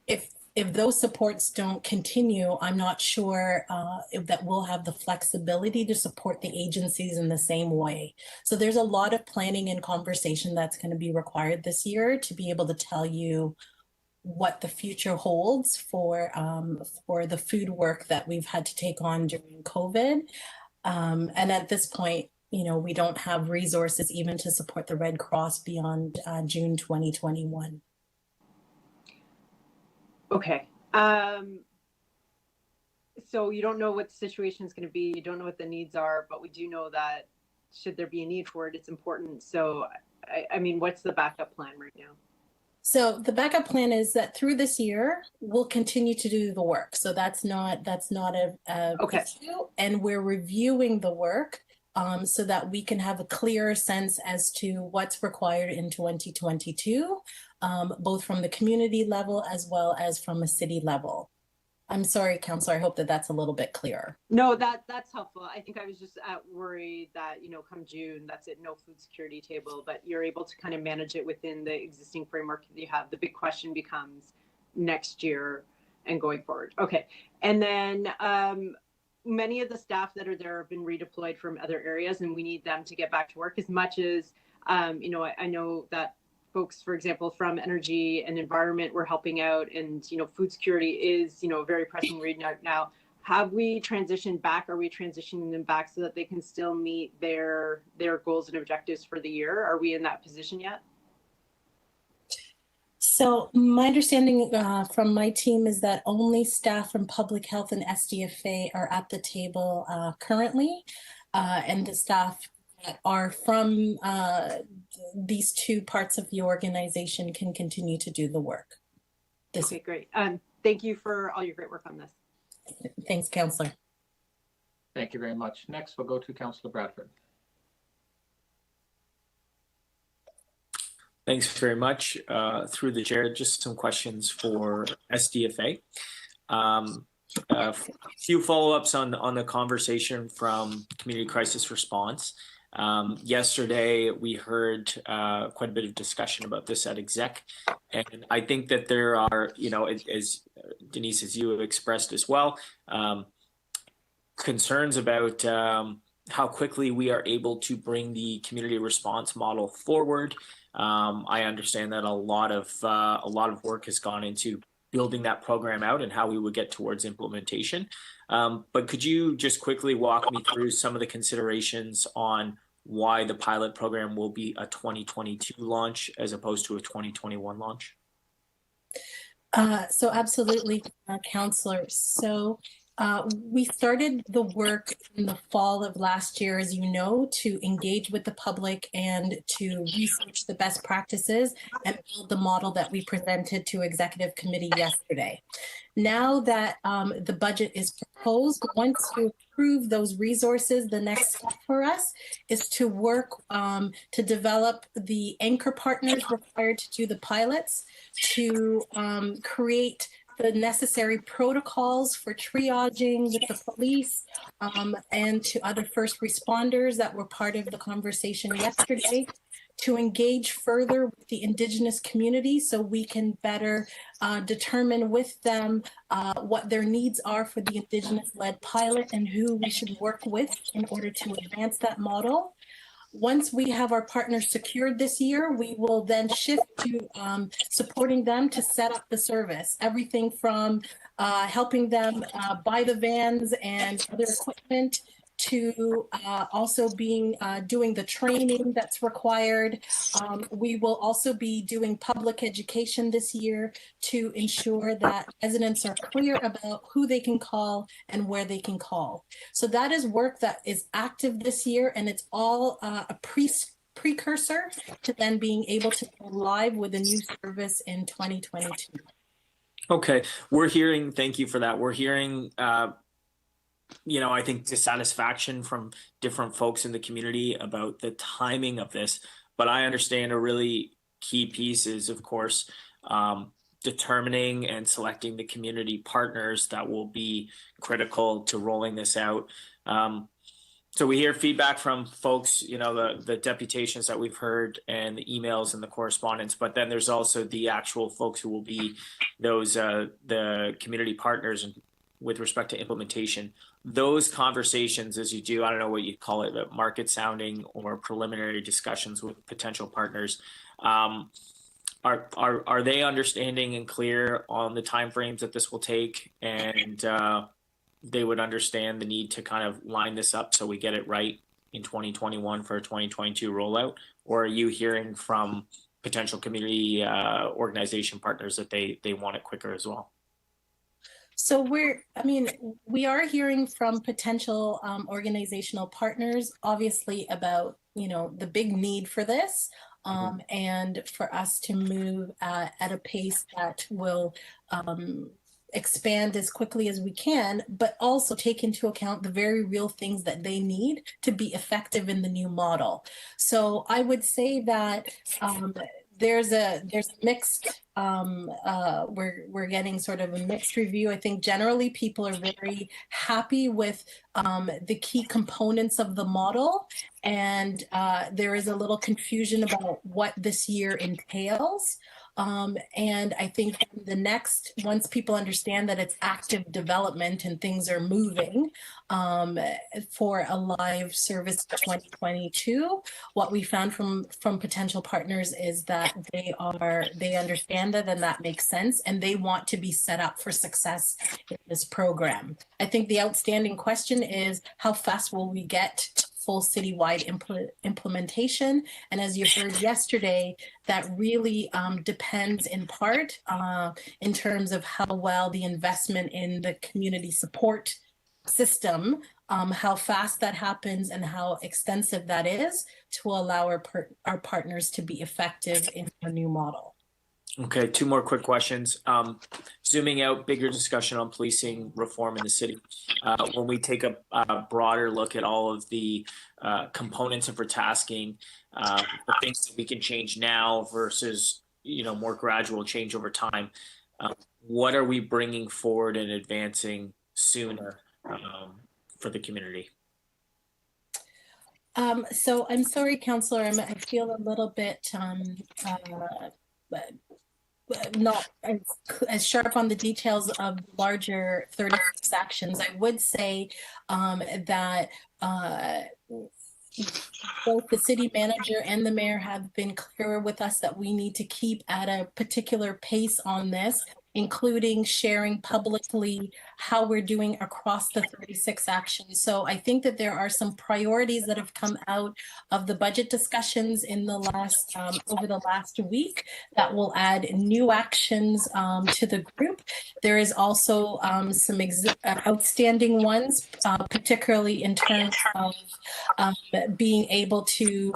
If those supports don't continue, I'm not sure if that we'll have the flexibility to support the agencies in the same way. So there's a lot of planning and conversation that's going to be required this year to be able to tell you what the future holds for the food work that we've had to take on during COVID. And at this point, we don't have resources even to support the Red Cross beyond June 2021. Okay. So you don't know what the situation is going to be. You don't know what the needs are, but we do know that should there be a need for it, it's important. So, I mean, what's the backup plan right now? So the backup plan is that through this year, we'll continue to do the work. So that's not a okay. issue. And we're reviewing the work so that we can have a clearer sense as to what's required in 2022, both from the community level as well as from a city level. I'm sorry, Counselor. I hope that that's a little bit clearer. No, that's helpful. I think I was just worried that, you know, come June, that's it, no food security table, but you're able to kind of manage it within the existing framework that you have. The big question becomes next year and going forward. Okay. And then many of the staff that are there have been redeployed from other areas, and we need them to get back to work as much as, you know, I know that folks, for example, from energy and environment were helping out, and, you know, food security is, you know, a very pressing need now. Have we transitioned back? Are we transitioning them back so that they can still meet their goals and objectives for the year? Are we in that position yet? So my understanding from my team is that only staff from public health and SDFA are at the table currently, and the staff that are from these two parts of the organization can continue to do the work. Okay, great. Thank you for all your great work on this. Thanks, Councillor. Thank you very much. Next, we'll go to Councillor Bradford. Thanks very much. Through the chair, just some questions for SDFA. A few follow-ups on the conversation from Community Crisis Response. Yesterday, we heard quite a bit of discussion about this at exec, and I think that there are, you know, as Denise, as you have expressed as well, concerns about how quickly we are able to bring the community response model forward. I understand that a lot of work has gone into building that program out and how we would get towards implementation. But could you just quickly walk me through some of the considerations on why the pilot program will be a 2022 launch as opposed to a 2021 launch? So absolutely, Councillor. So we started the work in the fall of last year, as you know, to engage with the public and to research the best practices and build the model that we presented to Executive Committee yesterday. Now that the budget is proposed, once you approve those resources, the next step for us is to work to develop the anchor partners required to do the pilots, to create the necessary protocols for triaging with the police and to other first responders that were part of the conversation yesterday, to engage further with the Indigenous community so we can better determine with them what their needs are for the Indigenous-led pilot and who we should work with in order to advance that model. Once we have our partners secured this year, we will then shift to supporting them to set up the service. Everything from helping them buy the vans and other equipment to also doing the training that's required. We will also be doing public education this year to ensure that residents are clear about who they can call and where they can call. So that is work that is active this year, and it's all a precursor to then being able to go live with a new service in 2022. Okay, thank you for that. We're hearing you know, I think dissatisfaction from different folks in the community about the timing of this, but I understand a really key piece is, of course, determining and selecting the community partners that will be critical to rolling this out. So we hear feedback from folks, you know, the deputations that we've heard and the emails and the correspondence, but then there's also the actual folks who will be those the community partners with respect to implementation. Those conversations, as you do, I don't know what you call it, but market sounding or preliminary discussions with potential partners, are they understanding and clear on the timeframes that this will take, and they would understand the need to kind of line this up so we get it right in 2021 for a 2022 rollout? Or are you hearing from potential community organization partners that they want it quicker as well? So we are hearing from potential organizational partners, obviously, about, you know, the big need for this and for us to move at a pace that will expand as quickly as we can, but also take into account the very real things that they need to be effective in the new model. So I would say that there's a mixed we're getting sort of a mixed review. I think generally people are very happy with the key components of the model, and there is a little confusion about what this year entails. And I think the next, once people understand that it's active development and things are moving for a live service 2022, what we found from potential partners is that they understand it and that makes sense, and they want to be set up for success in this program. I think the outstanding question is how fast will we get to full citywide implementation? And as you heard yesterday, that really depends in part in terms of how well the investment in the community support system, how fast that happens and how extensive that is to allow our partners to be effective in our new model. Okay, two more quick questions. Zooming out, bigger discussion on policing reform in the city. When we take a broader look at all of the components of tasking, the things that we can change now versus more gradual change over time, what are we bringing forward and advancing sooner for the community? So I'm sorry, Councillor, I feel a little bit not as sharp on the details of larger 36 actions. I would say that both the city manager and the mayor have been clear with us that we need to keep at a particular pace on this, including sharing publicly how we're doing across the 36 actions. So I think that there are some priorities that have come out of the budget discussions in the last over the last week that will add new actions to the group. There is also some outstanding ones, particularly in terms of being able to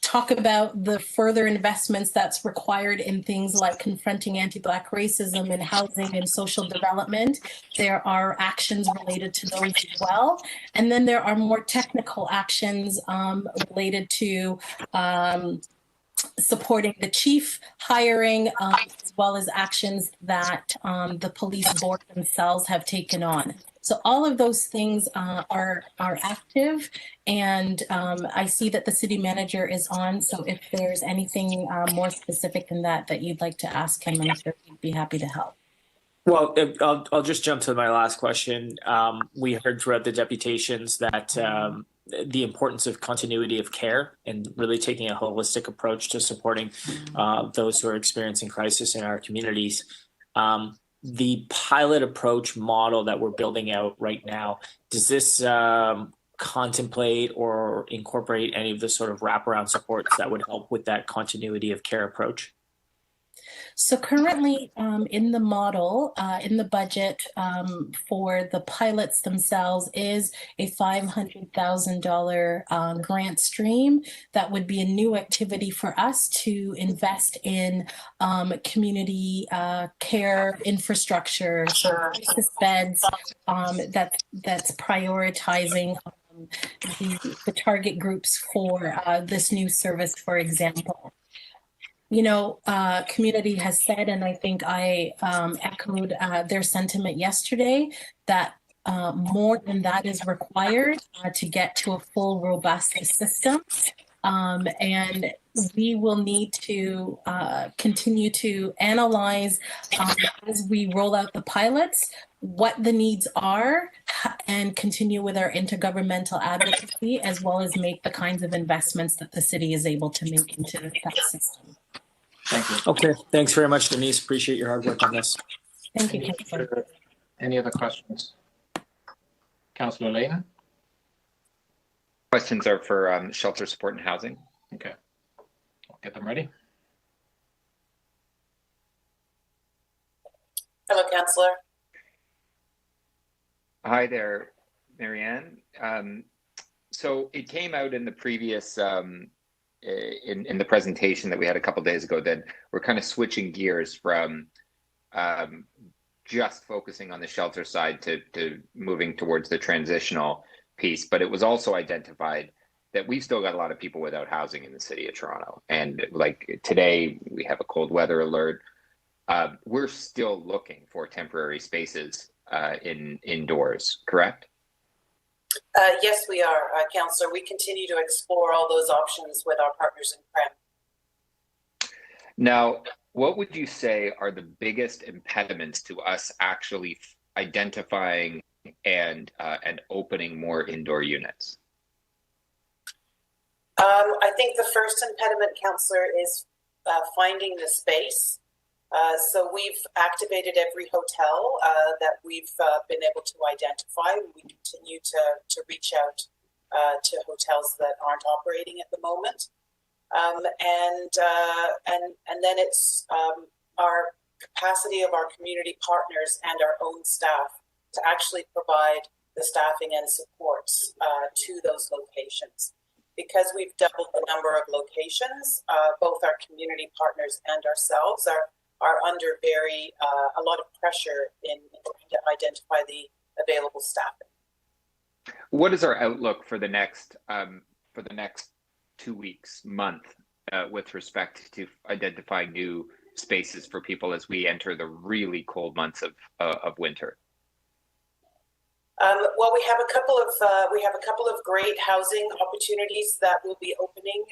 talk about the further investments that's required in things like confronting anti-Black racism in housing and social development. There are actions related to those as well. And then there are more technical actions related to supporting the chief hiring, as well as actions that the police board themselves have taken on. So all of those things are active, and I see that the city manager is on. So if there's anything more specific than that you'd like to ask him, I'm sure he'd be happy to help. Well, I'll just jump to my last question. We heard throughout the deputations that the importance of continuity of care and really taking a holistic approach to supporting those who are experiencing crisis in our communities. The pilot approach model that we're building out right now, does this contemplate or incorporate any of the sort of wraparound supports that would help with that continuity of care approach? So currently in the model, in the budget for the pilots themselves is a $500,000 grant stream that would be a new activity for us to invest in community care infrastructure, so crisis beds that's prioritizing the target groups for this new service, for example. Community has said, and I think I echoed their sentiment yesterday, that more than that is required to get to a full, robust system. And we will need to continue to analyze as we roll out the pilots what the needs are and continue with our intergovernmental advocacy, as well as make the kinds of investments that the city is able to make into that system. Thank you. Okay, thanks very much, Denise. Appreciate your hard work on this. Thank you, Councillor. Any other questions? Councillor Layton? Questions are for shelter support and housing. Okay, I'll get them ready. Hello, Councillor. Hi there, Marianne. So it came out in the previous in the presentation that we had a couple days ago that we're kind of switching gears from just focusing on the shelter side to moving towards the transitional piece. But it was also identified that we've still got a lot of people without housing in the city of Toronto. And like today, we have a cold weather alert. We're still looking for temporary spaces indoors, correct? Yes, we are, Councillor. We continue to explore all those options with our partners in CREM. Now, what would you say are the biggest impediments to us actually identifying and opening more indoor units? I think the first impediment, Councillor, is finding the space. So we've activated every hotel that we've been able to identify. We continue to reach out to hotels that aren't operating at the moment. And then it's our capacity of our community partners and our own staff to actually provide the staffing and supports to those locations. Because we've doubled the number of locations, both our community partners and ourselves are under a lot of pressure in trying to identify the available staffing. What is our outlook for the next 2 weeks, month, with respect to identifying new spaces for people as we enter the really cold months of winter? Well, we have a couple of great housing opportunities that will be opening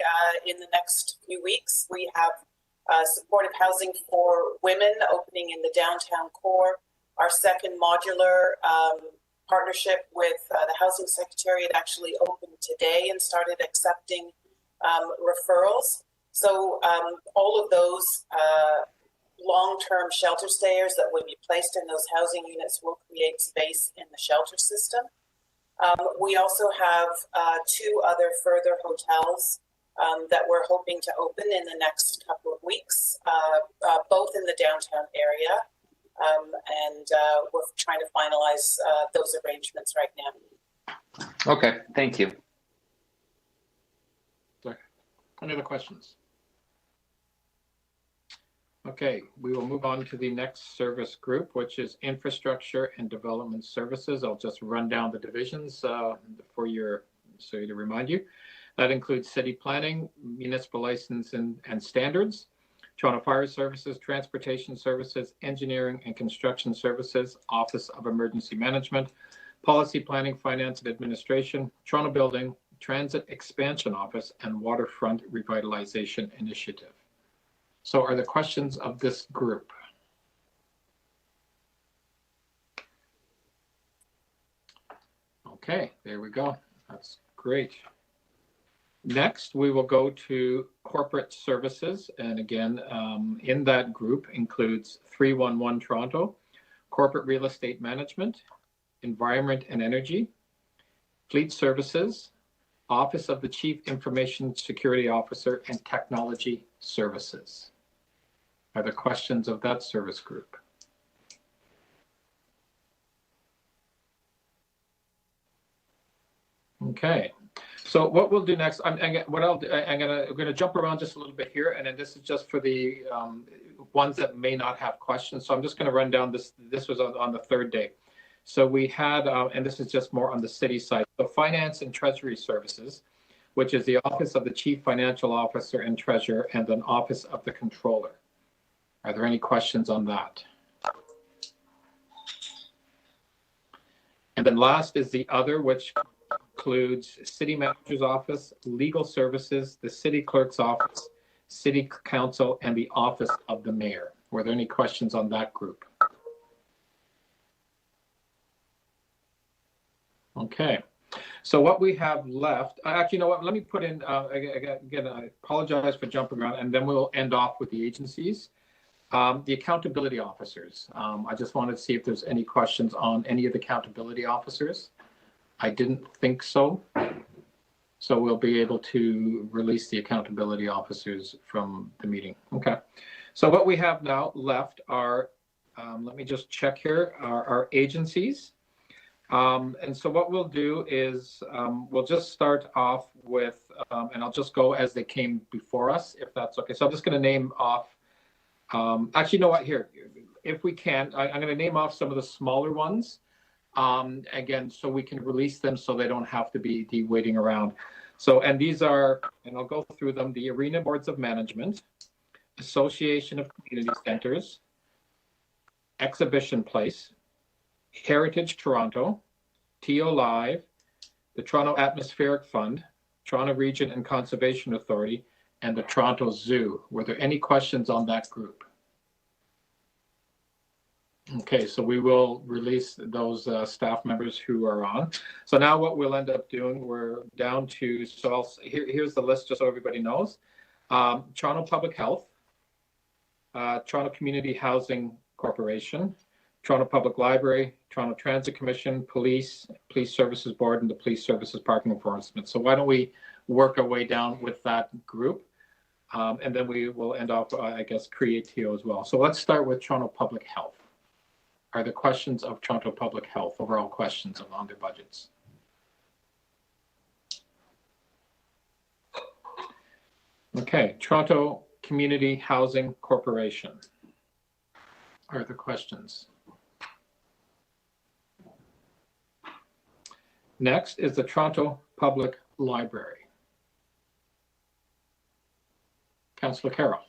in the next few weeks. We have supportive housing for women opening in the downtown core. Our second modular partnership with the Housing Secretariat actually opened today and started accepting referrals. So all of those long-term shelter stayers that would be placed in those housing units will create space in the shelter system. We also have two other further hotels that we're hoping to open in the next couple of weeks, both in the downtown area. And we're trying to finalize those arrangements right now. Okay, thank you. Any other questions? Okay, we will move on to the next service group, which is Infrastructure and Development Services. I'll just run down the divisions so to remind you. That includes city planning, municipal license and standards, Toronto Fire Services, Transportation Services, Engineering and Construction Services, Office of Emergency Management, Policy Planning, Finance and Administration, Toronto Building, Transit Expansion Office, and Waterfront Revitalization Initiative. So are there questions of this group? Okay, there we go. That's great. Next, we will go to corporate services. And again, in that group includes 311 Toronto, corporate real estate management, environment and energy, fleet services, Office of the Chief Information Security Officer, and technology services. Are there questions of that service group? Okay, so what we'll do next, I'm gonna jump around just a little bit here, and then this is just for the ones that may not have questions. So I'm just gonna run down this. This was on the third day. So we had, and this is just more on the city side. So Finance and Treasury Services, which is the Office of the Chief Financial Officer and Treasurer, and an Office of the Controller. Are there any questions on that? And then last is the other, which includes City Manager's Office, Legal Services, the City Clerk's Office, City Council, and the Office of the Mayor. Were there any questions on that group? Okay. So what we have left, actually, you know what, let me put in, again, I apologize for jumping around, and then we'll end off with the agencies. The accountability officers. I just wanted to see if there's any questions on any of the accountability officers. I didn't think so. So we'll be able to release the accountability officers from the meeting. Okay. So what we have now left are, let me just check here, our agencies. And so what we'll do is we'll just start off with, and I'll just go as they came before us, if that's okay. So I'm just going to name off, actually, you know what, here, if we can, I'm going to name off some of the smaller ones, again, so we can release them so they don't have to be waiting around. So, and these are, and I'll go through them, the Arena Boards of Management, Association of Community Centers, Exhibition Place, Heritage Toronto, TO Live, the Toronto Atmospheric Fund, Toronto Region and Conservation Authority, and the Toronto Zoo. Were there any questions on that group? Okay, so we will release those staff members who are on. So now what we'll end up doing, we're down to, so here's the list just so everybody knows. Toronto Public Health, Toronto Community Housing Corporation, Toronto Public Library, Toronto Transit Commission, Police Services Board, and the Police Services Parking Enforcement. So why don't we work our way down with that group? And then we will end off, I guess, create TO as well. So let's start with Toronto Public Health. Are there questions of Toronto Public Health, overall questions on their budgets? Okay, Toronto Community Housing Corporation. Are there questions? Next is the Toronto Public Library. Councillor Carroll.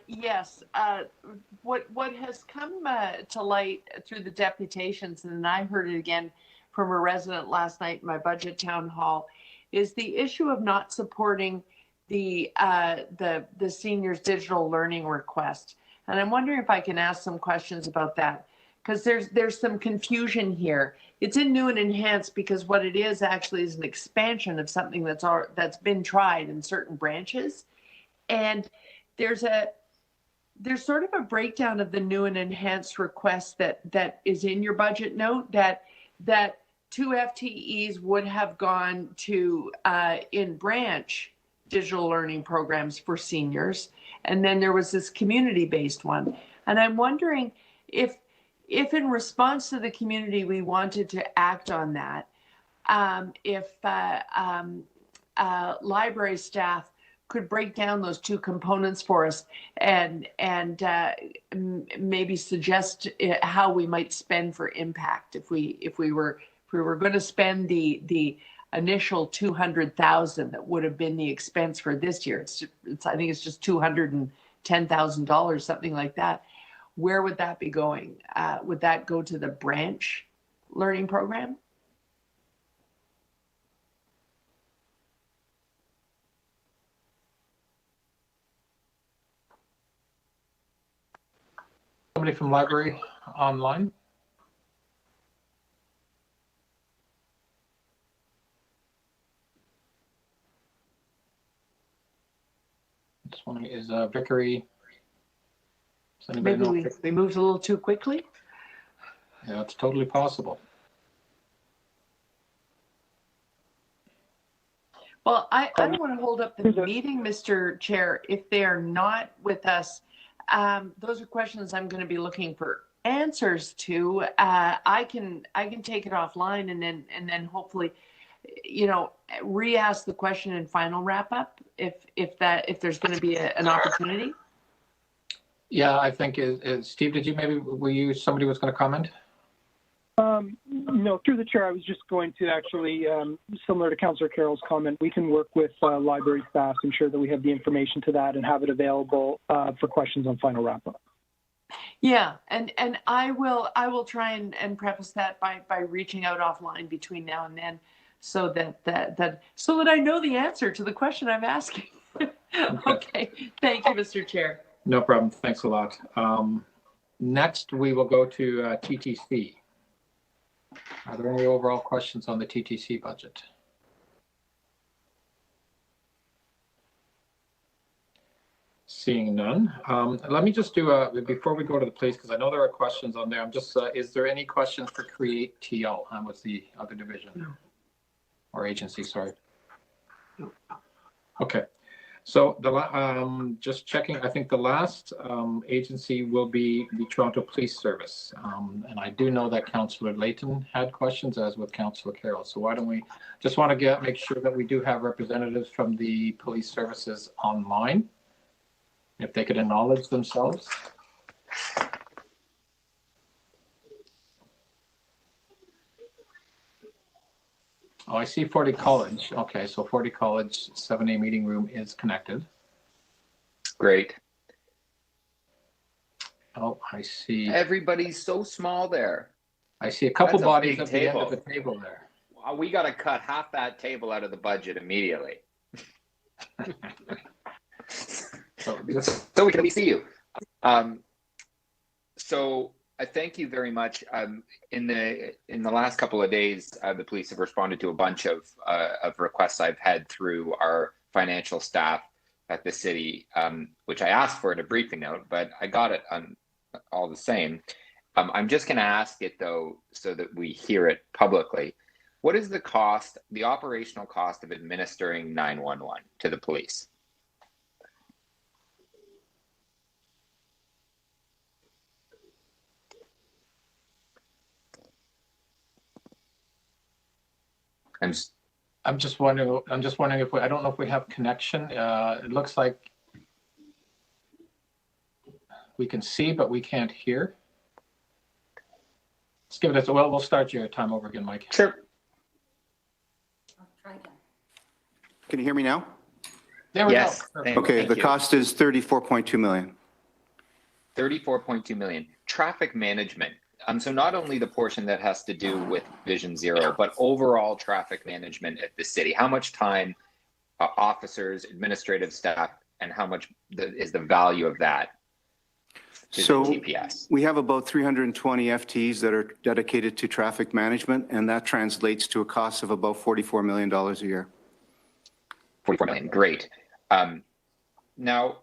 Yes. What has come to light through the deputations, and I heard it again from a resident last night in my budget town hall, is the issue of not supporting the seniors' digital learning request. And I'm wondering if I can ask some questions about that, because there's some confusion here. It's in new and enhanced because what it is actually is an expansion of something that's been tried in certain branches, and there's sort of a breakdown of the new and enhanced request that is in your budget note that 2 FTEs would have gone to in branch digital learning programs for seniors, and then there was this community-based one. And I'm wondering if in response to the community we wanted to act on that, if library staff could break down those two components for us and maybe suggest how we might spend for impact if we were going to spend the initial $200,000 that would have been the expense for this year. I think it's just $210,000, something like that. Where would that be going? Would that go to the branch learning program? Somebody from library online? This one is Vickery. Maybe we moved a little too quickly. Yeah, it's totally possible. Well, I don't want to hold up the meeting, Mr. Chair, if they are not with us. Those are questions I'm going to be looking for answers to. I can take it offline and then hopefully, re-ask the question in final wrap up if there's going to be an opportunity. Yeah, I think Steve, were you somebody was going to comment? No, through the chair, I was just going to actually, similar to Councillor Carroll's comment, we can work with library staff to ensure that we have the information to that and have it available for questions on final wrap up. Yeah, and I will try and preface that by reaching out offline between now and then, so that I know the answer to the question I'm asking. Okay, thank you, Mr. Chair. No problem. Thanks a lot. Next, we will go to TTC. Are there any overall questions on the TTC budget? Seeing none. Let me just do before we go to the police, because I know there are questions on there. I'm just, is there any questions for Create TL? What's the other division? No. Or agency, sorry. No. Okay. So just checking, I think the last agency will be the Toronto Police Service. And I do know that Councillor Layton had questions, as with Councillor Carroll. So why don't we just want to make sure that we do have representatives from the police services online, if they could acknowledge themselves. Oh, I see 40 College. Okay, so 40 College 7A meeting room is connected. Great. Oh, I see. Everybody's so small there. I see a couple That's a bodies big at the end of table. the table there. We got to cut half that table out of the budget immediately. So we can see you. So I thank you very much. In the last couple of days, the police have responded to a bunch of requests I've had through our financial staff at the city, which I asked for in a briefing note, but I got it on all the same. I'm just going to ask it though, so that we hear it publicly. What is the cost, the operational cost of administering 911 to the police? I'm just wondering if I don't know if we have connection. It looks like we can see, but we can't hear. Let's give it we'll start your time over again, Mike. Sure. Can you hear me now? There we yes. go. Okay, the cost is 34.2 million. 34.2 million. Traffic management. So not only the portion that has to do with Vision Zero, but overall traffic management at the city. How much time officers, administrative staff, and how much is the value of that to the TPS? We have about 320 FTEs that are dedicated to traffic management, and that translates to a cost of about $44 million a year. 44 million, great. Now,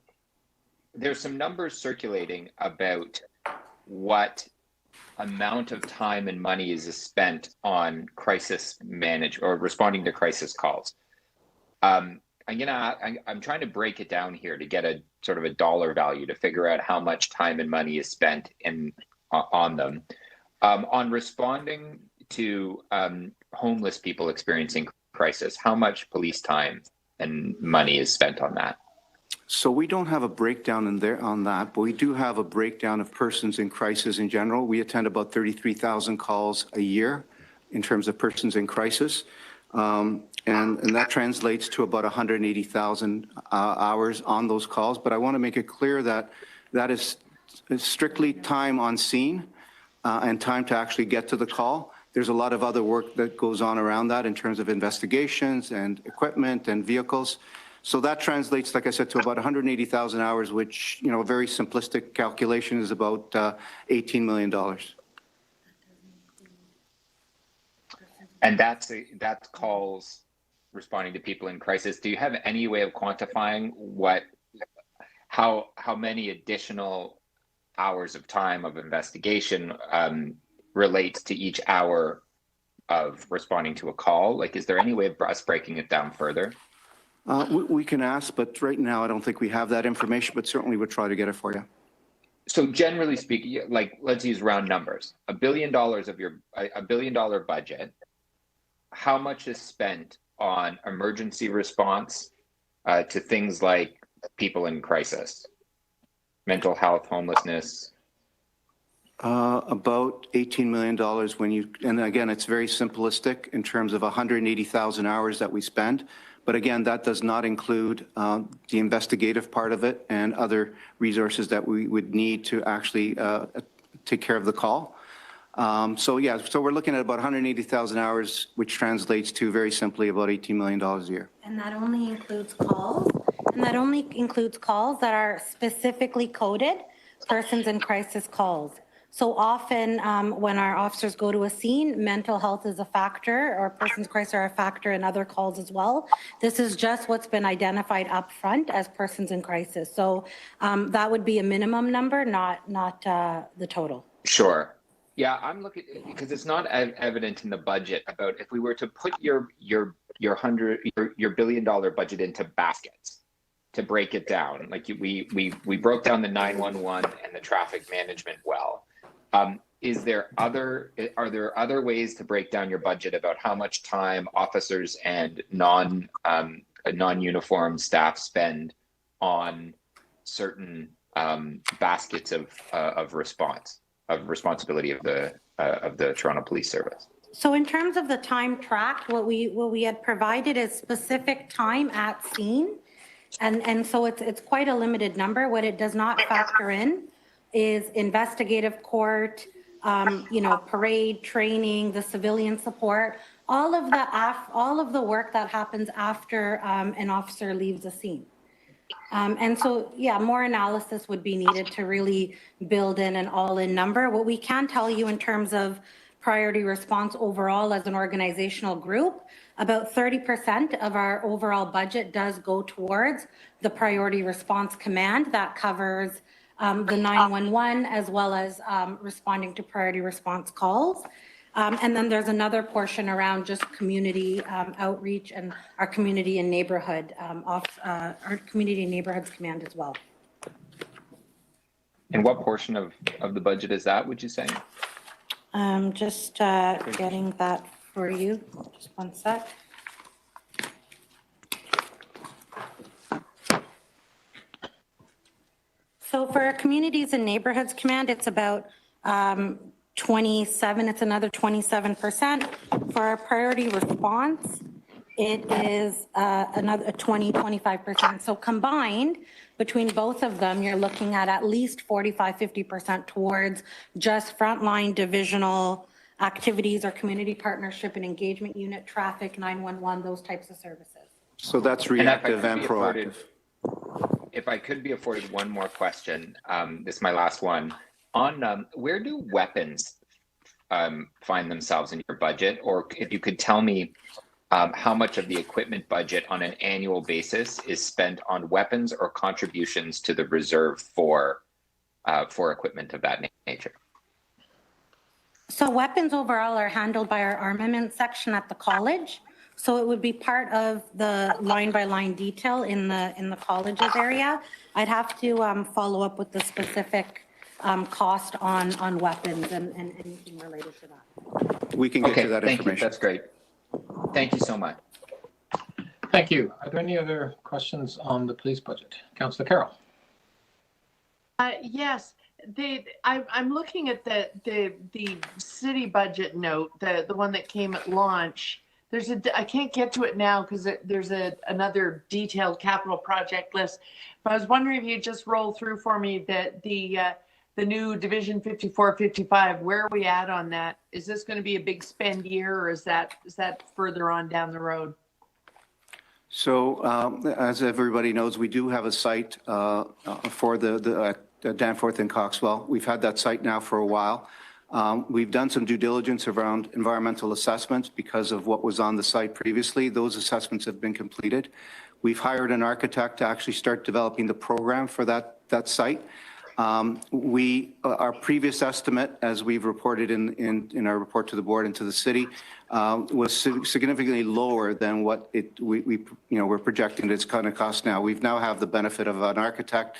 there's some numbers circulating about what amount of time and money is spent on crisis or responding to crisis calls. I'm trying to break it down here to get a sort of a dollar value to figure out how much time and money is spent on them. On responding to homeless people experiencing crisis, how much police time and money is spent on that? So we don't have a breakdown on that, but we do have a breakdown of persons in crisis in general. We attend about 33,000 calls a year in terms of persons in crisis. And that translates to about 180,000 hours on those calls. But I want to make it clear that that is strictly time on scene and time to actually get to the call. There's a lot of other work that goes on around that in terms of investigations and equipment and vehicles. So that translates, like I said, to about 180,000 hours, which, a very simplistic calculation is about $18 million. And that's calls responding to people in crisis. Do you have any way of quantifying how many additional hours of time of investigation relates to each hour of responding to a call? Like, is there any way of us breaking it down further? We can ask, but right now I don't think we have that information, but certainly we'll try to get it for you. So generally speaking, like, let's use round numbers, $1 billion of your $1 billion budget. How much is spent on emergency response to things like people in crisis, mental health, homelessness? About $18 million and again, it's very simplistic in terms of 180,000 hours that we spend. But again, that does not include the investigative part of it and other resources that we would need to actually take care of the call. So we're looking at about 180,000 hours, which translates to very simply about $18 million a year. And that only includes calls. And that only includes calls that are specifically coded persons in crisis calls. So often when our officers go to a scene, mental health is a factor, or persons in crisis are a factor in other calls as well. This is just what's been identified up front as persons in crisis. So that would be a minimum number, not the total. Sure. Yeah, I'm looking, because it's not evident in the budget about if we were to put your $1 billion budget into baskets to break it down. Like we broke down the 911 and the traffic management well. Are there other ways to break down your budget about how much time officers and non-uniform staff spend on certain baskets of responsibility of the Toronto Police Service? So in terms of the time tracked, what we had provided is specific time at scene. And so it's quite a limited number. What it does not factor in is investigative court, parade, training, the civilian support, all of the work that happens after an officer leaves the scene. And so, yeah, more analysis would be needed to really build in an all-in number. What we can tell you in terms of priority response overall as an organizational group, about 30% of our overall budget does go towards the priority response command that covers the 911 as well as responding to priority response calls. And then there's another portion around just community outreach and our community and neighborhood our community and neighborhoods command as well. And what portion of the budget is that, would you say? Just getting that for you. Just one sec. So for our communities and neighborhoods command, it's about 27, it's another 27%. For our priority response, it is another 25%. So combined between both of them, you're looking at least 45, 50% towards just frontline divisional activities or community partnership and engagement unit, traffic, 911, those types of services. So that's reactive and proactive. If I could be afforded one more question, this is my last one. On where do weapons find themselves in your budget? Or if you could tell me how much of the equipment budget on an annual basis is spent on weapons or contributions to the reserve for equipment of that nature? So weapons overall are handled by our armament section at the college. So it would be part of the line by line detail in the colleges area. I'd have to follow up with the specific cost on weapons and anything related to that. We can get to that information. That's great. Thank you so much. Thank you. Are there any other questions on the police budget? Councillor Carroll. Yes, I'm looking at the city budget note, the one that came at launch. I can't get to it now because there's another detailed capital project list. But I was wondering if you'd just roll through for me the new Division 54-55. Where are we at on that? Is this going to be a big spend year, or is that further on down the road? So as everybody knows, we do have a site for the Danforth and Coxwell. We've had that site now for a while. We've done some due diligence around environmental assessments because of what was on the site previously. Those assessments have been completed. We've hired an architect to actually start developing the program for that site. Our previous estimate, as we've reported in our report to the board and to the city, was significantly lower than what we're projecting it's going to cost now. We've now have the benefit of an architect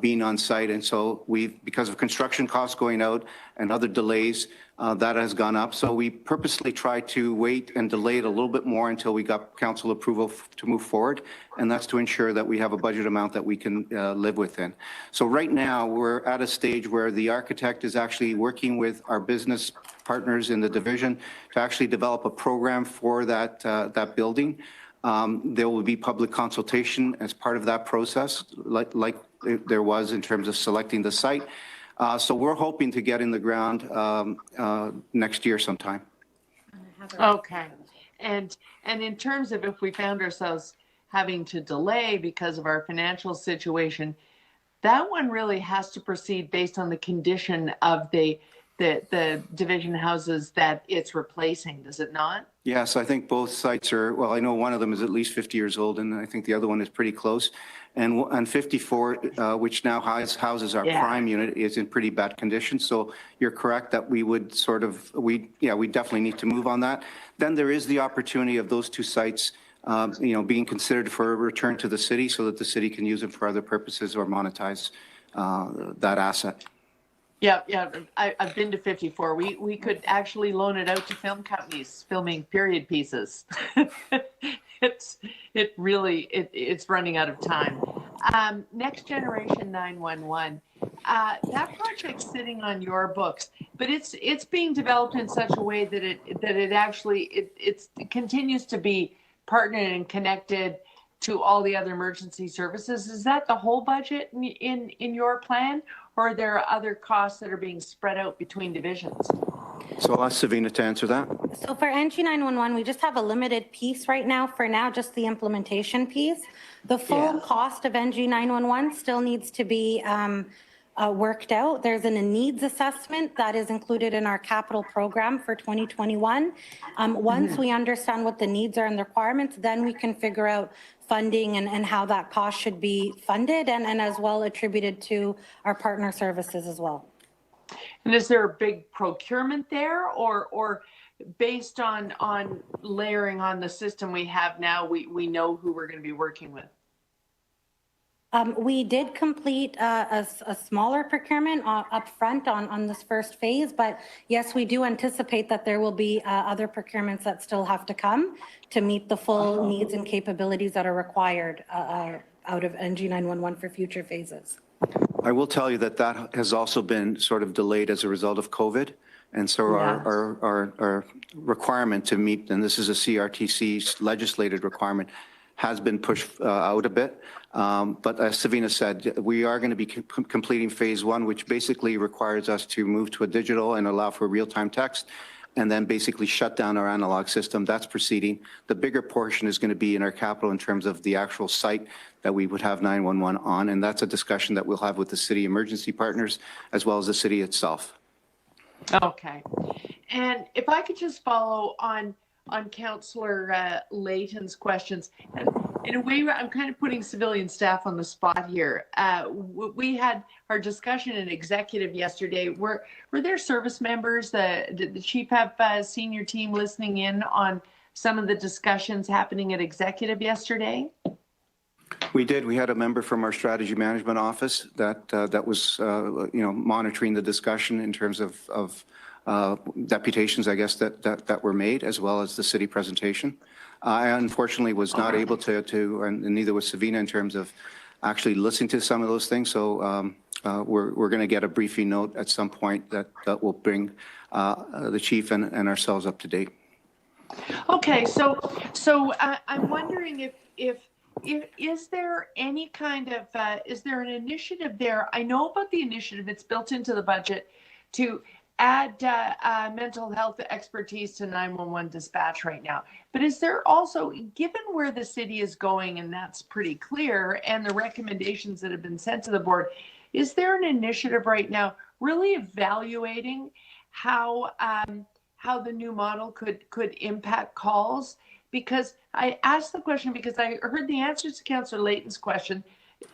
being on site, and so because of construction costs going out and other delays, that has gone up. So we purposely tried to wait and delay it a little bit more until we got council approval to move forward, and that's to ensure that we have a budget amount that we can live within. So right now we're at a stage where the architect is actually working with our business partners in the division to actually develop a program for that building. There will be public consultation as part of that process, like there was in terms of selecting the site. So we're hoping to get in the ground next year sometime. Okay. And in terms of if we found ourselves having to delay because of our financial situation, that one really has to proceed based on the condition of the division houses that it's replacing, does it not? Yes, I think both sites are, well, I know one of them is at least 50 years old, and I think the other one is pretty close. And 54, which now houses our prime unit, is in pretty bad condition. So you're correct that we would we definitely need to move on that. Then there is the opportunity of those two sites, being considered for a return to the city so that the city can use them for other purposes or monetize that asset. Yeah. I've been to 54. We could actually loan it out to film companies filming period pieces. It's running out of time. Next generation 911. that project's sitting on your books, but it's being developed in such a way that it actually it continues to be partnered and connected to all the other emergency services. Is that the whole budget in your plan, or are there other costs that are being spread out between divisions? So I'll ask Savina to answer that. So for NG911, we just have a limited piece right now. For now, just the implementation piece. The full cost of NG911 still needs to be worked out. There's a needs assessment that is included in our capital program for 2021. Once we understand what the needs are and the requirements, then we can figure out funding and how that cost should be funded and as well attributed to our partner services as well. And is there a big procurement there, or based on layering on the system we have now, we know who we're going to be working with? We did complete a smaller procurement up front on this first phase, but yes, we do anticipate that there will be other procurements that still have to come to meet the full needs and capabilities that are required out of NG911 for future phases. I will tell you that that has also been sort of delayed as a result of COVID. And so our requirement to meet, and this is a CRTC legislated requirement, has been pushed out a bit. But as Savina said, we are going to be completing phase one, which basically requires us to move to a digital and allow for real-time text, and then basically shut down our analog system. That's proceeding. The bigger portion is going to be in our capital in terms of the actual site that we would have 911 on, and that's a discussion that we'll have with the city emergency partners as well as the city itself. Okay. And if I could just follow on Councillor Layton's questions, and in a way, I'm kind of putting civilian staff on the spot here. We had our discussion in executive yesterday. Were there service members? Did the chief have a senior team listening in on some of the discussions happening at executive yesterday? We did. We had a member from our strategy management office that was monitoring the discussion in terms of deputations, I guess, that were made, as well as the city presentation. I unfortunately was not able to, and neither was Savina, in terms of actually listening to some of those things. So we're going to get a briefing note at some point that will bring the chief and ourselves up to date. Okay, so I'm wondering if is there any kind of is there an initiative there? I know about the initiative; it's built into the budget to add mental health expertise to 911 dispatch right now. But is there also, given where the city is going, and that's pretty clear, and the recommendations that have been sent to the board, is there an initiative right now really evaluating how the new model could impact calls? Because I asked the question because I heard the answers to Councillor Layton's question.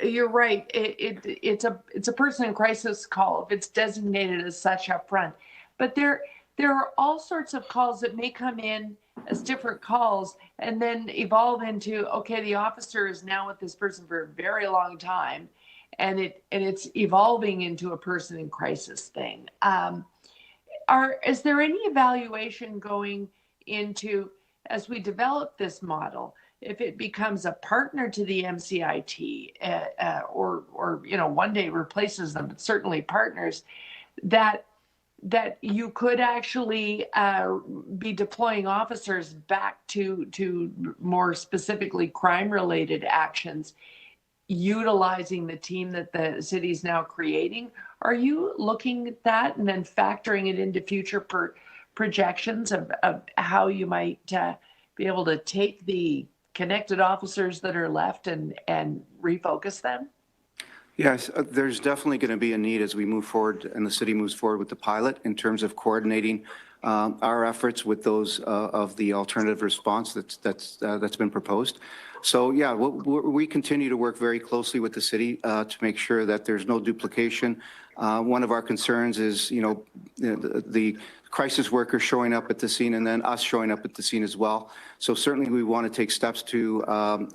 You're right. It's a person in crisis call if it's designated as such up front. But there are all sorts of calls that may come in as different calls and then evolve into, okay, the officer is now with this person for a very long time, and it's evolving into a person in crisis thing. Is there any evaluation going into, as we develop this model, if it becomes a partner to the MCIT or one day replaces them, but certainly partners, that you could actually be deploying officers back to more specifically crime-related actions, utilizing the team that the city's now creating? Are you looking at that and then factoring it into future projections of how you might be able to take the connected officers that are left and refocus them? Yes, there's definitely going to be a need as we move forward and the city moves forward with the pilot in terms of coordinating our efforts with those of the alternative response that's been proposed. So yeah, we continue to work very closely with the city to make sure that there's no duplication. One of our concerns is, the crisis workers showing up at the scene and then us showing up at the scene as well. So certainly we want to take steps to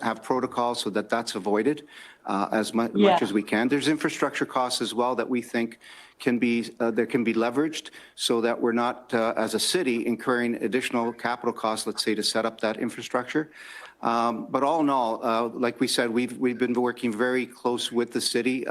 have protocols so that that's avoided as much as we can. There's infrastructure costs as well that we think can be leveraged so that we're not, as a city, incurring additional capital costs, let's say, to set up that infrastructure. But all in all, like we said, we've been working very close with the city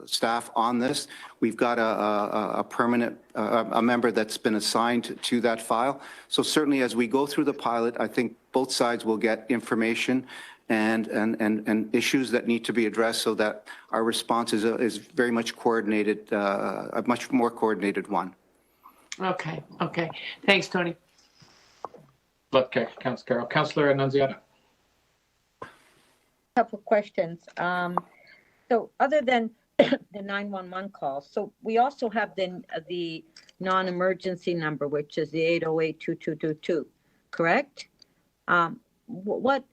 staff on this. We've got a permanent a member that's been assigned to that file. So certainly as we go through the pilot, I think both sides will get information and issues that need to be addressed so that our response is very much coordinated, a much more coordinated one. Okay. Thanks, Tony. Okay, Councillor Carroll. Councillor Annunziata. Couple of questions. So other than the 911 calls, so we also have the non-emergency number, which is the 808-2222, correct? What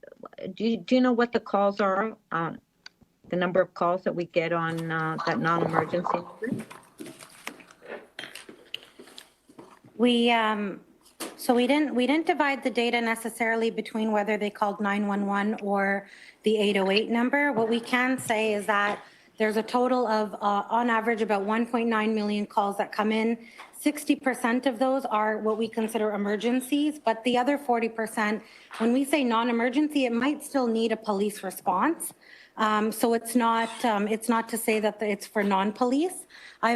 do you know what the calls are? The number of calls that we get on that non-emergency number? So we didn't divide the data necessarily between whether they called 911 or the 808 number. What we can say is that there's a total of, on average, about 1.9 million calls that come in. 60% of those are what we consider emergencies, but the other 40%, when we say non-emergency, it might still need a police response. So it's not to say that it's for non-police.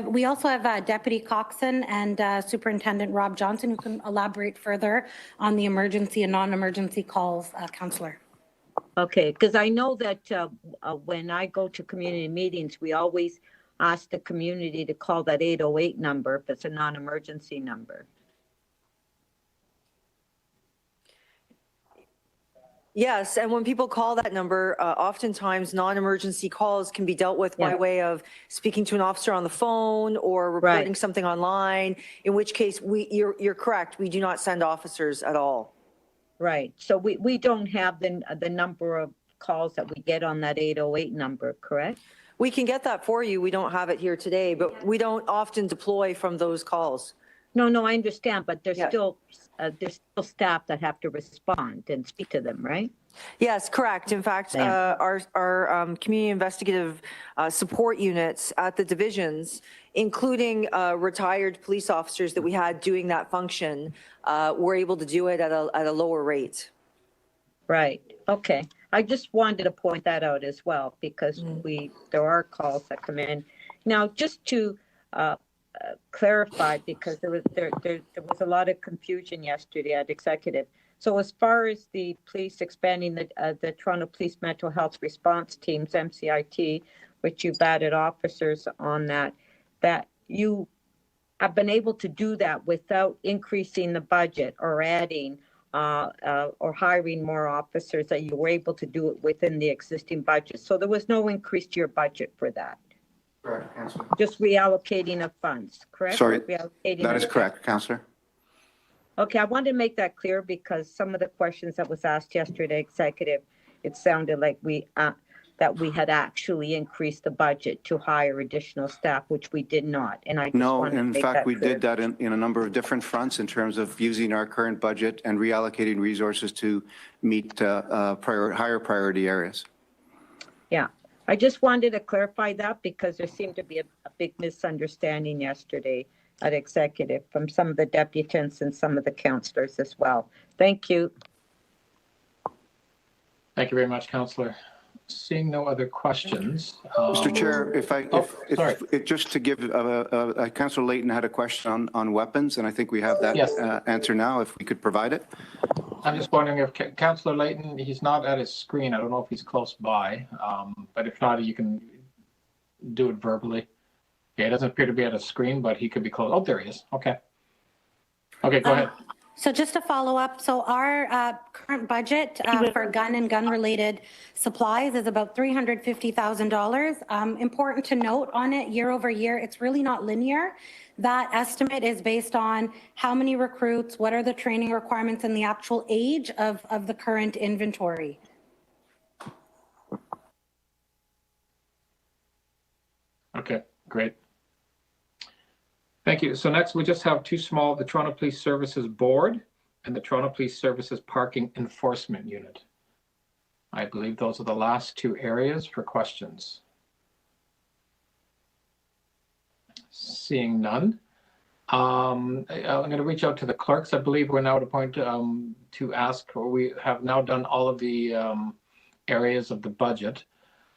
We also have Deputy Coxon and Superintendent Rob Johnson who can elaborate further on the emergency and non-emergency calls, Councillor. Okay, because I know that when I go to community meetings, we always ask the community to call that 808 number if it's a non-emergency number. Yes, and when people call that number, oftentimes non-emergency calls can be dealt with by way of speaking to an officer on the phone or reporting something online, in which case you're correct, we do not send officers at all. Right, so we don't have the number of calls that we get on that 808 number, correct? We can get that for you. We don't have it here today, but we don't often deploy from those calls. No, I understand, but there's still staff that have to respond and speak to them, right? Yes, correct. In fact, our community investigative support units at the divisions, including retired police officers that we had doing that function, were able to do it at a lower rate. Right. Okay. I just wanted to point that out as well because there are calls that come in. Now, just to clarify, because there was a lot of confusion yesterday at executive. So as far as the police expanding the Toronto Police Mental Health Response Teams, MCIT, which you've added officers on that you have been able to do that without increasing the budget or adding or hiring more officers, that you were able to do it within the existing budget. So there was no increase to your budget for that. Correct, Councillor. Just reallocating of funds, correct? Sorry, that is correct, Councillor. Okay, I wanted to make that clear because some of the questions that was asked yesterday, executive, it sounded like that we had actually increased the budget to hire additional staff, which we did not. And I just wanted to make that fact, we clear. did that in a number of different fronts in terms of using our current budget and reallocating resources to meet higher priority areas. Yeah, I just wanted to clarify that because there seemed to be a big misunderstanding yesterday at executive from some of the deputants and some of the councillors as well. Thank you. Thank you very much, Councillor. Seeing no other questions. Mr. Chair, if just to give, Councillor Layton had a question on weapons, and I think we have that answer now, if we could provide it. I'm just wondering if Councillor Layton, he's not at his screen. I don't know if he's close by, but if not, you can do it verbally. Yeah, it doesn't appear to be at a screen, but he could be close. Oh, there he is. Okay. Okay, go ahead. So just to follow up, so our current budget for gun and gun-related supplies is about $350,000. Important to note on it, year over year, it's really not linear. That estimate is based on how many recruits, what are the training requirements, and the actual age of the current inventory. Okay, great. Thank you. So next we just have the Toronto Police Services Board and the Toronto Police Services Parking Enforcement Unit. I believe those are the last two areas for questions. Seeing none, I'm going to reach out to the clerks. I believe we're now at a point to ask, or we have now done all of the areas of the budget.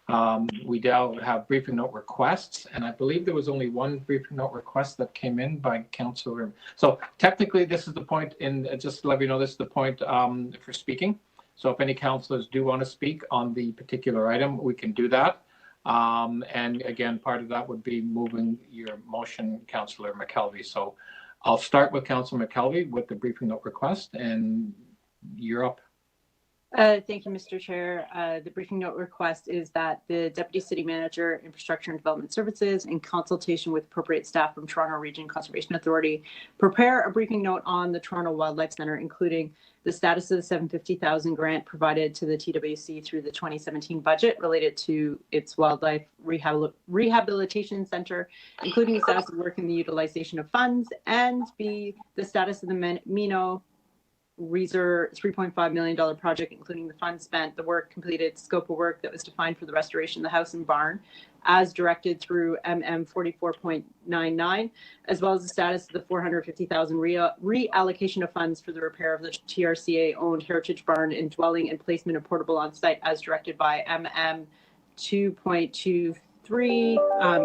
We now have briefing note requests, and I believe there was only one briefing note request that came in by Councillor. So technically, this is the point in, just to let you know, this is the point for speaking. So if any councillors do want to speak on the particular item, we can do that. And again, part of that would be moving your motion, Councillor McKelvey. So I'll start with Councillor McKelvey with the briefing note request, and you're up. Thank you, Mr. Chair. The briefing note request is that the Deputy City Manager, Infrastructure and Development Services, in consultation with appropriate staff from Toronto Region Conservation Authority, prepare a briefing note on the Toronto Wildlife Centre, including the status of the $750,000 grant provided to the TWC through the 2017 budget related to its Wildlife Rehabilitation Centre, including the status of work and the utilization of funds, and B, the status of the Mino Reserve $3.5 million project, including the funds spent, the work completed, scope of work that was defined for the restoration of the house and barn as directed through MM 44.99, as well as the status of the $450,000 reallocation of funds for the repair of the TRCA owned heritage barn and dwelling and placement of portable on site as directed by MM 2.23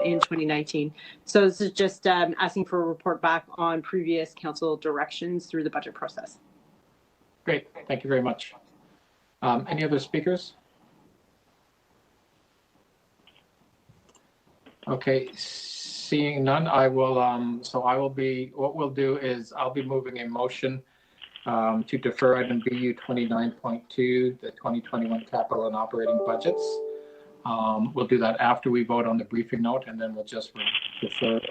in 2019. So this is just asking for a report back on previous council directions through the budget process. Great, thank you very much. Any other speakers? Okay, seeing none, I will, what we'll do is I'll be moving a motion to defer item BU 29.2, the 2021 capital and operating budgets. We'll do that after we vote on the briefing note, and then we'll just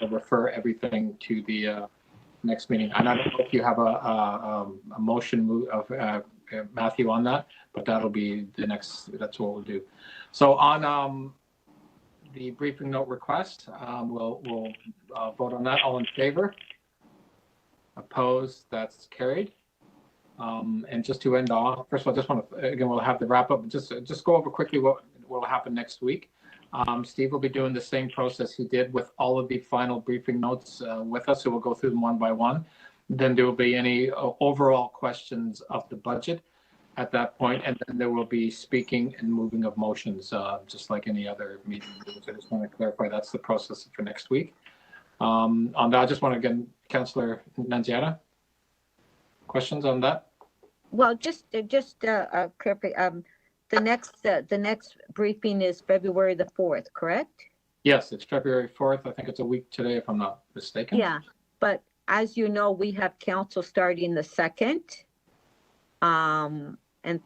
refer everything to the next meeting. And I don't know if you have a motion of Matthew on that, but that'll be the next, that's what we'll do. So on the briefing note request, we'll vote on that. All in favor? Opposed? That's carried. And just to end off, first of all, just want to, again, we'll have the wrap up, just go over quickly what will happen next week. Steve will be doing the same process he did with all of the final briefing notes with us, so we'll go through them one by one. Then there will be any overall questions of the budget at that point, and then there will be speaking and moving of motions, just like any other meeting. I just want to clarify that's the process for next week. On that, I just want to, again, Councillor Nanziata, questions on that? Well, just clarify. The next briefing is February the 4th, correct? Yes, it's February 4th. I think it's a week today, if I'm not mistaken. Yeah, but as you know, we have council starting the 2nd and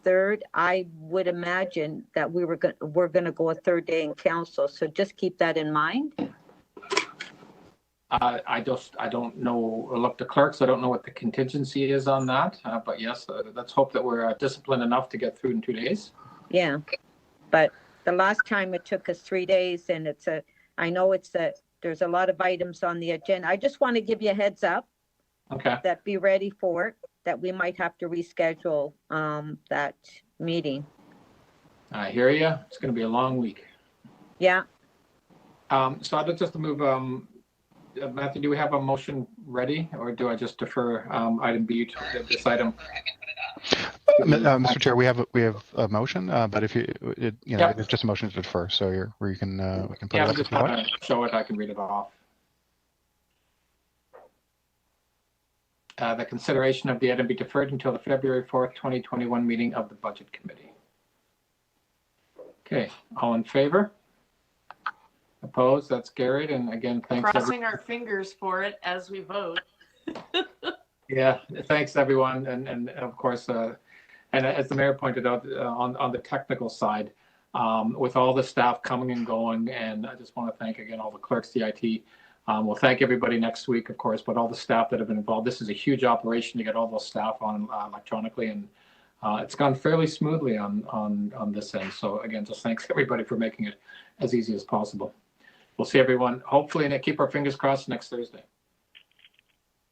3rd. I would imagine that we're going to go a 3rd day in council, so just keep that in mind. I don't know. Look, the clerks, I don't know what the contingency is on that, but yes, let's hope that we're disciplined enough to get through in 2 days. Yeah, but the last time it took us 3 days, and I know there's a lot of items on the agenda. I just want to give you a heads up. Okay. That be ready for it, that we might have to reschedule that meeting. I hear you. It's going to be a long week. Yeah. So I'd just move, Matthew, do we have a motion ready, or do I just defer item B to this item? Mr. Chair, we have a motion, but if Yep. it's just a motion to defer, so we can put Yeah, it we up just if you want want. to show it. I can read it off. The consideration of the item be deferred until the February 4th, 2021 meeting of the Budget Committee. Okay, all in favor? Opposed? That's carried. And again, thanks. Crossing our fingers for it as we vote. Yeah, thanks everyone, and of course, and as the mayor pointed out, on the technical side, with all the staff coming and going, and I just want to thank again all the clerks, the IT. We'll thank everybody next week, of course, but all the staff that have been involved. This is a huge operation to get all those staff on electronically, and it's gone fairly smoothly on this end. So again, just thanks everybody for making it as easy as possible. We'll see everyone hopefully, and keep our fingers crossed next Thursday.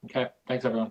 Okay, thanks everyone.